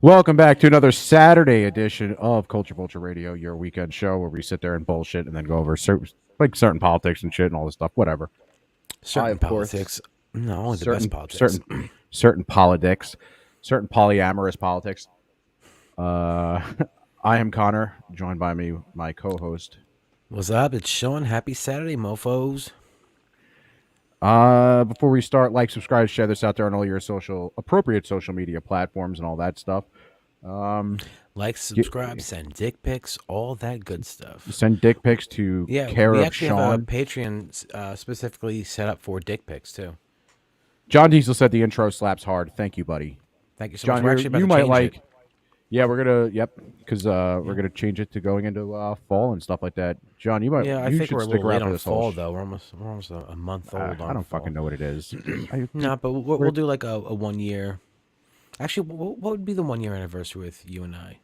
Welcome back to another Saturday edition of Culture Vulture Radio, your weekend show where we sit there and bullshit and then go over certain politics and shit and all this stuff. Whatever. I, Certain of course, politics. No, only the best certain politics. certain certain politics, certain polyamorous politics. Uh, I am Connor, joined by me, my co-host. What's up? It's Sean. Happy Saturday, mofos. Before we start, like, subscribe, share this out there on all your appropriate social media platforms and all that stuff. Like, subscribe, send dick pics, all that good stuff. Send dick pics to Yeah, care we of actually have a Sean. Patreon specifically set up for dick pics, too. John Diesel said the intro slaps hard. Thank you, buddy. Thank you so John, much. We're actually about you to might change like. it. Yeah, we're gonna. Yep, because we're gonna change it to going into fall and stuff like that. John, you might. Yeah, I you think should we're a stick little around late for on this fall, whole. though. We're almost a month old on I don't fall. fucking know what it is. No, but we'll do like a 1 year. Actually, what would be the 1 year anniversary with you and I?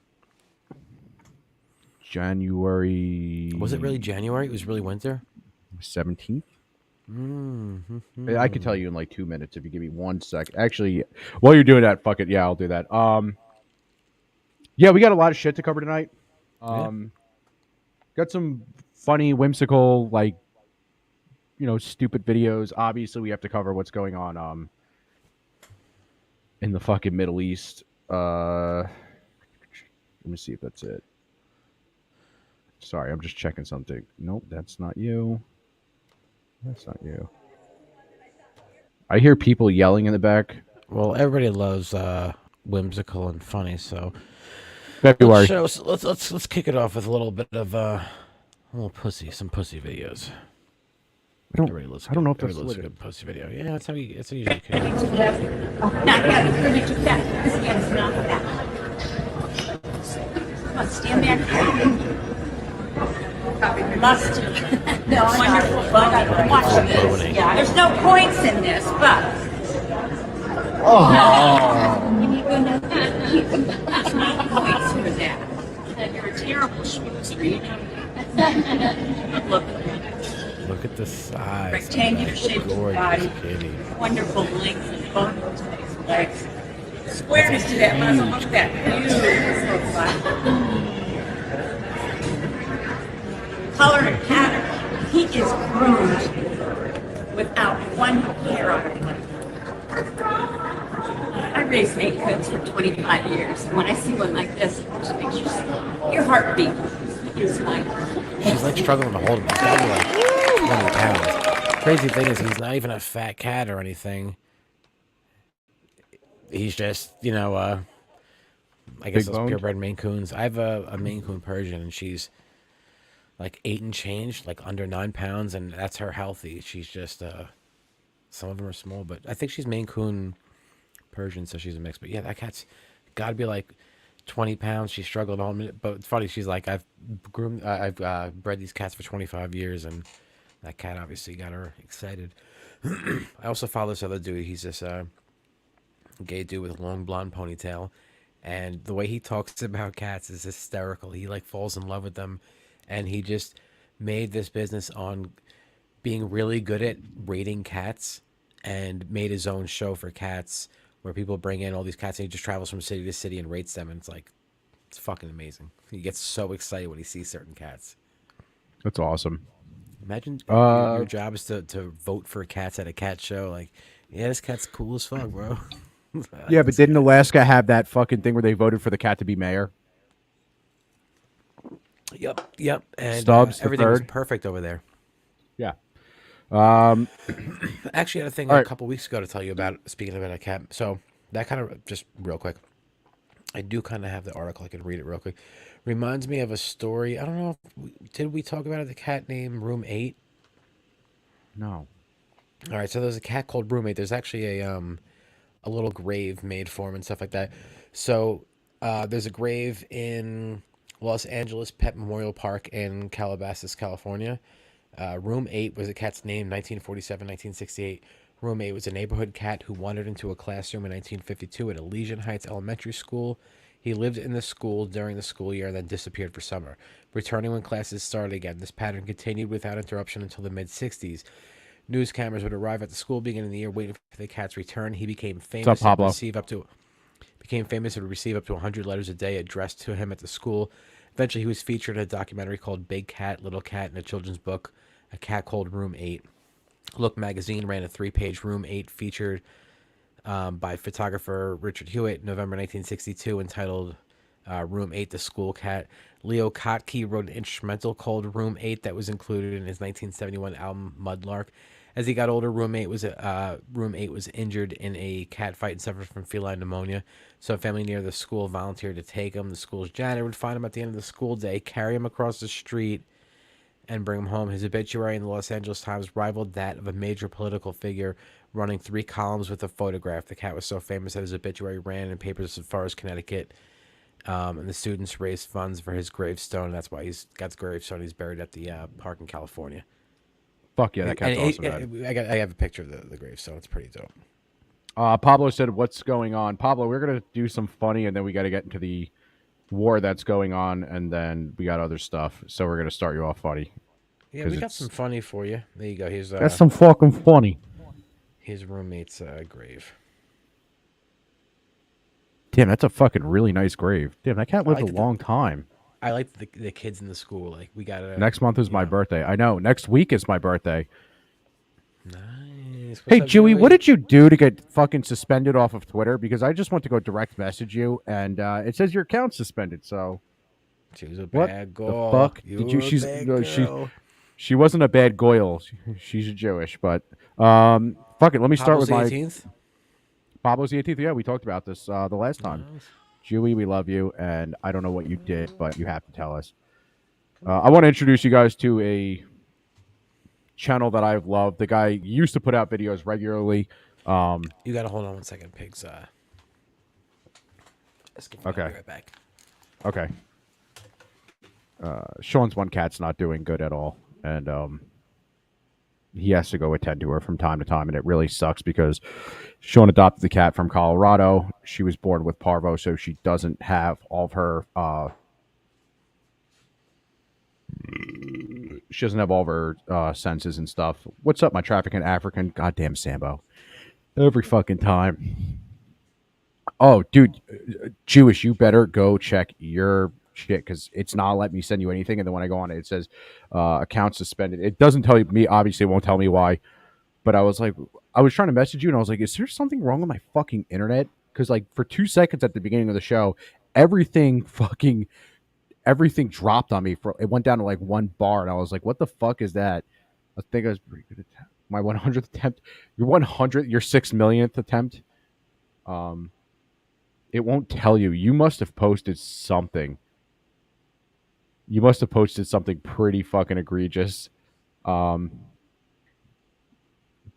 January. Was it really January? It was really winter? 17th? Mm-hmm. I could tell you in like 2 minutes if you give me 1 sec. Actually, while you're doing that, fuck it. Yeah, I'll do that. Yeah, we got a lot of shit to cover tonight. Got some funny, whimsical, like, stupid videos. Obviously, we have to cover what's going on in the fucking Middle East. Let me see if that's it. Sorry, I'm just checking something. Nope, that's not you. That's not you. I hear people yelling in the back. Well, everybody loves whimsical and funny, so February. let's kick it off with a little bit of some pussy videos. I don't Everybody loves know if everybody that's loves a lit. good pussy video. Yeah, that's how you usually kick it. Stand back. Must. No, wonderful. Watch this. Yeah, there's no points in this, but. Oh. You need points for that. You're a terrible schmoozer. Look at the size. Rectangular shaped body. Kitty. Wonderful length and bone to these legs. Squareness to that muzzle. Look at that beautiful profile. Color and pattern. He is groomed without one hair on him. I raised Maine Coons for 25 years. And when I see one like this, it just makes your heart beat. It's like, She's like struggling to hold him. He's got to be like 20 pounds. Crazy thing is, he's not even a fat cat or anything. He's just, I guess Big those boned? purebred Maine Coons. I have a Maine Coon Persian, and she's like 8 and change, like under 9 pounds, and that's her healthy. She's just, some of them are small, but I think she's Maine Coon Persian, so she's a mix. But yeah, that cat's got to be like 20 pounds. She struggled all minute, but it's funny. She's like, I've bred these cats for 25 years, and that cat obviously got her excited. I also follow this other dude. He's this gay dude with a long blonde ponytail, and the way he talks about cats is hysterical. He like falls in love with them, and he just made this business on being really good at rating cats, and made his own show for cats where people bring in all these cats, and he just travels from city to city and rates them, and it's fucking amazing. He gets so excited when he sees certain cats. That's awesome. Imagine your job is to vote for cats at a cat show. Like, yeah, this cat's cool as fuck, bro. Yeah, but didn't Alaska have that fucking thing where they voted for the cat to be mayor? Yep. And Stubbs, the everything was third. perfect over there. Yeah. Actually, I had a thing All a right. couple weeks ago to tell you about. Speaking about a cat, so that kind of just real quick. I do kind of have the article. I can read it real quick. Reminds me of a story. I don't know. Did we talk about it? The cat named Room 8? No. All right. So there's a cat called Room 8. There's actually a little grave made for him and stuff like that. So there's a grave in Los Angeles Pet Memorial Park in Calabasas, California. Room 8 was a cat's name, 1947, 1968. Room 8 was a neighborhood cat who wandered into a classroom in 1952 at Elysian Heights Elementary School. He lived in the school during the school year and then disappeared for summer, returning when classes started again. This pattern continued without interruption until the mid-60s. News cameras would arrive at the school beginning of the year waiting for the cat's return. He became famous and Pablo? became famous and would receive up to 100 letters a day addressed to him at the school. Eventually, he was featured in a documentary called Big Cat, Little Cat, and a children's book, A Cat Called Room 8. Look magazine ran a 3-page Room 8 featured by photographer Richard Hewitt, November 1962, entitled Room 8, The School Cat. Leo Kottke wrote an instrumental called Room 8 that was included in his 1971 album Mudlark. As he got older, Room 8 was injured in a cat fight and suffered from feline pneumonia. So a family near the school volunteered to take him. The school's janitor would find him at the end of the school day, carry him across the street, and bring him home. His obituary in the Los Angeles Times rivaled that of a major political figure, running 3 columns with a photograph. The cat was so famous that his obituary ran in papers as far as Connecticut, and the students raised funds for his gravestone. That's why he's got his gravestone. He's buried at the park in California. Fuck yeah, that cat's awesome, man. I have a picture of the gravestone. It's pretty dope. Pablo said, "What's going on, Pablo? We're gonna do some funny, and then we got to get into the war that's going on, and then we got other stuff. So we're gonna start you off funny. Yeah, we got some funny for you. There you go. Here's That's some fucking funny. his roommate's grave. Damn, that's a fucking really nice grave. Damn, that cat lived like a long time. I like the kids in the school. Like we got Next month is my birthday. I know. Next week is my birthday. Nice. Hey, Jewy, what did you do to get fucking suspended off of Twitter? Because I just went to go direct message you, and it says your account's suspended. So She was a what bad the girl. fuck You did were you? a She's bad no, girl. she wasn't a bad goyle. She's a Jewish, but fuck it. Let me start with my 18th. Pablo's the 18th. Yeah, we talked about this the last time. Nice. Jewy, we love you, and I don't know what you did, but you have to tell us. I want to introduce you guys to a channel that I've loved. The guy used to put out videos regularly. You gotta hold on 1 second, pigs. Okay. I'll be right back. Okay. Sean's one cat's not doing good at all, and he has to go attend to her from time to time, and it really sucks because Sean adopted the cat from Colorado. She was born with parvo, so she doesn't have all of her senses and stuff. What's up, my trafficking African? Goddamn Sambo. Every fucking time. Oh, dude, Jewish, you better go check your shit because it's not letting me send you anything. And then when I go on it, it says account suspended. It doesn't tell me, obviously, it won't tell me why. But I was like, I was trying to message you and I was like, is there something wrong with my fucking internet? Because, like, for 2 seconds at the beginning of the show, everything dropped on me. It went down to like 1 bar. And I was like, what the fuck is that? I think I was pretty good at my 100th attempt. Your 6 millionth attempt. It won't tell you. You must have posted something. You must have posted something pretty fucking egregious. But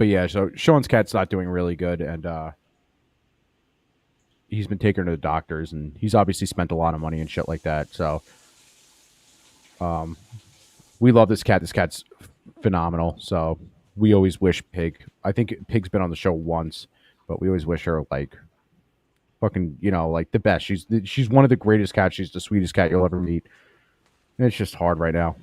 yeah, so Sean's cat's not doing really good, and he's been taking her to the doctors, and he's obviously spent a lot of money and shit like that. So, we love this cat. This cat's phenomenal. So we always wish Pig. I think Pig's been on the show once, but we always wish her like fucking, like the best. She's one of the greatest cats. She's the sweetest cat you'll ever meet. And it's just hard right now.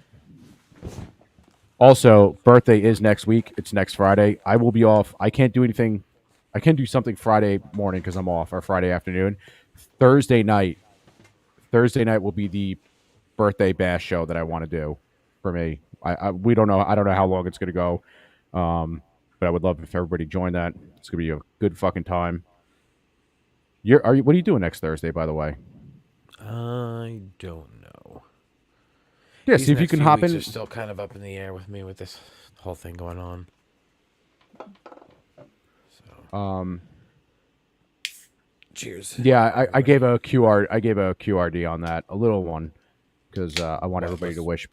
Also, birthday is next week. It's next Friday. I will be off. I can't do anything. I can do something Friday morning because I'm off, or Friday afternoon. Thursday night will be the birthday bash show that I want to do for me. We don't know. I don't know how long it's going to go, but I would love if everybody joined that. It's going to be a good fucking time. What are you doing next Thursday, by the way? I don't know. Yeah, see if you can hop in. Are still kind of up in the air with me with this whole thing going on. So. Cheers. Yeah, I gave a QRD on that, a little one, because I want everybody to wish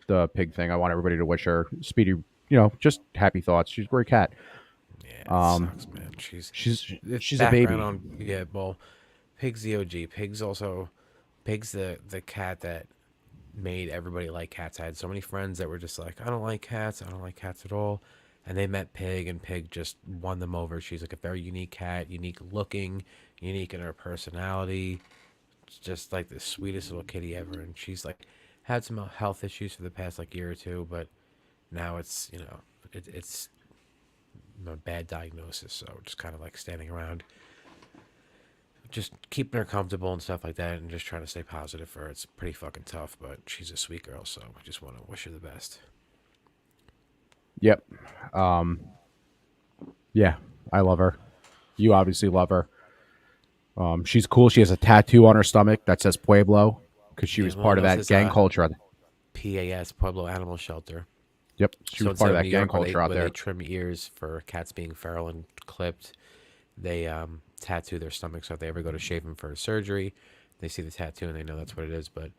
the Pig thing. I want everybody to wish her speedy, just happy thoughts. She's a great cat. Yeah, it sucks, man. She's a baby. Well, Pig's the OG. Pig's the cat that made everybody like cats. I had so many friends that were just like, I don't like cats. I don't like cats at all. And they met Pig, and Pig just won them over. She's like a very unique cat, unique looking, unique in her personality. Just like the sweetest little kitty ever. And she's like had some health issues for the past like year or two, but now it's it's a bad diagnosis. So just kind of like standing around just keeping her comfortable and stuff like that, and just trying to stay positive for her. It's pretty fucking tough, but she's a sweet girl, so I just want to wish her the best. Yep. Yeah, I love her. You obviously love her. She's cool. She has a tattoo on her stomach that says Pueblo because she was well, part of no, it that says, gang culture. PAS, Pueblo Animal Shelter. Yep, she So was part of instead that New gang York, culture out where there. they trim ears for cats being feral and clipped, they tattoo their stomach. So if they ever go to shave them for surgery, they see the tattoo and they know that's what it is. But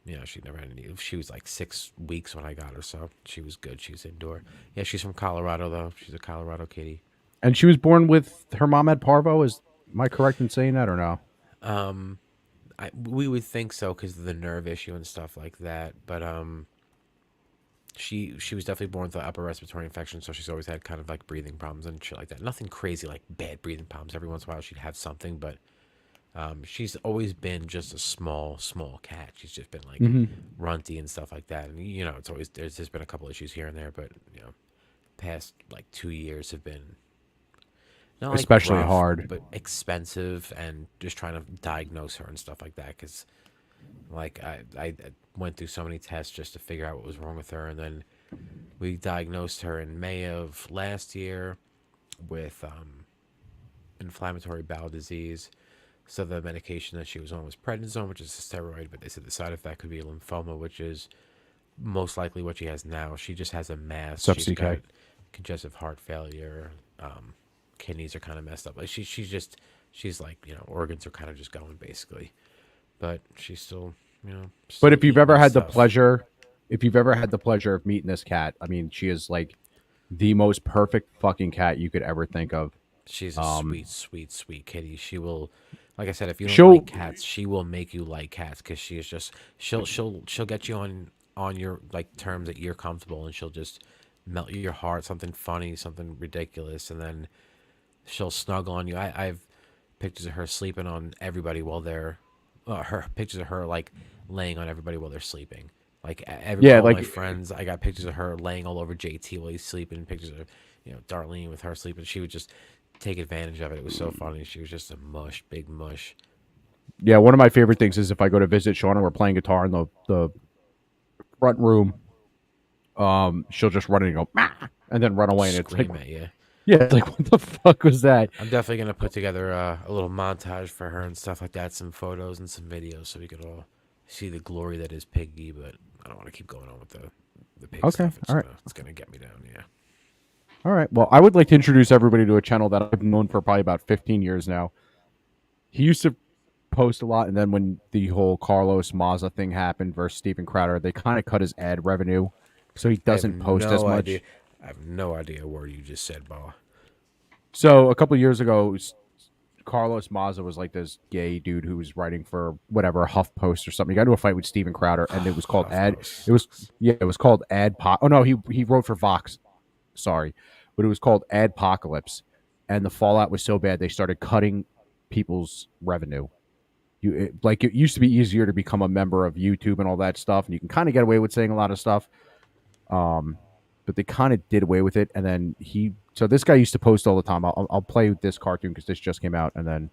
you know, she never had any. She was like 6 weeks when I got her, so she was good. She was indoor. Yeah, she's from Colorado though. She's a Colorado kitty. And she was born with her mom had parvo. Am I correct in saying that or no? We would think so because of the nerve issue and stuff like that. But she was definitely born with an upper respiratory infection, so she's always had kind of like breathing problems and shit like that. Nothing crazy like bad breathing problems. Every once in a while she'd have something, but she's always been just a small cat. She's just been like runty and stuff like that. And you know, it's always there's been a couple issues here and there, but you know, past like 2 years have been not like Especially rough, hard. but expensive, and just trying to diagnose her and stuff like that. Because like I went through so many tests just to figure out what was wrong with her, and then we diagnosed her in May of last year with inflammatory bowel disease. So the medication that she was on was prednisone, which is a steroid, but they said the side effect could be lymphoma, which is most likely what she has now. She just has a mass. She's Sub-CK. got congestive heart failure. Kidneys are kind of messed up. Like she's like, you know, organs are kind of just going basically. But she's still, you know. But still if you've eating ever and had the stuff. pleasure, of meeting this cat, I mean, she is like the most perfect fucking cat you could ever think of. She's a sweet kitty. She will, like I said, if you don't She'll like cats, she will make you like cats because she is just she'll get you on your like terms that you're comfortable, and she'll just melt your heart. Something funny, something ridiculous, and then she'll snuggle on you. I've pictures of her sleeping on everybody while they're her pictures of her like laying on everybody while they're sleeping. Like all like my friends, I got pictures of her laying all over JT while he's sleeping. Pictures of, you know, Darlene with her sleeping. She would just take advantage of it. It was so funny. She was just a mush, big mush. yeah. One of my favorite things is if I go to visit Shauna, we're playing guitar in the front room. She'll just run in and go, "Mah," and then run away, and it's like, Scream at you. yeah, it's like what the fuck was that? I'm definitely gonna put together a little montage for her and stuff like that, some photos and some videos, so we could all see the glory that is Piggy. But I don't want to keep going on with the pig Okay, stuff. all right. It's gonna get me down. Yeah. All right. Well, I would like to introduce everybody to a channel that I've known for probably about 15 years now. He used to post a lot, and then when the whole Carlos Maza thing happened versus Steven Crowder, they kind of cut his ad revenue, so he doesn't post as much. I have no idea what you just said, Ba. So a couple years ago, Carlos Maza was like this gay dude who was writing for whatever HuffPost or something. He got into a fight with Steven Crowder, and it was called Ad. HuffPost. It was called Ad. Oh no, he wrote for Vox. Sorry, but it was called Adpocalypse, and the fallout was so bad they started cutting people's revenue. It used to be easier to become a member of YouTube and all that stuff, and you can kind of get away with saying a lot of stuff. But they kind of did away with it, and then so this guy used to post all the time. I'll play this cartoon because this just came out, and then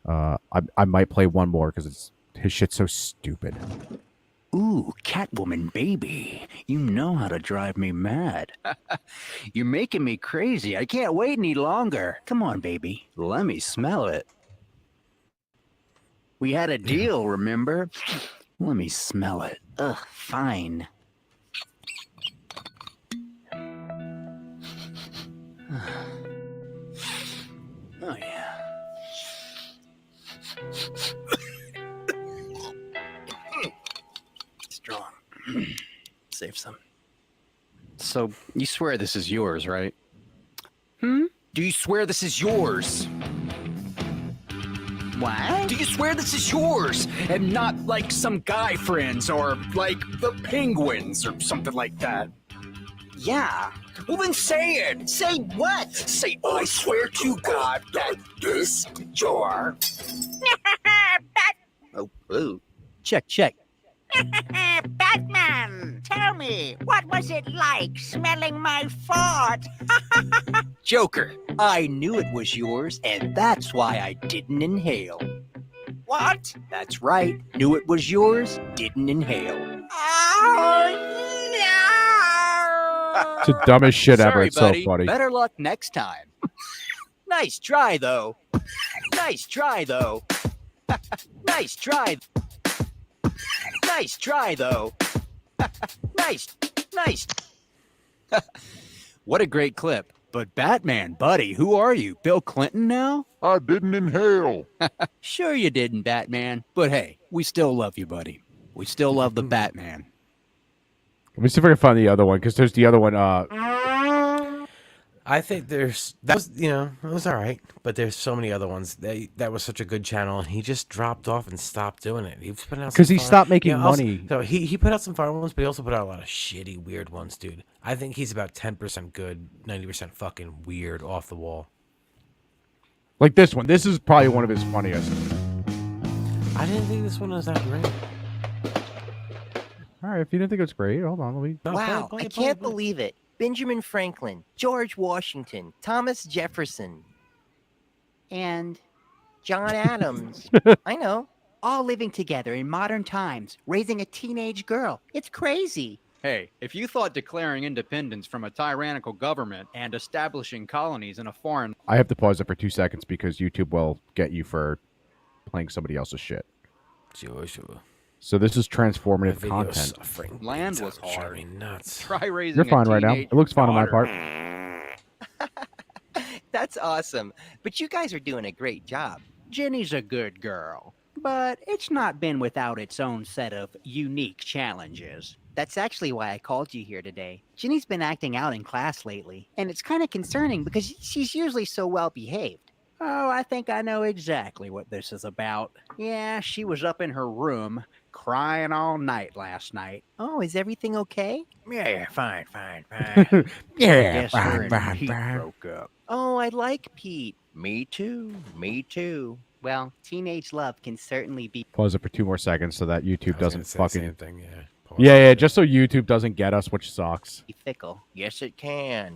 I might play one more because his shit's so stupid. Ooh, Catwoman baby, you know how to drive me mad. You're making me crazy. I can't wait any longer. Come on, baby, let me smell it. We had a deal, remember? Let me smell it. Ugh, fine. Oh, yeah. Strong. Save some. So, you swear this is yours, right? Do you swear this is yours? What? Do you swear this is yours? And not like some guy friends or like the Penguins or something like that? Yeah. Well, then say it. Say what? Say, I swear to God that this jar. Oh. Check. Batman, tell me, what was it like smelling my fart? Joker, I knew it was yours, and that's why I didn't inhale. What? That's right. Knew it was yours, didn't inhale. Oh, It's the dumbest shit ever. Sorry, It's buddy. so funny. Better luck next time. Nice try, though. Nice try, though. Nice try. Nice try, though. Nice. What a great clip. But Batman, buddy, who are you? Bill Clinton now? I didn't inhale. Sure you didn't, Batman. But hey, we still love you, buddy. We still love the Batman. Let me see if I can find the other one, because there's the other one. I think that was it was all right, but there's so many other ones. That was such a good channel, and he just dropped off and stopped doing it. He was putting out because he stopped making also- money. so he put out some fun ones, but he also put out a lot of shitty, weird ones, dude. I think he's about 10% good, 90% fucking weird, off the wall. Like this one. This is probably one of his funniest. I didn't think this one was that great. All right, if you didn't think it was great, hold on. Let me. No, Wow, play I it, can't play it. believe it. Benjamin Franklin, George Washington, Thomas Jefferson, and John Adams. I know. All living together in modern times, raising a teenage girl. It's crazy. Hey, if you thought declaring independence from a tyrannical government and establishing colonies in a foreign I have to pause it for 2 seconds because YouTube will get you for playing somebody else's shit. Sure. So this is transformative Video content. suffering Land brings was out hard. driving nuts. try raising You're fine a right now. teenage It looks fine on my daughter. part. That's awesome. But you guys are doing a great job. Jenny's a good girl, but it's not been without its own set of unique challenges. That's actually why I called you here today. Ginny's been acting out in class lately, and it's kind of concerning because she's usually so well behaved. Oh, I think I know exactly what this is about. Yeah, she was up in her room crying all night last night. Oh, is everything okay? Yeah, fine. Yeah, Guess her and Pete broke up. Oh, I like Pete. Me too. Well, teenage love can certainly be. Pause it for 2 more seconds so that YouTube I was doesn't gonna say the fucking. same thing, yeah. Pause Yeah, it. just so YouTube doesn't get us, which sucks. Fickle. Yes, it can.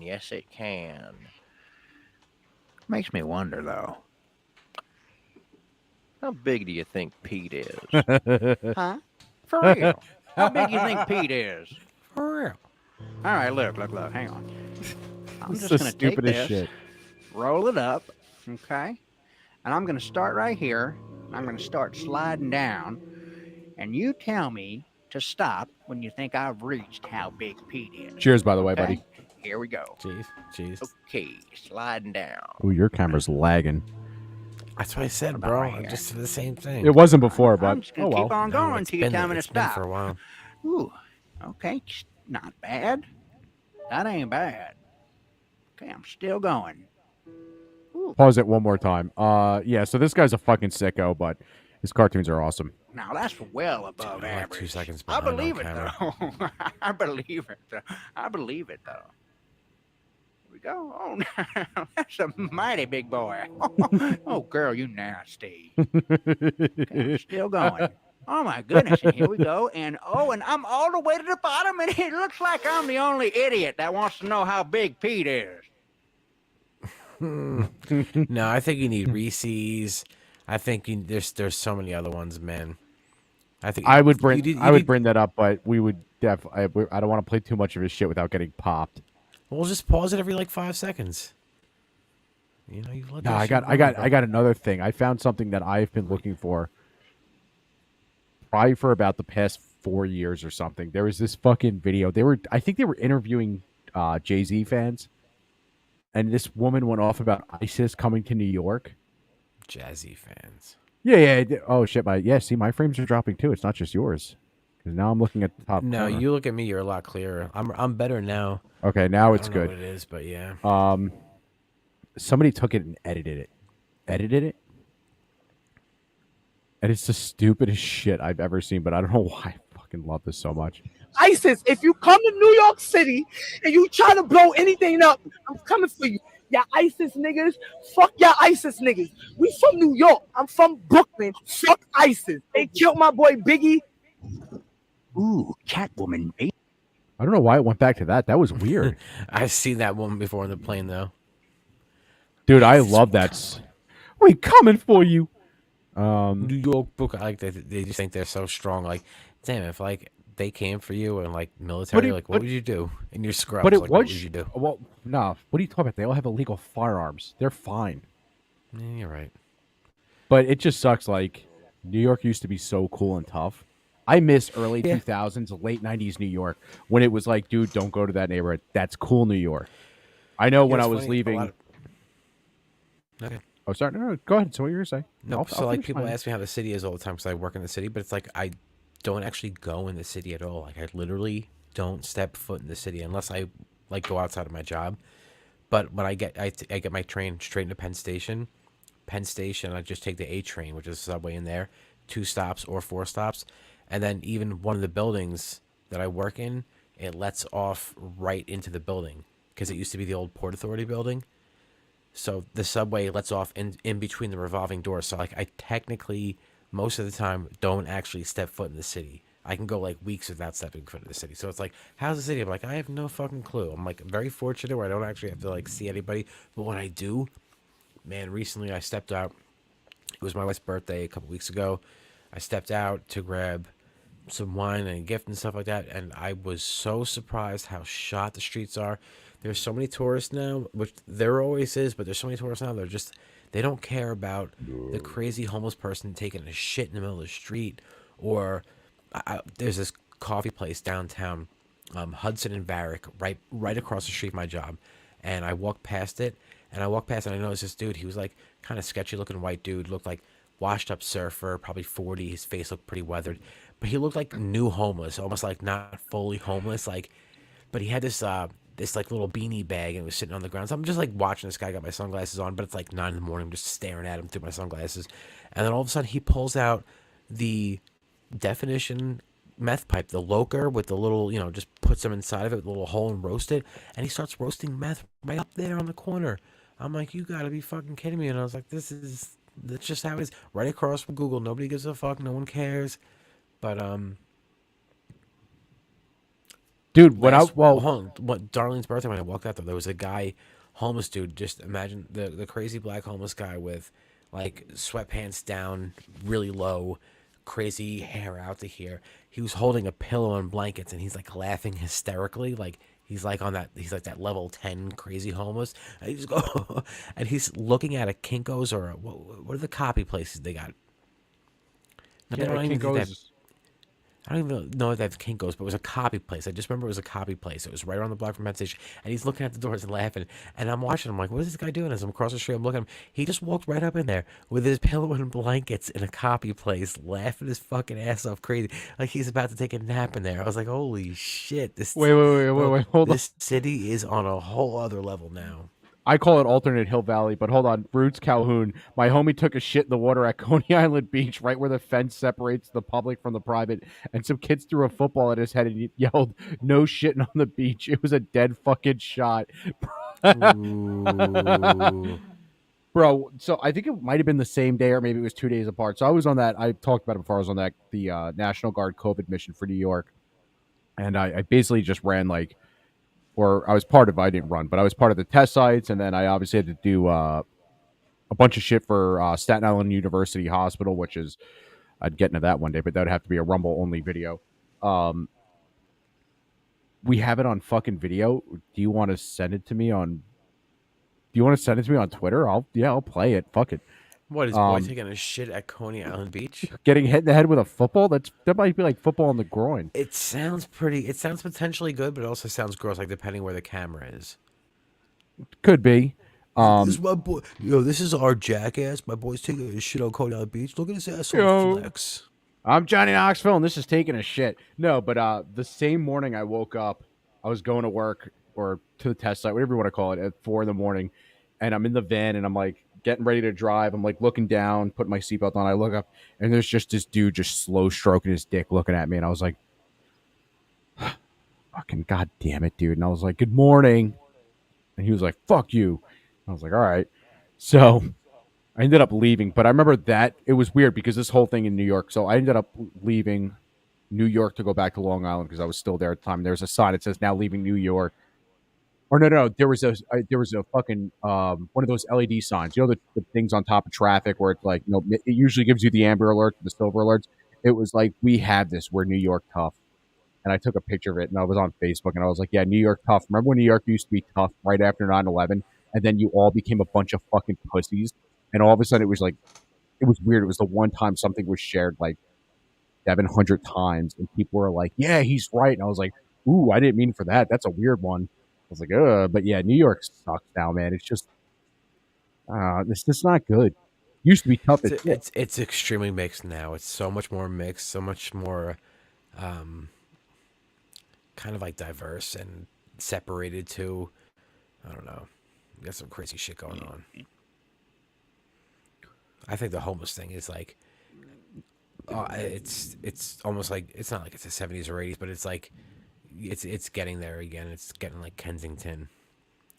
Makes me wonder, though. How big do you think Pete is? Huh? For real. How big do you think Pete is? For real. All right, look. Hang on. I'm This just is going to take stupid as this, shit. roll it up, okay? And I'm going to start right here. I'm going to start sliding down. And you tell me to stop when you think I've reached how big Pete is. Cheers, by the way, Okay? buddy. Here we go. Jeez. Okay, sliding down. Ooh, your camera's lagging. That's what I said, About bro. right I here. just said the same thing. It wasn't before, I'm but just oh going to well. keep on No, going it's until you been- tell me to it's been stop. for a while. Ooh, okay, not bad. That ain't bad. Okay, I'm still going. Pause it one more time. Yeah, so this guy's a fucking sicko, but his cartoons are awesome. Now that's well above I'm like average. 2 seconds I behind on believe it camera. though. I believe it though. Here we go. Oh, no, that's a mighty big boy. Oh, girl, you nasty. Okay, I'm still going. Oh my goodness! And here we go. And I'm all the way to the bottom, and it looks like I'm the only idiot that wants to know how big Pete is. No, I think you need Reese's. I think there's so many other ones, man. I think I would you bring did- you I would did- bring that up, but we would I don't want to play too much of his shit without getting popped. We'll just pause it every like 5 seconds. You know, you let No, that I shit got run, bro. another thing. I found something that I've been looking for probably for about the past 4 years or something. There was this fucking video. I think they were interviewing Jay-Z fans, and this woman went off about ISIS coming to New York. Jazzy fans. Yeah. Oh shit, see, my frames are dropping too. It's not just yours. Because now I'm looking at the top. No, corner. you look at me. You're a lot clearer. I'm better now. Okay, now I it's don't know good. what it is, but yeah. Somebody took it and edited it. And it's the stupidest shit I've ever seen, but I don't know why I fucking love this so much. ISIS, if you come to New York City and you try to blow anything up, I'm coming for you. Yeah, ISIS niggas. Fuck y'all ISIS niggas. We from New York. I'm from Brooklyn. Fuck ISIS. They killed my boy Biggie. Ooh, Catwoman, baby. I don't know why it went back to that. That was weird. I've seen that woman before on the plane, though. Dude, I love that. We coming for you. New York book, like they just think they're so strong. Like, damn, if like they came for you and like military, like what would you do in your but scrubs? it Like, what was would you do? well, no. What are you talking about? They all have illegal firearms. They're fine. Yeah, you're right. But it just sucks. Like New York used to be so cool and tough. I miss early Yeah. 2000s, late 90s New York when it was like, dude, don't go to that neighborhood. That's cool New York. I know when I It's was funny. leaving. Okay. Oh, sorry. No, go ahead. So what you were saying? No, I'll so like finish people mine. ask me how the city is all the time because I work in the city, but it's like I don't actually go in the city at all. Like I literally don't step foot in the city unless I like go outside of my job. But when I get my train straight into Penn Station. Penn Station, I just take the A train, which is a subway in there, 2 stops or 4 stops, and then even one of the buildings that I work in, it lets off right into the building because it used to be the old Port Authority building. So the subway lets off in between the revolving doors. So like I technically most of the time don't actually step foot in the city. I can go like weeks without stepping foot in the city. So it's like, how's the city? I'm like, I have no fucking clue. I'm like very fortunate where I don't actually have to like see anybody. But when I do, man, recently I stepped out. It was my wife's birthday a couple weeks ago. I stepped out to grab some wine and a gift and stuff like that, and I was so surprised how shot the streets are. There's so many tourists now, which there always is, but there's so many tourists now. They don't care about the crazy homeless person taking a shit in the middle of the street, or there's this coffee place downtown, Hudson and Varick, right across the street from my job, and I walked past it, and I noticed this dude. He was like kind of sketchy looking white dude, looked like washed up surfer, probably 40. His face looked pretty weathered, but he looked like new homeless, almost like not fully homeless, like. But he had this like little beanie bag and it was sitting on the ground. So I'm just like watching this guy, got my sunglasses on, but it's like 9 in the morning. I'm just staring at him through my sunglasses, and then all of a sudden he pulls out the definition meth pipe, the loker with the little, just puts them inside of it with a little hole and roast it, and he starts roasting meth right up there on the corner. I'm like, you gotta be fucking kidding me. And I was like, that's just how it is. Right across from Google. Nobody gives a fuck. No one cares. But Dude, when I hold on, what Darlene's birthday when I walked out there was a guy, homeless dude. Just imagine the crazy black homeless guy with like sweatpants down really low, crazy hair out to here. He was holding a pillow and blankets and he's like laughing hysterically, like he's like that level 10 crazy homeless. And he just go and he's looking at a Kinko's or what are the copy places they got? They don't even think that. I don't even know if they have Kinko's, but it was a copy place. I just remember it was a copy place. It was right around the block from Penn Station. And he's looking at the doors and laughing. And I'm watching him like, what is this guy doing? As I'm across the street, I'm looking at him. He just walked right up in there with his pillow and blankets in a copy place, laughing his fucking ass off crazy. Like he's about to take a nap in there. I was like, holy shit. wait, hold on. This city is on a whole other level now. I call it alternate Hill Valley, but hold on. Roots Calhoun. My homie took a shit in the water at Coney Island Beach, right where the fence separates the public from the private, and some kids threw a football at his head and yelled, "No shitting on the beach." It was a dead fucking shot. Bro, so I think it might have been the same day or maybe it was 2 days apart. So I was on that. I talked about it before. I was on the National Guard COVID mission for New York. And I basically just ran or I was part of, I didn't run, but I was part of the test sites. And then I obviously had to do a bunch of shit for Staten Island University Hospital, which is, I'd get into that one day, but that would have to be a Rumble only video. We have it on fucking video. Do you want to send it to me on Twitter? I'll play it. Fuck it. What is boy taking a shit at Coney Island Beach? Getting hit in the head with a football? That might be like football in the groin. It sounds potentially good, but it also sounds gross, like depending where the camera is. Could be. This is my boy. This is our jackass. My boy's taking a shit on Coney Island Beach. Look at his asshole flex. I'm Johnny Knoxville, and this is taking a shit. No, but the same morning I woke up, I was going to work or to the test site, whatever you want to call it, at 4 a.m, and I'm in the van, and I'm like getting ready to drive. I'm like looking down, putting my seatbelt on. I look up, and there's just this dude just slow stroking his dick, looking at me, and I was like, "Fucking goddamn it, dude!" And I was like, "Good morning," and he was like, "Fuck you." I was like, "All right," so. I ended up leaving, but I remember that it was weird because this whole thing in New York. So I ended up leaving New York to go back to Long Island because I was still there at the time. There's a sign that says now leaving New York. Or no, there was a fucking one of those LED signs. You know the things on top of traffic where it's like, you know, it usually gives you the amber alert, the silver alerts. It was like, we have this. We're New York tough. And I took a picture of it and I was on Facebook and I was like, yeah, New York tough. Remember when New York used to be tough right after 9/11, and then you all became a bunch of fucking pussies, and all of a sudden it was like, it was weird. It was the one time something was shared like 700 times and people were like, yeah, he's right. And I was like, ooh, I didn't mean for that. That's a weird one. I was like, but yeah, New York sucks now, man. It's just, it's just not good. Used to be tough. It's extremely mixed now. It's so much more mixed, so much more, kind of like diverse and separated too. I don't know. We got some crazy shit going on. I think the homeless thing is like, it's almost like, it's not like it's the 70s or 80s, but it's like, it's getting there again. It's getting like Kensington.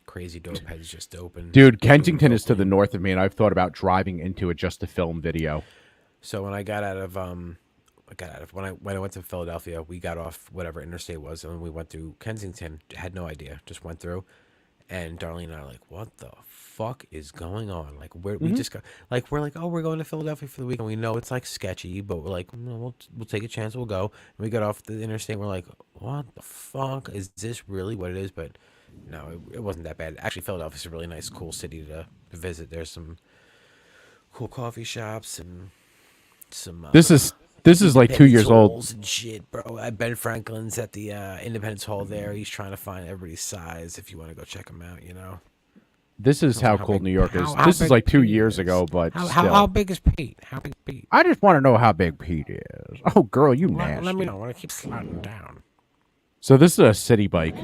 Crazy dope heads just open. Dude, Kensington is to the north of me, and I've thought about driving into it just to film video. So when I got out of when I went to Philadelphia, we got off whatever interstate was, and we went through Kensington. Had no idea, just went through, and Darlene and I are like, what the fuck is going on? Like, we just got, like, we're like, oh, we're going to Philadelphia for the weekend. We know it's like sketchy, but we're like, no, we'll take a chance. We'll go. And we got off the interstate. And we're like, what the fuck is this really what it is? But no, it wasn't that bad. Actually, Philadelphia's a really nice, cool city to visit. There's some cool coffee shops and some. This is like 2 years old. And shit, bro. Ben Franklin's at the Independence Hall there. He's trying to find everybody's size. If you want to go check him out, you know. This is how cool New York is. This is like 2 years ago, but how big is Pete? How big is Pete? I just want to know how big Pete is. Oh, girl, you nasty. Let me know. I want to keep sliding down. So this is a city bike.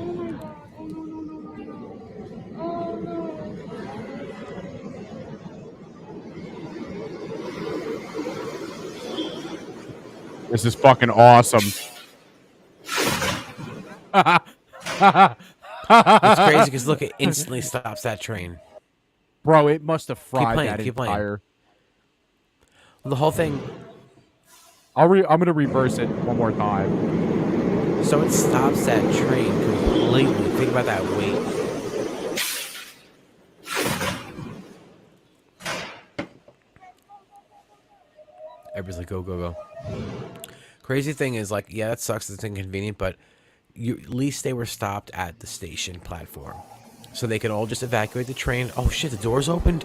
This is fucking awesome. It's crazy because look, it instantly stops that train. Bro, it must have fried playing, that keep playing. entire. The whole thing. I'm gonna reverse it one more time. So it stops that train completely. Think about that weight. Everybody's like, go, go, go. Crazy thing is, like, yeah, that sucks. It's inconvenient, but at least they were stopped at the station platform, so they could all just evacuate the train. Oh shit, the doors opened.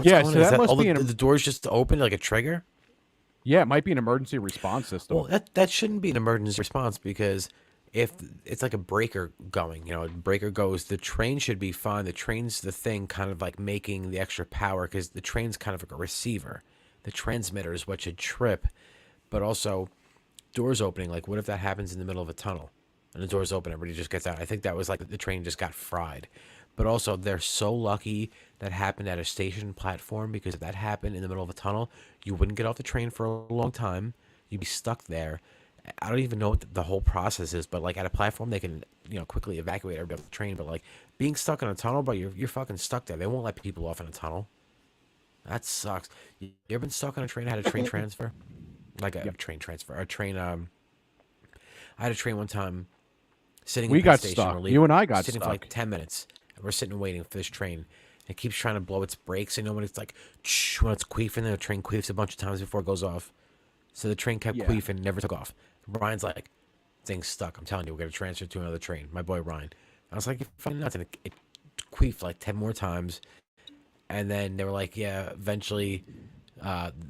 Yeah, so that must be the doors just opened like a trigger. Yeah, it might be an emergency response system. Well, that shouldn't be an emergency response because if it's like a breaker going, you know, a breaker goes, the train should be fine. The train's the thing kind of like making the extra power because the train's kind of like a receiver. The transmitter is what should trip, but also doors opening. Like, what if that happens in the middle of a tunnel and the doors open, everybody just gets out? I think that was like the train just got fried. But also, they're so lucky that happened at a station platform because if that happened in the middle of a tunnel, you wouldn't get off the train for a long time. You'd be stuck there. I don't even know what the whole process is, but like at a platform, they can, you know, quickly evacuate everybody off the train. But like being stuck in a tunnel, bro, you're fucking stuck there. They won't let people off in a tunnel. That sucks. You ever been stuck on a train? I had a train transfer, like a train transfer, a train. I had a train one time. Sitting. We in got station, stuck. You and I got sitting stuck for like 10 minutes. We're sitting waiting for this train. It keeps trying to blow its brakes. You know when it's like, when it's queefing, the train queefs a bunch of times before it goes off. So the train kept queefing, never took off. Ryan's like, thing's stuck. I'm telling you, we're going to transfer to another train. My boy Ryan. I was like, you're fucking nuts. And it queefed like 10 more times. And then they were like, yeah, eventually,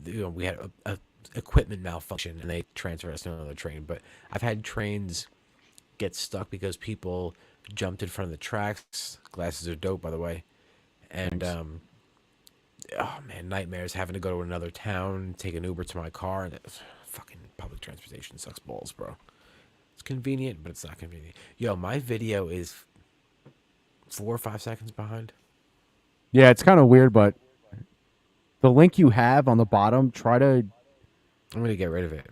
you know, we had a equipment malfunction and they transferred us to another train. But I've had trains get stuck because people jumped in front of the tracks. Glasses are dope, by the way. And, oh man, nightmares having to go to another town, take an Uber to my car. And fucking public transportation sucks balls, bro. It's convenient, but it's not convenient. Yo, my video is 4 or 5 seconds behind. Yeah, it's kind of weird, but the link you have on the bottom, try to... I'm going to get rid of it.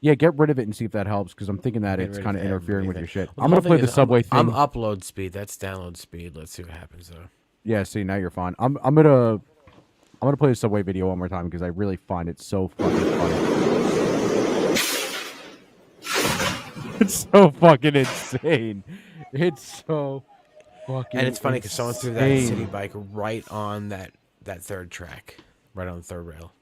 Yeah, get rid of it and see if that helps, because I'm thinking that it's kind of interfering with your shit. Well, I'm going to play the subway thing. I'm upload speed. That's download speed. Let's see what happens, though. Yeah, see, now you're fine. I'm gonna play the subway video one more time because I really find it so fucking funny. It's so fucking insane. It's so fucking. And it's funny because someone threw that city insane. bike right on that third track, right on the third rail.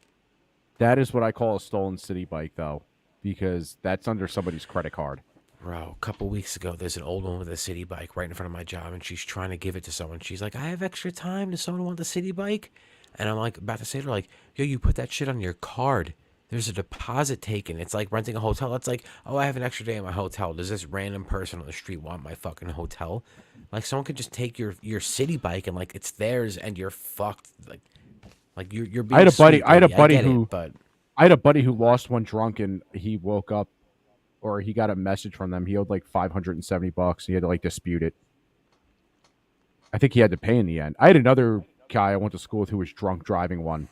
That is what I call a stolen city bike, though, because that's under somebody's credit card. Bro, a couple weeks ago, there's an old one with a city bike right in front of my job, and she's trying to give it to someone. She's like, I have extra time. Does someone want the city bike? And I'm like, about to say to her, like, yo, you put that shit on your card. There's a deposit taken. It's like renting a hotel. It's like, oh, I have an extra day in my hotel. Does this random person on the street want my fucking hotel? Like, someone could just take your city bike and, like, it's theirs, and you're fucked. Like you're being I had a buddy. sweet, I had a buddy. buddy get who. it, but I had a buddy who lost one drunk, and he woke up, or he got a message from them. He owed like $570. He had to like dispute it. I think he had to pay in the end. I had another guy I went to school with who was drunk driving one,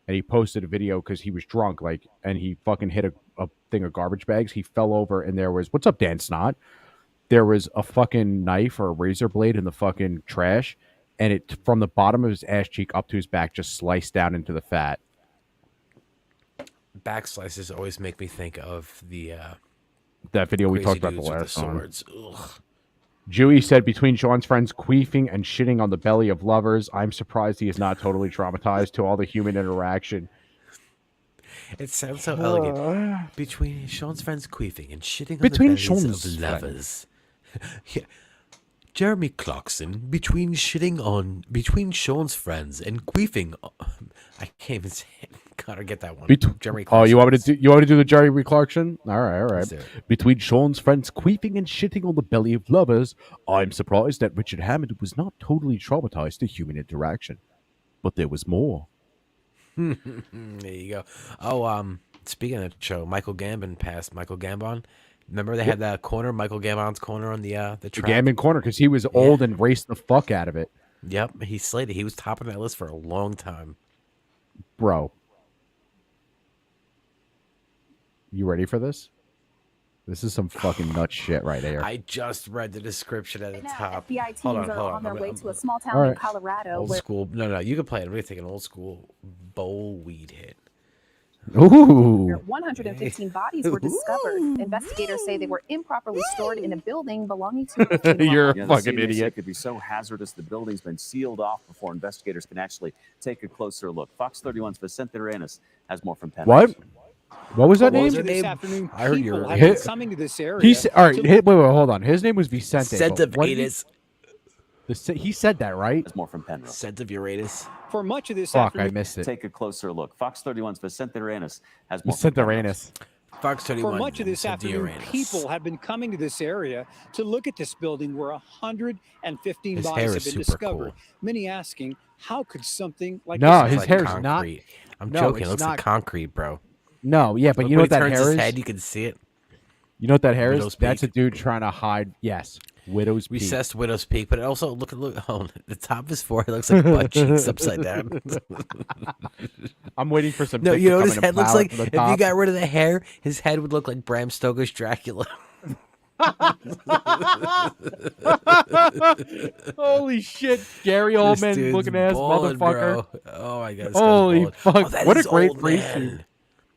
and he posted a video because he was drunk, like, and he fucking hit a thing of garbage bags. He fell over, and there was, what's up, Dan Snot? There was a fucking knife or a razor blade in the fucking trash, and it from the bottom of his ass cheek up to his back just sliced down into the fat. back slices always make me think of the That video we crazy talked about the dudes with last time. swords. Ugh. Dewey said, between Sean's friends queefing and shitting on the belly of lovers, I'm surprised he is not totally traumatized to all the human interaction. It sounds so elegant. Between Sean's friends queefing and shitting on Between the bellies Sean's of lovers. Yeah. Jeremy Clarkson, between Sean's friends and queefing. I can't even say it. Gotta get that one. Jeremy Clarkson. Oh, you want me to do the Jeremy Clarkson? All right. Let's do it. Between Sean's friends queefing and shitting on the belly of lovers, I'm surprised that Richard Hammond was not totally traumatized to human interaction. But there was more. There you go. Oh, speaking of the show, Michael Gambon passed. Michael Gambon. Remember they had that corner, Michael Gambon's corner on the track? The Gambon corner, because he was old and raced the fuck out of it. Yep, he slayed it. He was top of that list for a long time. Bro. You ready for this? This is some fucking nut shit right there. I just read the description at the top. FBI teams Hold on. are on their way to a small town All in right. Colorado Old where school. No, you can play it. I'm going to take an old school bowl weed hit. Ooh. 115 bodies were discovered. Investigators say they were improperly stored in a building belonging to a funeral You're home. a The fucking scene, they say, idiot. could be so hazardous the building's been sealed off before investigators can actually take a closer look. Fox 31's Vicente Arenas has more from Penn. What? What was that What name? was it? This name? afternoon, I heard people you're- have been Hit- coming to this area. He said, all right, to- wait, hold on. His name was Vicente. Scent but of what- Uranus. He said that, right? Has more from Penrose. Scent of Uranus. For much of this Fuck, afternoon, I missed it. Take a closer look. Fox 31's Vicente Arenas has more Vicente from Penrose. Arenas. Fox 31. for much of this Scent of afternoon, Uranus. people have been coming to this area to look at this building where 115 His hair bodies have is been super discovered. cool. Many asking, how could something like No, this his Like hair's concrete. not. I'm No, joking. It it's looks not. like concrete, bro. No, yeah, but Look you know when what he that turns hair his is? head, you can see it. You know what that hair is? Widow's That's a Peak. dude trying to hide. Yes, Widow's Peak. Recessed Widow's Peak, but also look. Oh, the top of his forehead looks like butt cheeks upside down. I'm waiting for some. No, dick you to know what come his in and head looks plow it like? from the If you top. got rid of the hair, his head would look like Bram Stoker's Dracula. Holy shit, Gary This Oldman dude's looking ass balding, motherfucker. bro. Oh my god. this guy's Holy balding. fuck! Oh, that What a is great old face man. suit.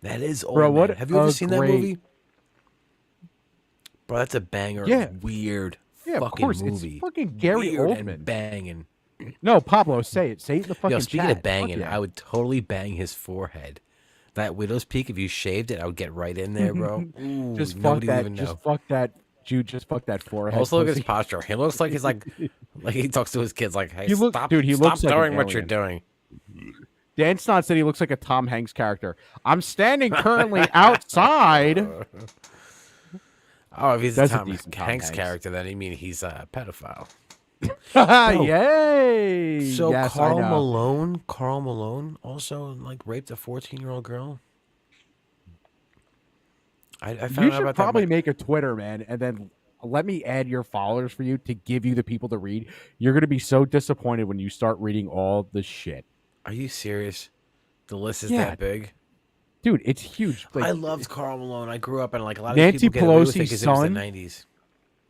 That is old. Bro, what man. Have you ever a seen that great- movie? Bro, that's a banger. Yeah. Weird. Yeah, of fucking course, movie. it's fucking Gary Weird Oldman. and banging. No, Pablo, say it. Say it in the fucking Yo, speaking chat. of banging, Fuck yeah. I would totally bang his forehead. That Widow's Peak, if you shaved it, I would get right in there, bro. Ooh, Just fuck nobody would that. even know. Just fuck that. Dude, just fuck that forehead. Also, look at his pussy. posture. He looks like he's like he talks to his kids like, "Hey, He look- stop, dude, he stop looks like an doing what you're alien. doing." Dan Snot said he looks like a Tom Hanks character. I'm standing currently outside. Oh, if he's That's a a Tom decent Tom Hanks Hanks. character, then I mean he's a pedophile. Yay! So Yes, I Carl know. Malone also like raped a 14-year-old girl. I found You out should about probably that. make a Twitter, man, and then let me add your followers for you to give you the people to read. You're gonna be so disappointed when you start reading all the shit, Are you serious? The list is Yeah. that big. dude. It's huge. Like, I loved Carl Malone. I grew up and like a lot of Nancy people get away with it Pelosi's 'cause it was the son? 90s.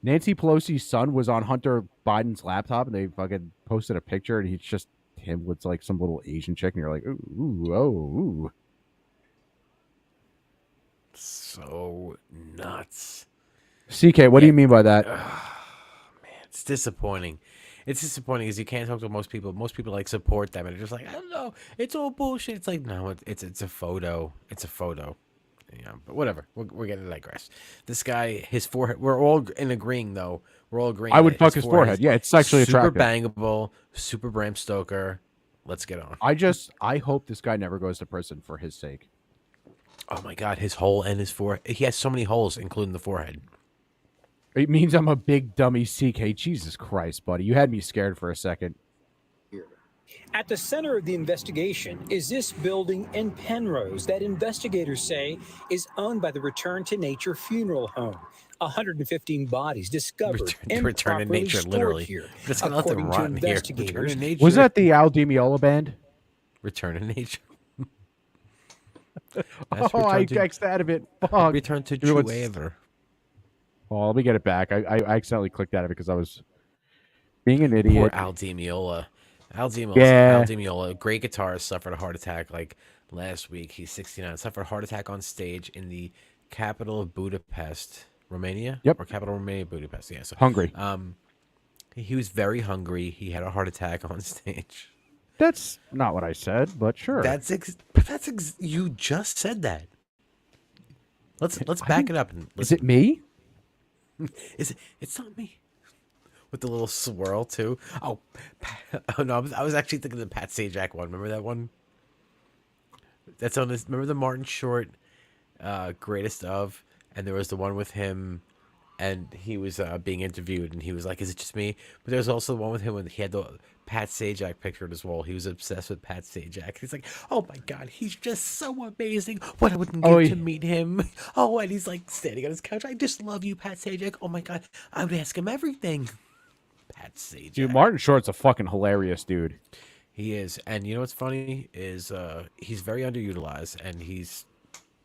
Nancy Pelosi's son was on Hunter Biden's laptop, and they fucking posted a picture, and he's just him with like some little Asian chick, and you're like, ooh, oh, ooh. So nuts. CK, what do you mean by that? Man, it's disappointing. It's disappointing because you can't talk to most people. Most people like support them and they're just like, I don't know, it's all bullshit. It's like, no, it's a photo. It's a photo. Yeah, but whatever. We're getting to digress. This guy, his forehead. We're all in agreeing though. We're all agreeing. I would that fuck his forehead. Yeah, it's sexually super attractive. bangable, super Bram Stoker. Let's get on. I hope this guy never goes to prison for his sake. Oh my god, his hole and his forehead. He has so many holes, including the forehead. It means I'm a big dummy, CK. Jesus Christ, buddy. You had me scared for a second. At the center of the investigation is this building in Penrose that investigators say is owned by the Return to Nature Funeral Home. 115 bodies discovered Return to improperly Nature, stored literally. here, Just gonna let them according to rot in here. investigators. Return to Nature. Was that the Al Di Meola band? Return to Nature? I X'd out of it. Fuck. Return to Give me one True Ever. Oh, let me get it back. I accidentally clicked out of it because I was being an idiot. Poor Al Di Meola. Al Di Meola, Yeah. Al Di Meola, great guitarist, suffered a heart attack like last week. He's 69. Suffered a heart attack on stage in the capital of Budapest, Romania. Yep. Or capital of Romania, Budapest. Yeah. So, Hungry. He was very hungry. He had a heart attack on stage. That's not what I said, but sure. You just said that. Let's back it up and Is it me? It's not me. With the little swirl too. Oh no! I was actually thinking of the Pat Sajak one. Remember that one? That's on this. Remember the Martin Short, Greatest Of, and there was the one with him, and he was being interviewed, and he was like, "Is it just me?" But there was also the one with him when he had the Pat Sajak picture on his wall. He was obsessed with Pat Sajak. He's like, "Oh my god, he's just so amazing! What I wouldn't give to meet him." Oh, and he's like standing on his couch. I just love you, Pat Sajak. Oh my god, I would ask him everything. Pat Sajak. Dude, Martin Short's a fucking hilarious dude. He is, and you know what's funny is he's very underutilized, and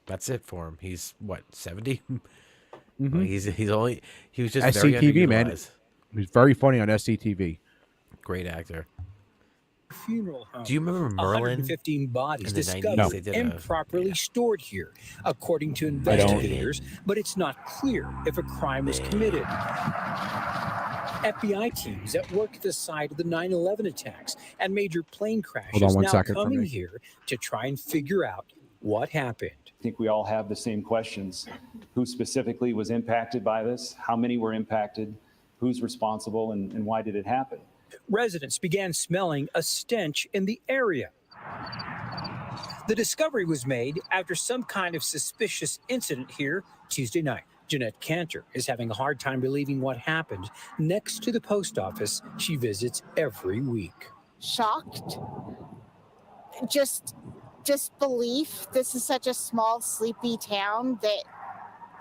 that's it for him. He's what 70. Mm-hmm. Like, he was just very SCTV, underutilized. man. He's very funny on SCTV. Great actor. Funeral home. Do you remember Merlin? 115 bodies in the discovered 90s? They did improperly stored here, according to investigators, but it's not clear if a crime was committed. FBI teams that work at the site of the 9/11 attacks and major plane crashes now coming here to try and figure out what happened. I think we all have the same questions. Who specifically was impacted by this? How many were impacted? Who's responsible, and why did it happen? Residents began smelling a stench in the area. The discovery was made after some kind of suspicious incident here Tuesday night. Jeanette Cantor is having a hard time believing what happened next to the post office she visits every week. Shocked. Just belief. This is such a small, sleepy town that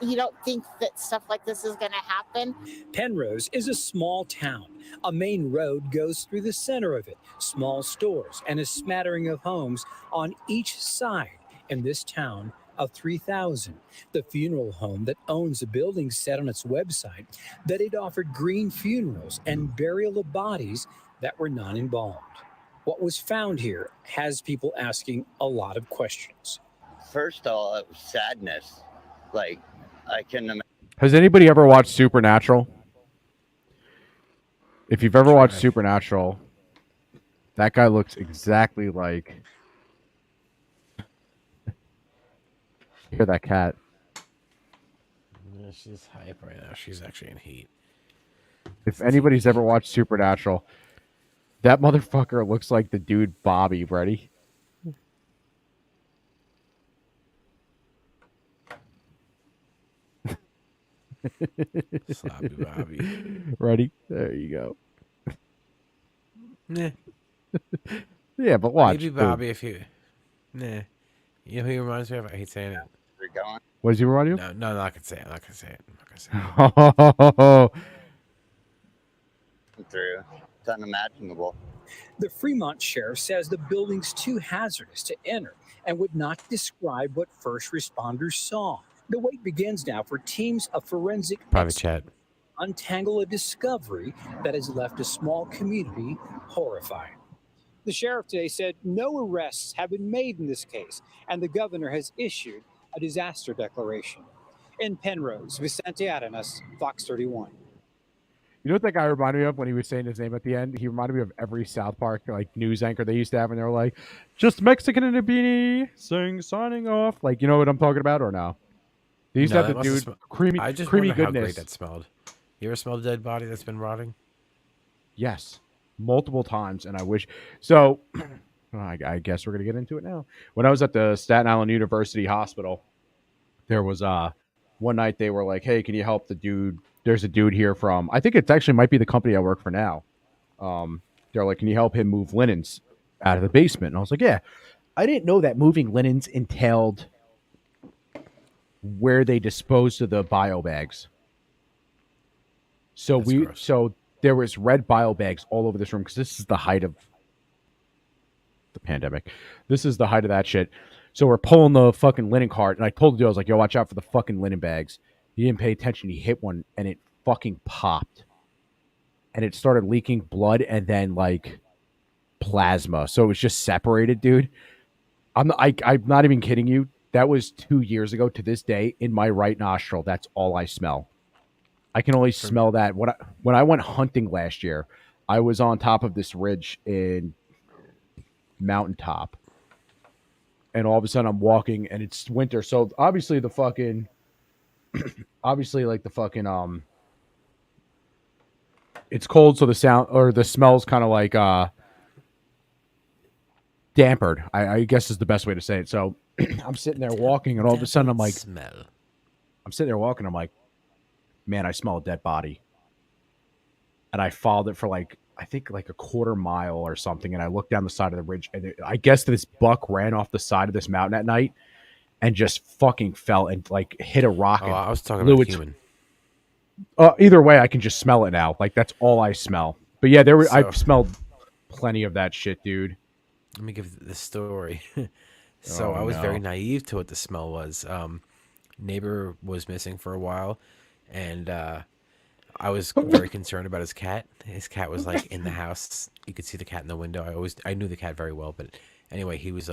you don't think that stuff like this is going to happen. Penrose is a small town. A main road goes through the center of it. Small stores and a smattering of homes on each side in this town of 3,000. The funeral home that owns the building said on its website that it offered green funerals and burial of bodies that were non-embalmed. What was found here has people asking a lot of questions. First of all, it was sadness. Like, I can imagine. Has anybody ever watched Supernatural? If you've ever watched Supernatural, that guy looks exactly like... Hear that cat. Yeah, she's hype right now. She's actually in heat. If anybody's ever watched Supernatural, that motherfucker looks like the dude Bobby. Ready? Sloppy Bobby. Ready? There you go. Nah. Yeah, but watch. Maybe Bobby if you... Nah. You know who he reminds me of? I hate saying it. What does he remind you? No, I'm not gonna say it. I'm not gonna say it. I'm not gonna say it. Oh, Through. It's unimaginable. The Fremont sheriff says the building's too hazardous to enter and would not describe what first responders saw. The wait begins now for teams of forensic Private chat. untangle a discovery that has left a small community horrified. The sheriff today said no arrests have been made in this case, and the governor has issued a disaster declaration. In Penrose, Vicente Arenas, Fox 31. You know what that guy reminded me of when he was saying his name at the end? He reminded me of every South Park like news anchor they used to have, and they were like, "Just Mexican in a beanie, signing off." Like, you know what I'm talking about, or no? They used to No, have that the must dude have creamy I just creamy wonder how great goodness. that smelled. You ever smelled a dead body that's been rotting? Yes, multiple times, and I wish so. I guess we're gonna get into it now. When I was at the Staten Island University Hospital, there was one night they were like, "Hey, can you help the dude? There's a dude here from I think it actually might be the company I work for now." They're like, "Can you help him move linens out of the basement?" And I was like, "Yeah." I didn't know that moving linens entailed where they disposed of the bio bags. So so there was red bio bags all over this room because this is the height of the pandemic. This is the height of that shit. So we're pulling the fucking linen cart, and I told the dude, I was like, "Yo, watch out for the fucking linen bags." He didn't pay attention. He hit one, and it fucking popped, and it started leaking blood and then like plasma. So it was just separated, dude. I'm not even kidding you. That was 2 years ago. To this day, in my right nostril, that's all I smell. I can only smell that. When I went hunting last year, I was on top of this ridge in Mountaintop, and all of a sudden I'm walking, and it's winter. So obviously the fucking, obviously like the fucking it's cold, so the sound or the smell's kind of like dampered. I guess is the best way to say it. So I'm sitting there walking, and all of a sudden I'm like, smell. I'm sitting there walking. I'm like, man, I smell a dead body. And I followed it for like, I think like a quarter mile or something. And I looked down the side of the ridge, and I guess this buck ran off the side of this mountain at night and just fucking fell and like hit a rock. Oh, and I was talking blew about its- human. Either way, I can just smell it now. Like that's all I smell. But yeah, I've So- smelled plenty of that shit, dude. Let me give the story. So Oh, I was very no. naive to what the smell was. Neighbor was missing for a while, and I was very concerned about his cat. His cat was like in the house. You could see the cat in the window. I knew the cat very well, but anyway, he was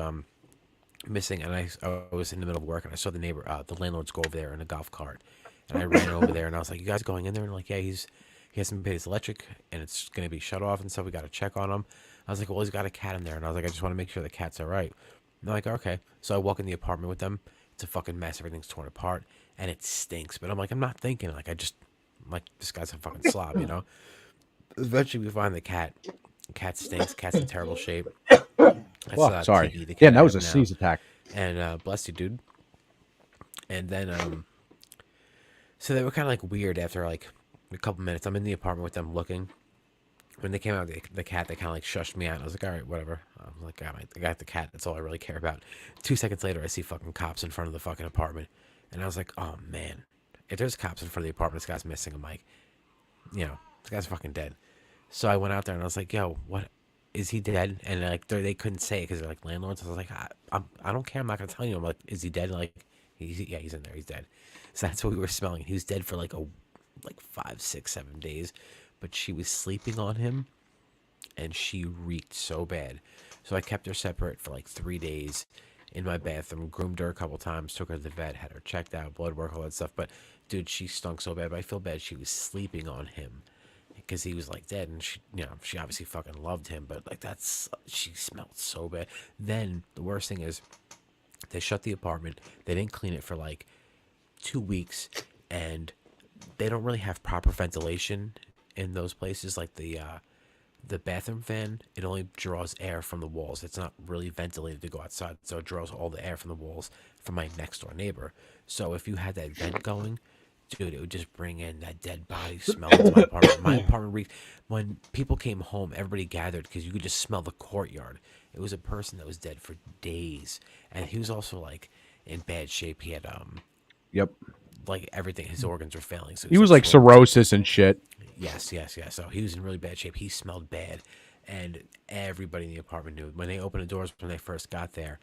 missing, and I was in the middle of work, and I saw the neighbor, the landlords go over there in a golf cart, and I ran over there, and I was like, "You guys going in there?" And like, "Yeah, he hasn't paid his electric, and it's gonna be shut off and stuff. We got to check on him." I was like, "Well, he's got a cat in there," and I was like, "I just want to make sure the cat's all right." And they're like, "Okay." So I walk in the apartment with them. It's a fucking mess. Everything's torn apart, and it stinks. But I'm like, I'm not thinking. Like, I'm like, this guy's a fucking slob, you know. Eventually, we find the cat. The cat stinks. Cat's in terrible shape. Oh, sorry. Tiki, the Yeah, cat that I was have a now. sneeze attack. And bless you, dude. And then so they were kind of like weird after like a couple minutes. I'm in the apartment with them looking. When they came out, the cat, they kind of like shushed me out. And I was like, all right, whatever. I'm like, I got the cat. That's all I really care about. 2 seconds later, I see fucking cops in front of the fucking apartment. And I was like, oh, man. If there's cops in front of the apartment, this guy's missing. I'm like, you know, this guy's fucking dead. So I went out there and I was like, yo, what? Is he dead? And like they couldn't say it because they're like landlords. I was like, I don't care. I'm not going to tell you. I'm like, is he dead? Like, yeah, he's in there. He's dead. So that's what we were smelling. He was dead for like 5, 6, 7 days. But she was sleeping on him, and she reeked so bad. So I kept her separate for like 3 days in my bathroom, groomed her a couple times, took her to the vet, had her checked out, blood work, all that stuff. But dude, she stunk so bad. But I feel bad she was sleeping on him because he was like dead, and she, you know, she obviously fucking loved him. But like she smelled so bad. Then the worst thing is, they shut the apartment. They didn't clean it for like 2 weeks, and they don't really have proper ventilation in those places. Like the bathroom fan, it only draws air from the walls. It's not really ventilated to go outside, so it draws all the air from the walls from my next door neighbor. So if you had that vent going, dude, it would just bring in that dead body smell into my apartment. My apartment reeked. When people came home, everybody gathered because you could just smell the courtyard. It was a person that was dead for days, and he was also like in bad shape. He had Yep. like everything, his organs were failing. So He was like swollen. cirrhosis and shit. Yes. So he was in really bad shape. He smelled bad, and everybody in the apartment knew. When they opened the doors when they first got there,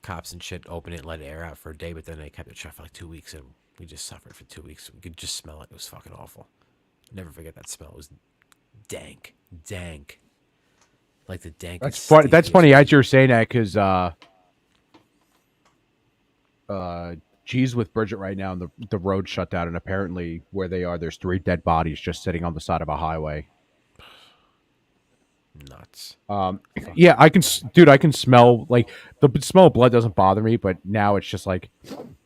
cops and shit opened it, let air out for a day, but then they kept it shut for like 2 weeks, and we just suffered for 2 weeks. We could just smell it. It was fucking awful. Never forget that smell. It was dank, like the dankest. That's funny. That's stinkiest funny weed. as you're saying that because G's with Bridget right now, and the road shut down, and apparently where they are, there's 3 dead bodies just sitting on the side of a highway. Nuts. Yeah, I can, dude. I can smell like the smell of blood doesn't bother me, but now it's just like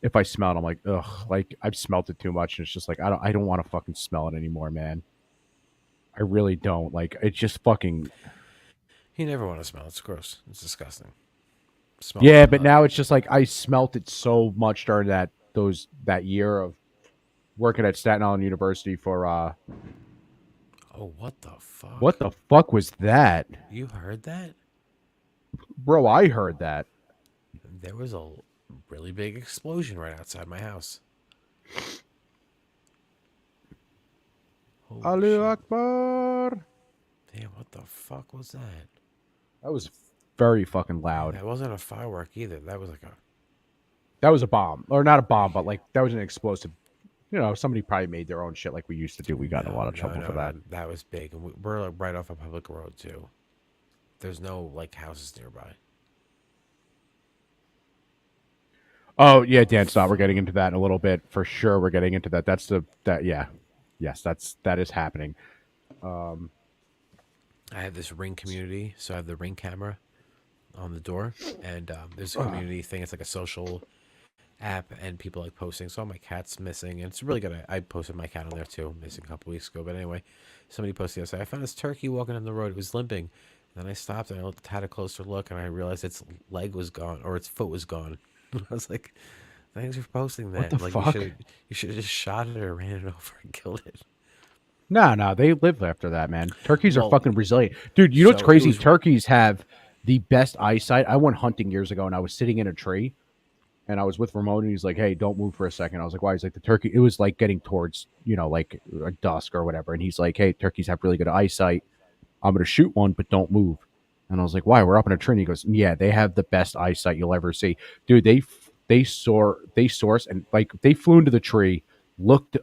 if I smell it, I'm like, ugh. Like I've smelt it too much, and it's just like I don't want to fucking smell it anymore, man. I really don't. Like it's just fucking. You never want to smell. It's gross. It's disgusting. Smell Yeah, like but blood. now it's just like I smelt it so much during that year of working at Staten Island University for Oh, what the fuck? what the fuck was that? You heard that? Bro, I heard that. There was a really big explosion right outside my house. Holy Allahu shit. Akbar. Damn, what the fuck was that? That was very fucking loud. That wasn't a firework either. That was like a... That was a bomb. Or not a bomb, but like that was an explosive. You know, somebody probably made their own shit like we used to do. We got in a lot of trouble for that. That was big. And we're like right off a public road, too. There's no, like, houses nearby. Oh, yeah, Dan, stop. We're getting into that in a little bit. For sure, we're getting into that. Yes, that is happening. I have this Ring community, so I have the Ring camera on the door, and there's a community thing. It's like a social app, and people like posting. So my cat's missing, and it's really good. I posted my cat on there too, missing a couple weeks ago. But anyway, somebody posted yesterday. I found this turkey walking on the road. It was limping. And then I stopped and I had a closer look, and I realized its leg was gone, or its foot was gone. I was like, "Thanks for posting that." What the like, fuck? You should have just shot it or ran it over and killed it. No, they live after that, man. Turkeys are Well, fucking resilient. Dude, you know what's so it crazy? was- Turkeys have the best eyesight. I went hunting years ago, and I was sitting in a tree, and I was with Ramon, and he's like, "Hey, don't move for a second." I was like, "Why?" He's like, "The turkey." It was like getting towards, like dusk or whatever, and he's like, "Hey, turkeys have really good eyesight. I'm gonna shoot one, but don't move." And I was like, "Why?" We're up in a tree. And he goes, "Yeah, they have the best eyesight you'll ever see, dude. They source and like they flew into the tree, looked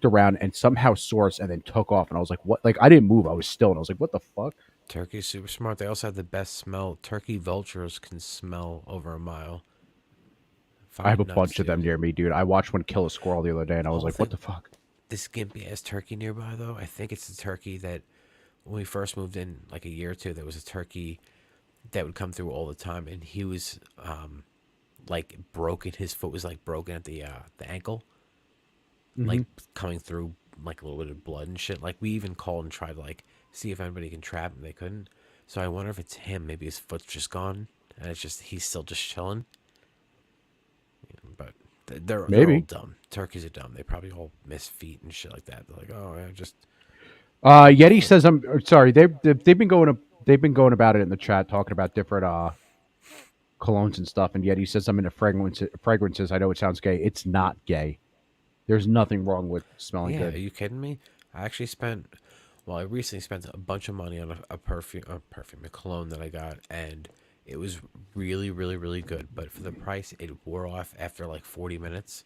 around, and somehow sourced and then took off. And I was like, "What?" Like I didn't move. I was still, and I was like, "What the fuck?" Turkey's super smart. They also have the best smell. Turkey vultures can smell over a mile. I have a Fucking bunch nuts, of them dude. near me, dude. I watched one kill a squirrel the other day, and I was like, "What the fuck?" This gimpy ass turkey nearby, though. I think it's the turkey that when we first moved in, like a year or two, there was a turkey that would come through all the time, and he was like broken. His foot was like broken at the ankle, like coming through like a little bit of blood and shit. Like we even called and tried to like see if anybody can trap him. They couldn't. So I wonder if it's him. Maybe his foot's just gone, and it's just he's still just chilling. But they're Maybe. all dumb. Turkeys are dumb. They probably all miss feet and shit like that. They're like, oh, yeah, just. Yeti says I'm sorry. They've been going about it in the chat, talking about different colognes and stuff. And Yeti says I'm into fragrances. I know it sounds gay. It's not gay. There's nothing wrong with smelling Yeah, good. are you kidding me? I actually I recently spent a bunch of money on a cologne that I got, and it was really, really, really good. But for the price, it wore off after like 40 minutes,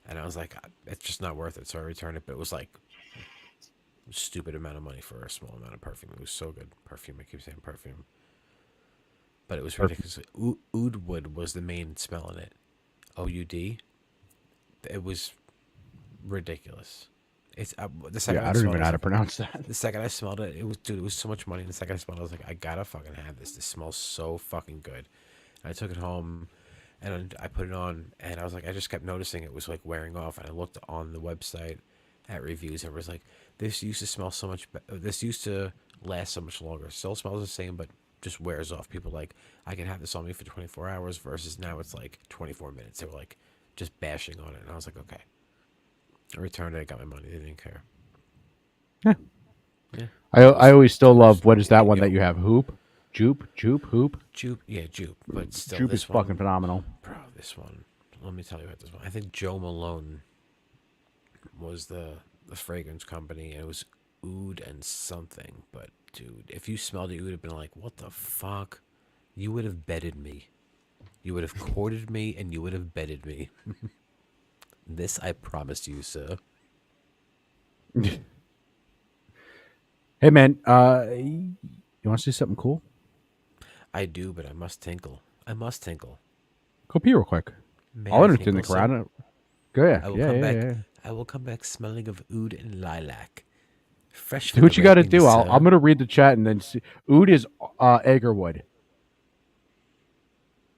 and I was like, it's just not worth it. So I returned it. But it was like a stupid amount of money for a small amount of perfume. It was so good. Perfume. I keep saying perfume. But it was ridiculous. Oud wood was the main smell in it. OUD. It was ridiculous. It's the second I don't even smelled know how it, to pronounce that. The second I smelled it, it was so much money. And the second I smelled it, I was like, I gotta fucking have this. This smells so fucking good. And I took it home, and I put it on, and I was like, I just kept noticing it was like wearing off. And I looked on the website at reviews, and it was like, this used to smell so much. This used to last so much longer. Still smells the same, but just wears off. People like, I can have this on me for 24 hours versus now it's like 24 minutes. They were like just bashing on it, and I was like, okay. I returned it. I got my money. They didn't care. Yeah. I always still love, what is that one that you have? Hoop? Hoop? Yeah, Jupe. But still, Jupe this is fucking phenomenal. Bro, this one. Let me tell you about this one. I think Joe Malone was the fragrance company, and it was oud and something. But, dude, if you smelled it, you would have been like, what the fuck? You would have bedded me. You would have courted me, and you would have bedded me. This I promised you, sir. Hey, man, you want to see something cool? I do, but I must tinkle. Go pee real quick. May I'll I entertain the tinkle, crowd. Good. I will Yeah, come yeah, back. yeah. I will come back smelling of oud and lilac. Fresh Do from what the you got to rapings, do. sir. I'm gonna read the chat and then see. Oud is Agarwood.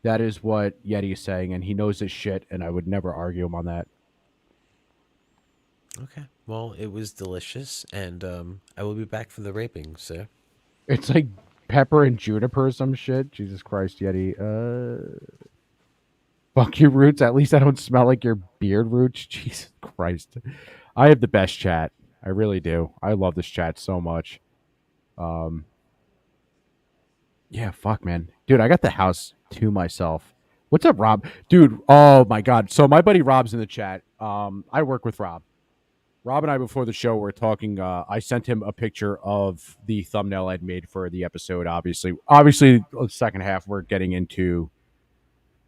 That is what Yeti is saying, and he knows his shit, and I would never argue him on that. Okay. Well, it was delicious, and I will be back for the raping, sir. It's like pepper and juniper or some shit. Jesus Christ, Yeti. Fuck your roots. At least I don't smell like your beard roots. Jesus Christ. I have the best chat. I really do. I love this chat so much. Yeah, fuck, man. Dude, I got the house to myself. What's up, Rob? Dude, oh my God. So my buddy Rob's in the chat. I work with Rob. Rob and I, before the show, were talking. I sent him a picture of the thumbnail I'd made for the episode, obviously. Obviously, the second half, we're getting into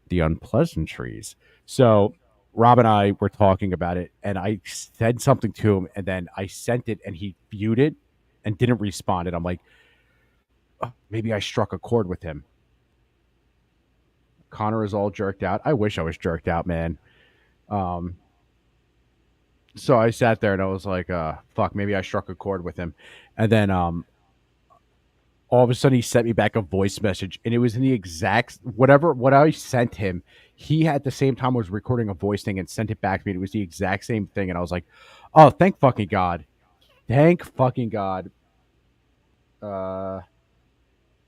the unpleasantries. So Rob and I were talking about it, and I said something to him, and then I sent it, and he viewed it and didn't respond. And I'm like, oh, maybe I struck a chord with him. Connor is all jerked out. I wish I was jerked out, man. So I sat there and I was like, fuck, maybe I struck a chord with him. And then all of a sudden he sent me back a voice message, and it was in the exact what I sent him. He at the same time was recording a voice thing and sent it back to me. And it was the exact same thing. And I was like, oh, thank fucking God. Thank fucking God.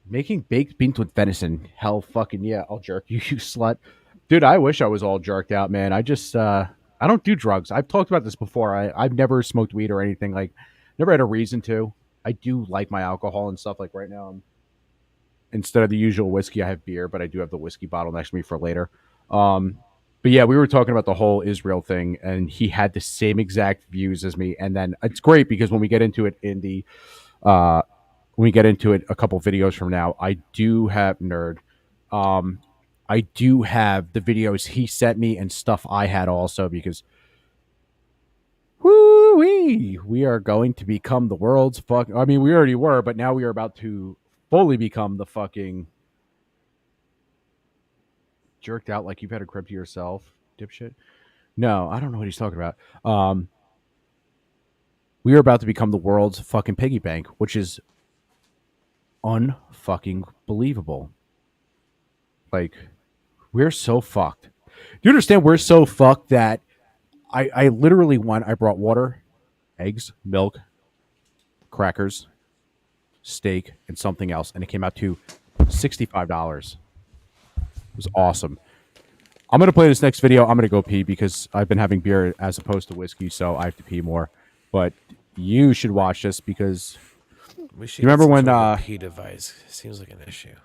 Making baked beans with venison. Hell fucking yeah, I'll jerk you, you slut. Dude, I wish I was all jerked out, man. I just I don't do drugs. I've talked about this before. I've never smoked weed or anything. Like, never had a reason to. I do like my alcohol and stuff. Like right now, instead of the usual whiskey, I have beer, but I do have the whiskey bottle next to me for later. But yeah, we were talking about the whole Israel thing, and he had the same exact views as me. And then it's great because when we get into it in the when we get into it a couple videos from now, I do have nerd. I do have the videos he sent me and stuff I had also because woo-wee, we are going to become the world's fuck. I mean, we already were, but now we are about to fully become the fucking jerked out like you've had a crib to yourself, dipshit. No, I don't know what he's talking about. We are about to become the world's fucking piggy bank, which is unfucking believable. Like, we're so fucked. Do you understand we're so fucked that I literally I brought water, eggs, milk, crackers, steak, and something else, and it came out to $65. It was awesome. I'm going to play this next video. I'm going to go pee because I've been having beer as opposed to whiskey, so I have to pee more. But you should watch this because We should you remember when a pee device seems like an issue.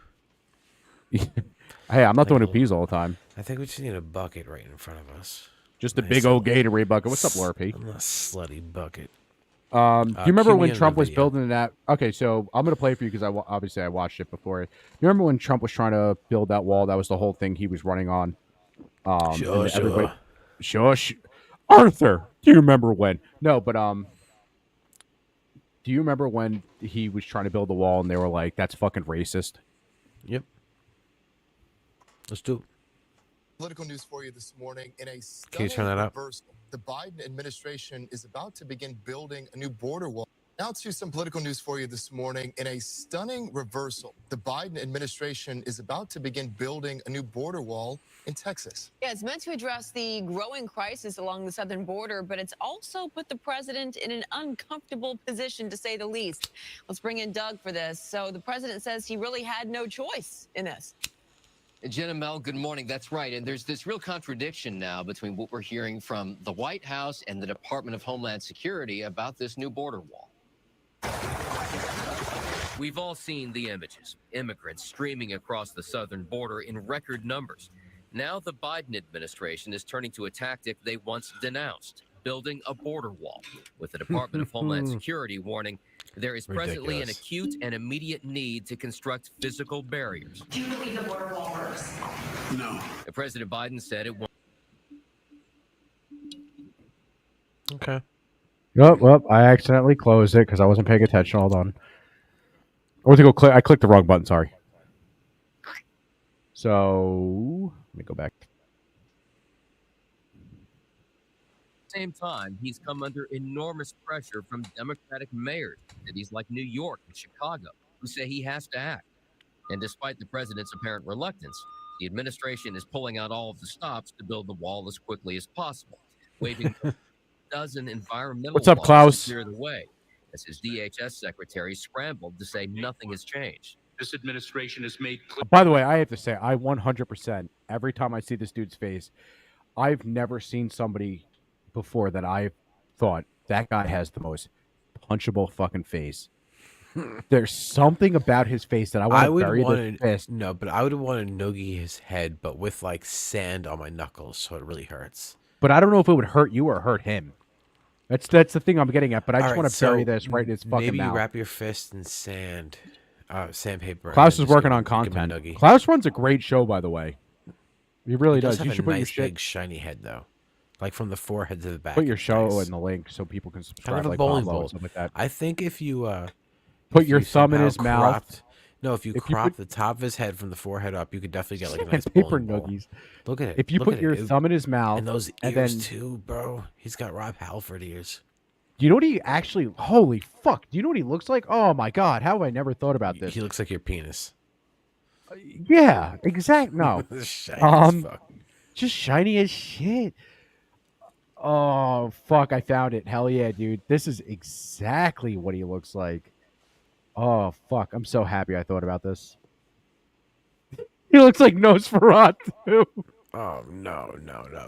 Hey, I'm not the one who pees all the time. I think we just need a bucket right in front of us. Just a big old Gatorade bucket. What's up, Laura P? A slutty bucket. Do you remember when Trump was building that? Okay, so I'm going to play for you because obviously I watched it before. You remember when Trump was trying to build that wall? That was the whole thing he was running on. Shush. Arthur, do you remember when? No, but do you remember when he was trying to build the wall and they were like, that's fucking racist? Yep. Let's do it. Political news for you this morning. In a Can you turn that up? reversal, the Biden administration is about to begin building a new border wall. Now to some political news for you this morning. In a stunning reversal, the Biden administration is about to begin building a new border wall in Texas. Yeah, it's meant to address the growing crisis along the southern border, but it's also put the president in an uncomfortable position, to say the least. Let's bring in Doug for this. So the president says he really had no choice in this. Jenna Mel, good morning. That's right. And there's this real contradiction now between what we're hearing from the White House and the Department of Homeland Security about this new border wall. We've all seen the images. Immigrants streaming across the southern border in record numbers. Now the Biden administration is turning to a tactic they once denounced, building a border wall, with the Department of Homeland Security warning there is presently an acute and immediate need to construct physical barriers. Do you believe the border wall works? No. President Biden said it won't. Okay. Well, I accidentally closed it because I wasn't paying attention. Hold on. I went to go click. I clicked the wrong button. Sorry. So let me go back. same time, he's come under enormous pressure from Democratic mayors in cities like New York and Chicago, who say he has to act. And despite the president's apparent reluctance, the administration is pulling out all of the stops to build the wall as quickly as possible, waving a dozen environmental What's up, laws Klaus? to clear the way, as his DHS secretary scrambled to say nothing has changed. This administration has made clear. By the way, I have to say, I 100%, every time I see this dude's face, I've never seen somebody before that I thought that guy has the most punchable fucking face. There's something about his face that I want to bury the fist. No, but I would want to noogie his head, but with like sand on my knuckles, so it really hurts. But I don't know if it would hurt you or hurt him. That's the thing I'm getting at. But I just want to bury this right in his fucking maybe mouth. you wrap your fist in sand, sandpaper. Klaus and is then just working give on him a content. noogie. Klaus runs a great show, by the way. He really does. Have You a should put your nice shit. big shiny head though, like from the forehead to the back. Put your It's show nice. in the link so people can subscribe. Kind of a like bowling Pablo and ball. stuff like that. I think if you Put if your you thumb in somehow his mouth. cropped- No, if you If you crop put- the top of his head from the forehead up, you could definitely get like a Look nice at paper bowling ball. noogies. Look at it. If you Look put at your it. thumb in his mouth and those and ears then- too, bro. He's got Rob Halford ears. Do you know what he actually? Holy fuck! Do you know what he looks like? Oh my god! How have I never thought about this? He looks like your penis. Yeah, exactly. No, Shiny as fuck. just shiny as shit. Oh fuck! I found it. Hell yeah, dude! This is exactly what he looks like. Oh fuck! I'm so happy I thought about this. He looks like Nosferatu. Oh no.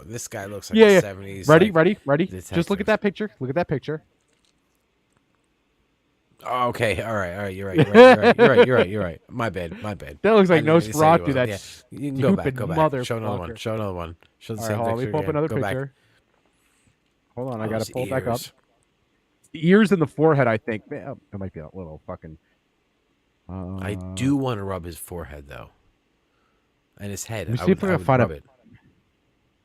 This guy looks like Yeah, a yeah. 70s. Ready, like, ready. Just look at detective. that picture. Look at that picture. Oh, okay, all right. You're right. My bad. That looks like I didn't mean to say you Nosferatu, wasn't. that Yeah. You can go back. stupid Show another motherfucker. one. Show another one. Show the All same right, hold on, picture. let me pull up again. another Go back. picture. Hold on, I Oh, gotta those pull it back up. ears. The ears and the forehead, I think. Man, it might be a little fucking. I do want to rub his forehead though, and his head. Let me I see if would- I I can would find rub a. it.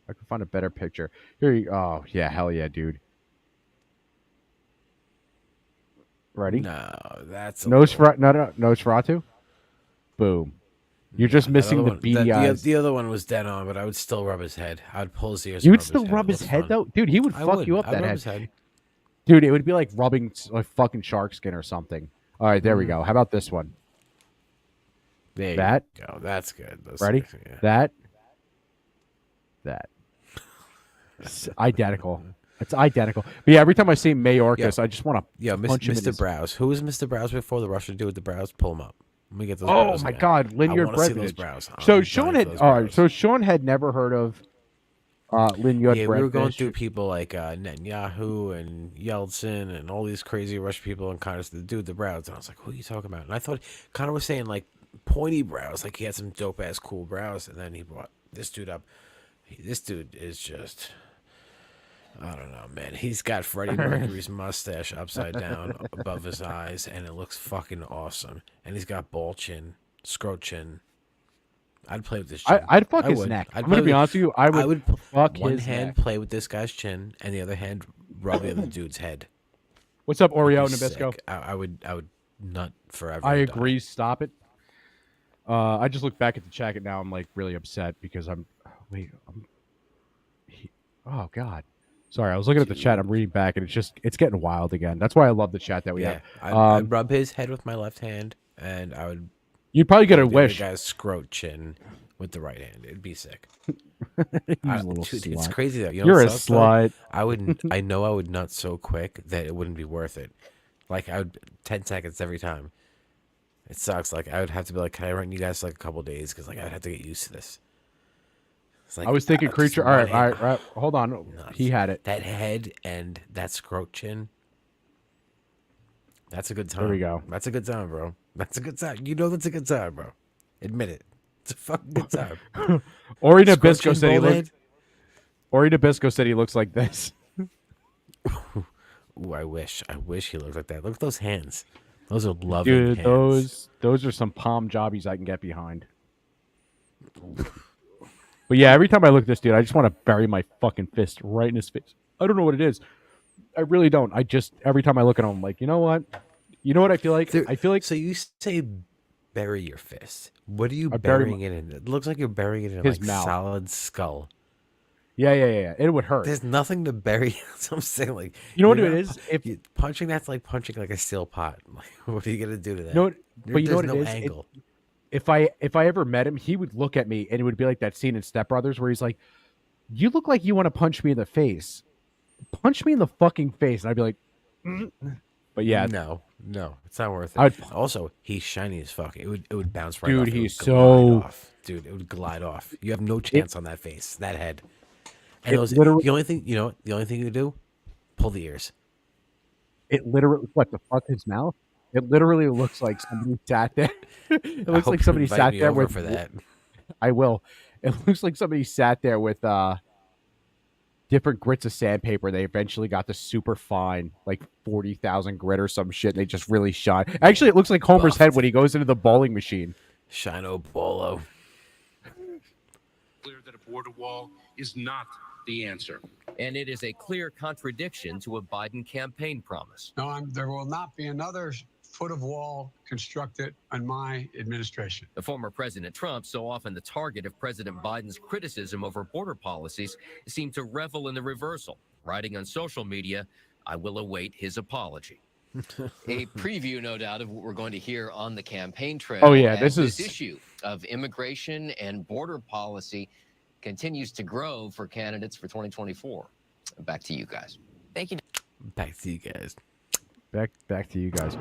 I can find a better picture. Here you. Oh yeah, hell yeah, dude. Ready? No, that's a Nosferatu. Boom. You're just missing the beady eyes. The other one was dead on, but I would still rub his head. I'd pull his ears. You and would still his rub It his looks head fun. though, dude. He would I fuck would. you up I'd that rub head, his head. dude. It would be like rubbing like fucking shark skin or something. All right, there we go. How about this one? There you That. go. That's good. Those Ready? things, yeah. That. It's identical. It's identical. But yeah, every time I see Mayorkas, I just want to punch him in Mr. his... Browse. Who was Mr. Browse before? The Russian dude with the brows? Pull him up. Let me get those. Oh brows my again. God, I Linyard wanna see those Brevich. brows. So I'm Sean dying had for those all right. brows. So Sean had never heard of Linyard Yeah, we were going Brevich. through people like Netanyahu and Yeltsin and all these crazy Russian people, and Connor's the dude with the brows. And I was like, "Who are you talking about?" And I thought Connor was saying like pointy brows, like he had some dope ass cool brows. And then he brought this dude up. This dude is just, I don't know, man. He's got Freddie Mercury's mustache upside down above his eyes, and it looks fucking awesome. And he's got ball chin, scrote chin. I'd play with this chin. I'd fuck I his would. neck. I'd I'm gonna play be with- honest with you. I would fuck one his hand neck. play with this guy's chin, and the other hand rub the other dude's head. What's up, Oreo It'd be Nabisco? sick. I would nut forever. I and die. agree. Stop it. I just look back at the chat and now I'm like really upset because oh God. Sorry, I was looking at the chat. I'm reading back, and it's getting wild again. That's why I love the chat that we Yeah, have. I'd rub his head with my left hand, and I would. You'd probably get a rub the other wish. guy's scrote chin with the right hand. It'd be sick. He's a little Dude, it's slut. crazy though. You know You're what a sucks, though? slut. I wouldn't. I know I would nut so quick that it wouldn't be worth it. Like I would 10 seconds every time. It sucks. Like I would have to be like, can I run you guys for like a couple days? Because like I'd have to get used to this. It's like, I was thinking just creature. one All right, hand. all right. Hold on. Nuts. He had it. That head and that scrote chin. That's a good time. There we go. That's a good time, bro. That's a good time. You know that's a good time, bro. Admit it. It's a fucking good time. Ori Scrote Nabisco chin, said he bald looked. Ori Nabisco said he looks like this. Ooh, I wish he looked like that. Look at those hands. Those are loving Dude, hands. those are some palm jobbies I can get behind. But yeah, every time I look at this dude, I just want to bury my fucking fist right in his face. I don't know what it is. I really don't. I just every time I look at him, I'm like, you know what? You know what I feel like? I feel like So you say bury your fist. What are you I bury burying it in? It looks like you're burying it in His like mouth. solid skull. Yeah. It would hurt. There's nothing to bury. So I'm saying, like, You know what you're it not is? If punching that's like punching like a steel pot. Like, what are you gonna do to that? you know, but you know There's what no it is? angle. If I ever met him, he would look at me and it would be like that scene in Step Brothers where he's like, "You look like you want to punch me in the face. Punch me in the fucking face," and I'd be like, "Mm." But yeah, no, it's not worth it. I'd- Also, he's shiny as fuck. It would bounce right Dude, off. It he's would so- glide off. Dude, it would glide off. You have no chance on that face, that head. And It literally- the only thing the only thing you do, pull the ears. It literally, what the fuck, his mouth? It literally looks like somebody sat there. It looks hope like you somebody invite sat me there over with. for that. I will. It looks like somebody sat there with different grits of sandpaper. They eventually got the super fine, like 40,000 grit or some shit. And they just really shine. Actually, it looks like Homer's head when he goes into the bowling machine. Shino Bolo. Clear that a border wall is not the answer. And it is a clear contradiction to a Biden campaign promise. No, there will not be another foot of wall constructed on my administration. The former President Trump, so often the target of President Biden's criticism over border policies, seemed to revel in the reversal, writing on social media, "I will await his apology." A preview, no doubt, of what we're going to hear on the campaign trail. Oh, yeah, as this is- issue of immigration and border policy continues to grow for candidates for 2024. Back to you guys. Thank you. Back to you guys. Back to you guys.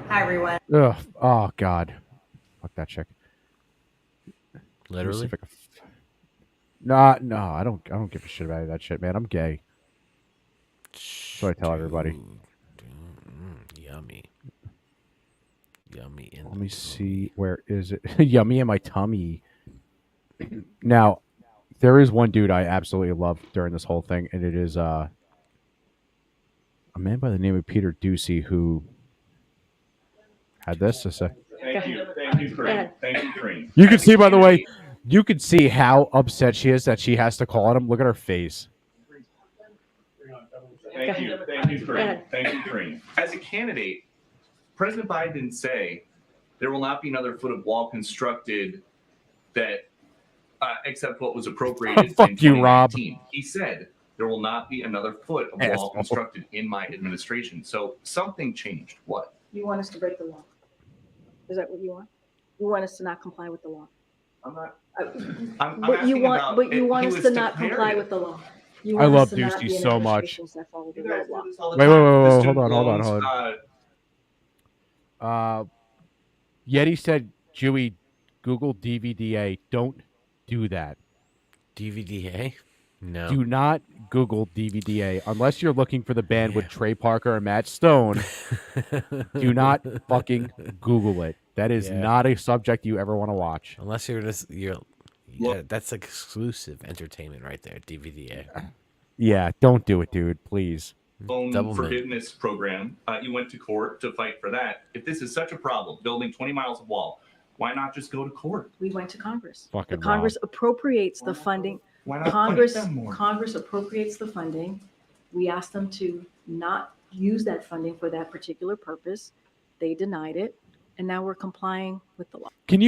Hi, everyone. Ugh. Oh God. Fuck that chick. Let me see Literally? if I can- No, I don't give a shit about that shit, man. I'm gay. So I tell everybody. Yummy. Yummy. Let me see. Where is it? Yummy in my tummy. Now, there is one dude I absolutely love during this whole thing, and it is a man by the name of Peter Ducey who had this to say. Thank you, Kareem. Thank you, Kareem. You can see, by the way, you can see how upset she is that she has to call on him. Look at her face. Thank you, Kareem. Thank you, Kareem. As a candidate, President Biden didn't say there will not be another foot of wall constructed that except what was appropriated Fuck in you, Rob. 2019. He said there will not be another foot of Asshole. wall constructed in my administration. So something changed. What? You want us to break the law? Is that what you want? You want us to not comply with the law? I'm not. But asking you want, about but you it- want he us was to not declaring comply it. with the law. You I want love us to not Dusty be in so much. administrations that follow the rule of law. Wait. Hold on. Yeti said, Jewy, Google DVDA. Don't do that. DVDA? No. Do not Google DVDA unless you're looking for the band with Trey Parker and Matt Stone. Do not fucking Google it. That is Yeah. not a subject you ever want to watch. Unless that's exclusive entertainment right there, DVDA. Yeah, don't do it, dude. Please. Loan Double mint. forgiveness program. You went to court to fight for that. If this is such a problem, building 20 miles of wall, why not just go to court? We went to Congress. Fucking The Congress appropriates the funding. Why not Congress fight them more? Congress appropriates the funding. We asked them to not use that funding for that particular purpose. They denied it, and now we're complying with the law. Do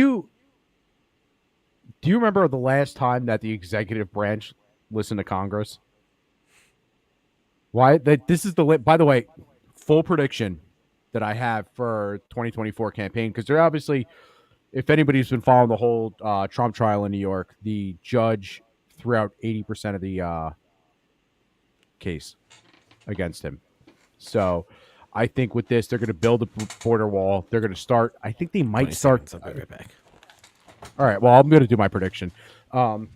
you remember the last time that the executive branch listened to Congress? Why? This is by the way, full prediction that I have for 2024 campaign, because they're obviously, if anybody's been following the whole Trump trial in New York, the judge threw out 80% of the case against him. So I think with this, they're going to build a border wall. They're going to start. I think they might 20 start. seconds, I'll be right back. All right. Well, I'm going to do my prediction. No,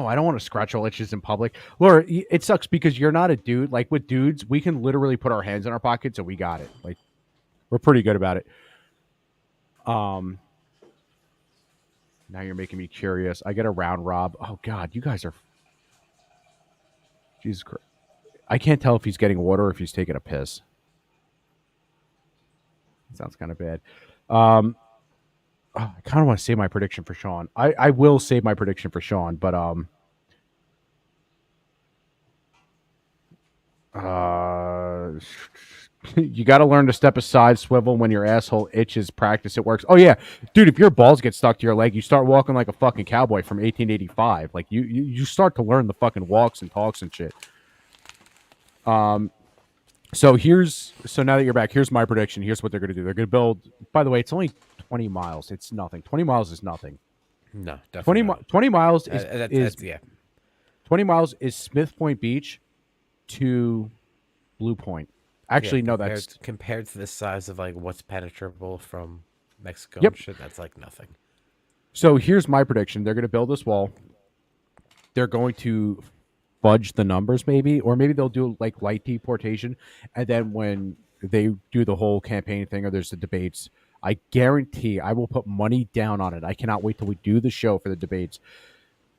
I don't want to scratch all itches in public. Laura, it sucks because you're not a dude. Like with dudes, we can literally put our hands in our pockets and we got it. Like we're pretty good about it. Now you're making me curious. I get a round Rob. Oh God, you guys are. Jesus Christ. I can't tell if he's getting water or if he's taking a piss. Sounds kind of bad. I kind of want to save my prediction for Sean. I will save my prediction for Sean, but You got to learn to step aside, swivel when your asshole itches. Practice, it works. Oh yeah, dude. If your balls get stuck to your leg, you start walking like a fucking cowboy from 1885. Like you start to learn the fucking walks and talks and shit. So now that you're back, here's my prediction. Here's what they're gonna do. They're gonna build. By the way, it's only 20 miles. It's nothing. 20 miles is nothing. No, definitely not. 20 miles is That's, yeah. 20 miles is Smith Point Beach to Blue Point. Actually, no, that's compared to the size of like what's penetrable from Mexico. Yep. And shit, that's like nothing. So here's my prediction. They're going to build this wall. They're going to fudge the numbers maybe, or maybe they'll do like light deportation. And then when they do the whole campaign thing or there's the debates, I guarantee I will put money down on it. I cannot wait till we do the show for the debates.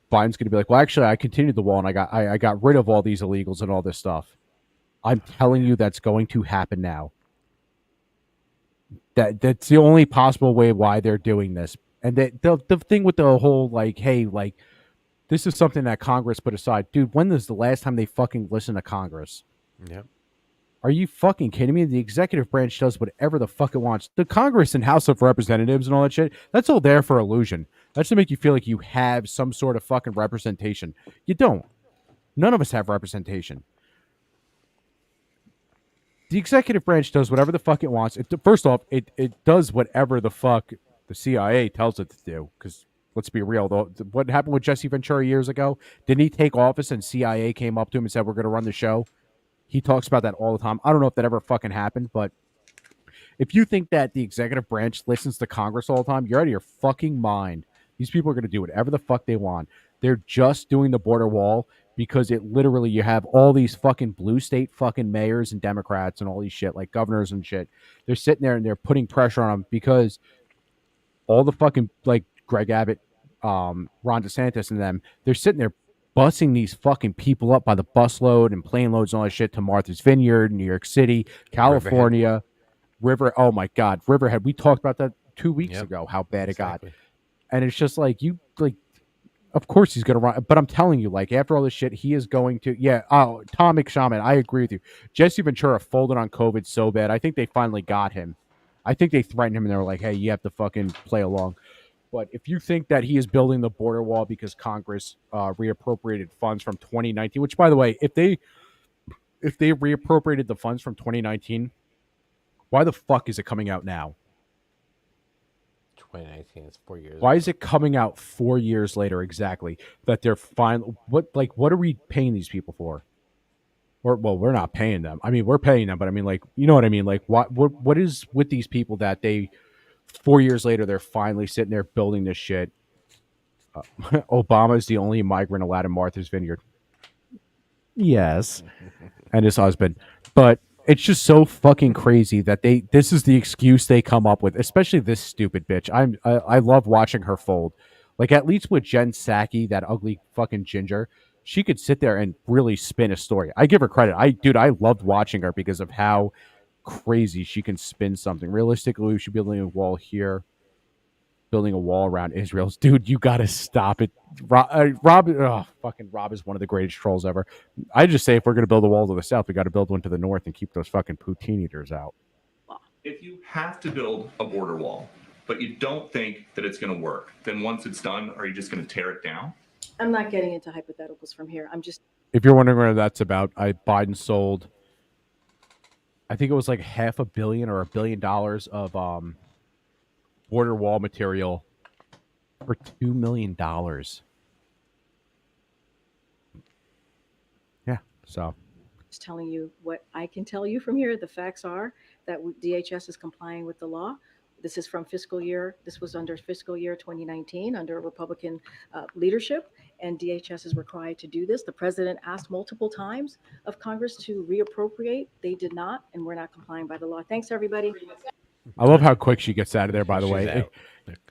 Biden's going to be like, well, actually, I continued the wall and I got rid of all these illegals and all this stuff. I'm telling you that's going to happen now. That's the only possible way why they're doing this. And the thing with the whole like, hey, like this is something that Congress put aside. Dude, when was the last time they fucking listened to Congress? Yep. Are you fucking kidding me? The executive branch does whatever the fuck it wants. The Congress and House of Representatives and all that shit, that's all there for illusion. That's to make you feel like you have some sort of fucking representation. You don't. None of us have representation. The executive branch does whatever the fuck it wants. First off, it does whatever the fuck the CIA tells it to do. Because let's be real, though, what happened with Jesse Ventura years ago? Didn't he take office and CIA came up to him and said, we're going to run the show? He talks about that all the time. I don't know if that ever fucking happened, but if you think that the executive branch listens to Congress all the time, you're out of your fucking mind. These people are going to do whatever the fuck they want. They're just doing the border wall because it literally, you have all these fucking blue state fucking mayors and Democrats and all these shit, like governors and shit. They're sitting there and they're putting pressure on them because all the fucking, like Greg Abbott, Ron DeSantis and them, they're sitting there busing these fucking people up by the busload and plane loads and all that shit to Martha's Vineyard, New York City, California, oh my God, Riverhead. We talked about that 2 weeks ago, how bad it got. And it's just like, of course he's going to run. But I'm telling you, like, after all this shit, he is going to, Tom McShaman, I agree with you. Jesse Ventura folded on COVID so bad. I think they finally got him. I think they threatened him and they were like, hey, you have to fucking play along. But if you think that he is building the border wall because Congress reappropriated funds from 2019, which, by the way, if they reappropriated the funds from 2019, why the fuck is it coming out now? 2019 is 4 years. Why is it coming out 4 years later exactly that they're fine? What are we paying these people for? Or, well, we're not paying them. I mean, we're paying them, but I mean, like, you know what I mean? Like, what is with these people that they 4 years later they're finally sitting there building this shit? Obama is the only migrant allowed in Martha's Vineyard. Yes, and his husband, but it's just so fucking crazy that this is the excuse they come up with, especially this stupid bitch. I love watching her fold. Like, at least with Jen Psaki, that ugly fucking ginger, she could sit there and really spin a story. I give her credit. I loved watching her because of how crazy she can spin something. Realistically, we should be building a wall here, building a wall around Israel's. Dude, you got to stop it. Rob is one of the greatest trolls ever. I just say if we're going to build a wall to the south, we got to build one to the north and keep those fucking poutine eaters out. If you have to build a border wall, but you don't think that it's going to work, then once it's done, are you just going to tear it down? I'm not getting into hypotheticals from here. I'm just. If you're wondering what that's about, Biden sold, I think it was like $500 million or $1 billion of border wall material for $2 million. Yeah, so. Just telling you what I can tell you from here. The facts are that DHS is complying with the law. This is from fiscal year. This was under fiscal year 2019 under Republican leadership, and DHS is required to do this. The president asked multiple times of Congress to reappropriate. They did not, and we're not complying by the law. Thanks, everybody. I love how quick she gets out of there, by the way.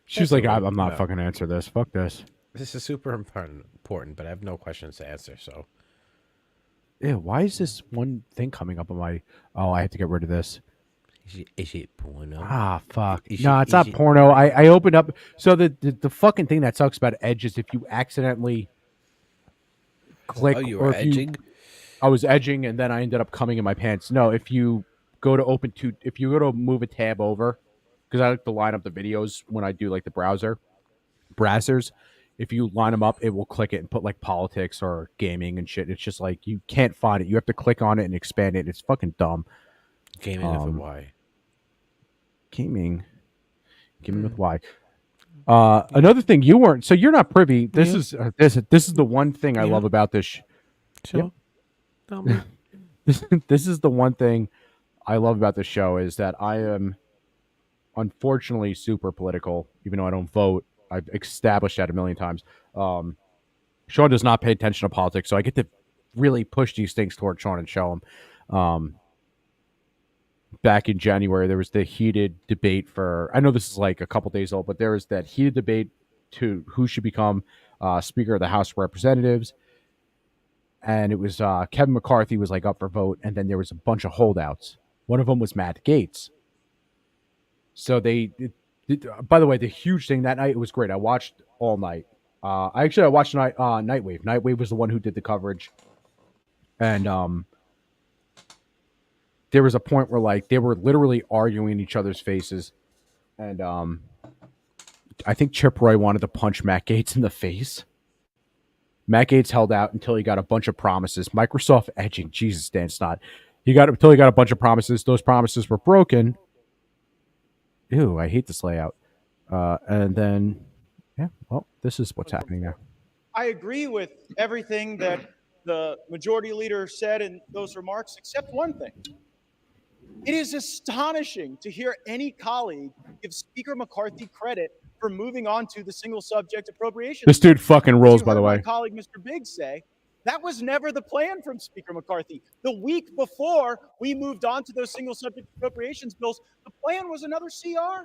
She's like, I'm not No. fucking answer this. Fuck this. This is super important, but I have no questions to answer, so. Yeah, why is this one thing coming up on my... Oh, I have to get rid of this. Is it porno? Ah, fuck. Is No, it- it's is not it- porno. I opened up... So the fucking thing that sucks about Edge is if you accidentally click... Oh, you or were if you- edging? I was edging and then I ended up coming in my pants. No, if you go to if you go to move a tab over, because I like to line up the videos when I do like the browsers. If you line them up, it will click it and put like politics or gaming and shit. It's just like you can't find it. You have to click on it and expand it. It's fucking dumb. Gaming with a Y. Gaming with Y. Another thing you weren't, so you're not privy. This is this is the one thing I love about this. Sure. Tell me. This is the one thing I love about this show is that I am unfortunately super political, even though I don't vote. I've established that a million times. Sean does not pay attention to politics, so I get to really push these things toward Sean and show him. Back in January, there was the heated debate for, I know this is like a couple days old, but there was that heated debate to who should become Speaker of the House of Representatives. And it was Kevin McCarthy was like up for vote, and then there was a bunch of holdouts. One of them was Matt Gaetz. So by the way, the huge thing that night, it was great. I watched all night. I watched Nightwave. Nightwave was the one who did the coverage. And there was a point where like they were literally arguing in each other's faces. And I think Chip Roy wanted to punch Matt Gaetz in the face. Matt Gaetz held out until he got a bunch of promises. Microsoft edging. Jesus, Dan Snot. Until he got a bunch of promises. Those promises were broken. Ew, I hate this layout. And then, yeah, well, this is what's happening now. I agree with everything that the majority leader said in those remarks, except one thing. It is astonishing to hear any colleague give Speaker McCarthy credit for moving on to the single subject appropriations. This dude fucking rolls, You by the heard way. my colleague, Mr. Biggs, say that was never the plan from Speaker McCarthy. The week before we moved on to those single subject appropriations bills, the plan was another CR.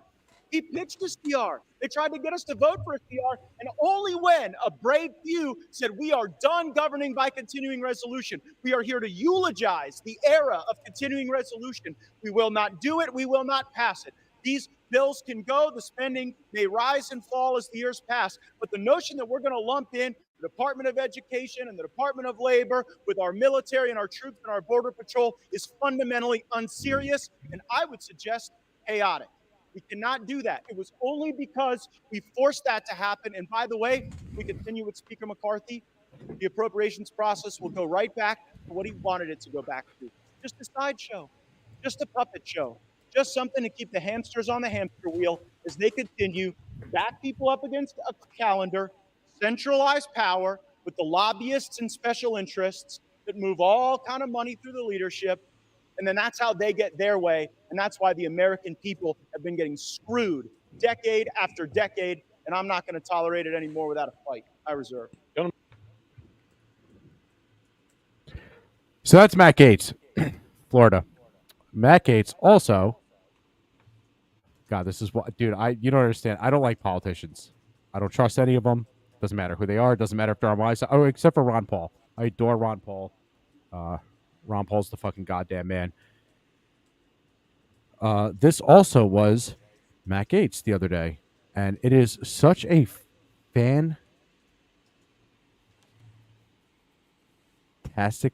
He pitched a CR. They tried to get us to vote for a CR, and only when a brave few said, we are done governing by continuing resolution. We are here to eulogize the era of continuing resolution. We will not do it. We will not pass it. These bills can go. The spending may rise and fall as the years pass. But the notion that we're going to lump in the Department of Education and the Department of Labor with our military and our troops and our Border Patrol is fundamentally unserious, and I would suggest chaotic. We cannot do that. It was only because we forced that to happen. And by the way, if we continue with Speaker McCarthy, the appropriations process will go right back to what he wanted it to go back to. Just a sideshow, just a puppet show, just something to keep the hamsters on the hamster wheel as they continue to back people up against a calendar, centralize power with the lobbyists and special interests that move all kind of money through the leadership. And then that's how they get their way. And that's why the American people have been getting screwed decade after decade. And I'm not going to tolerate it anymore without a fight. I reserve. So that's Matt Gaetz, Florida. Matt Gaetz also. God, this is what, dude. You don't understand. I don't like politicians. I don't trust any of them. Doesn't matter who they are. Doesn't matter if they're on my side. Oh, except for Ron Paul. I adore Ron Paul. Ron Paul's the fucking goddamn man. This also was Matt Gaetz the other day, and it is such a fantastic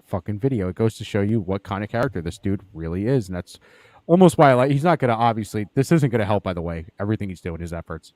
fucking video. It goes to show you what kind of character this dude really is, and that's almost why I like. He's not gonna obviously. This isn't gonna help, by the way. Everything he's doing, his efforts.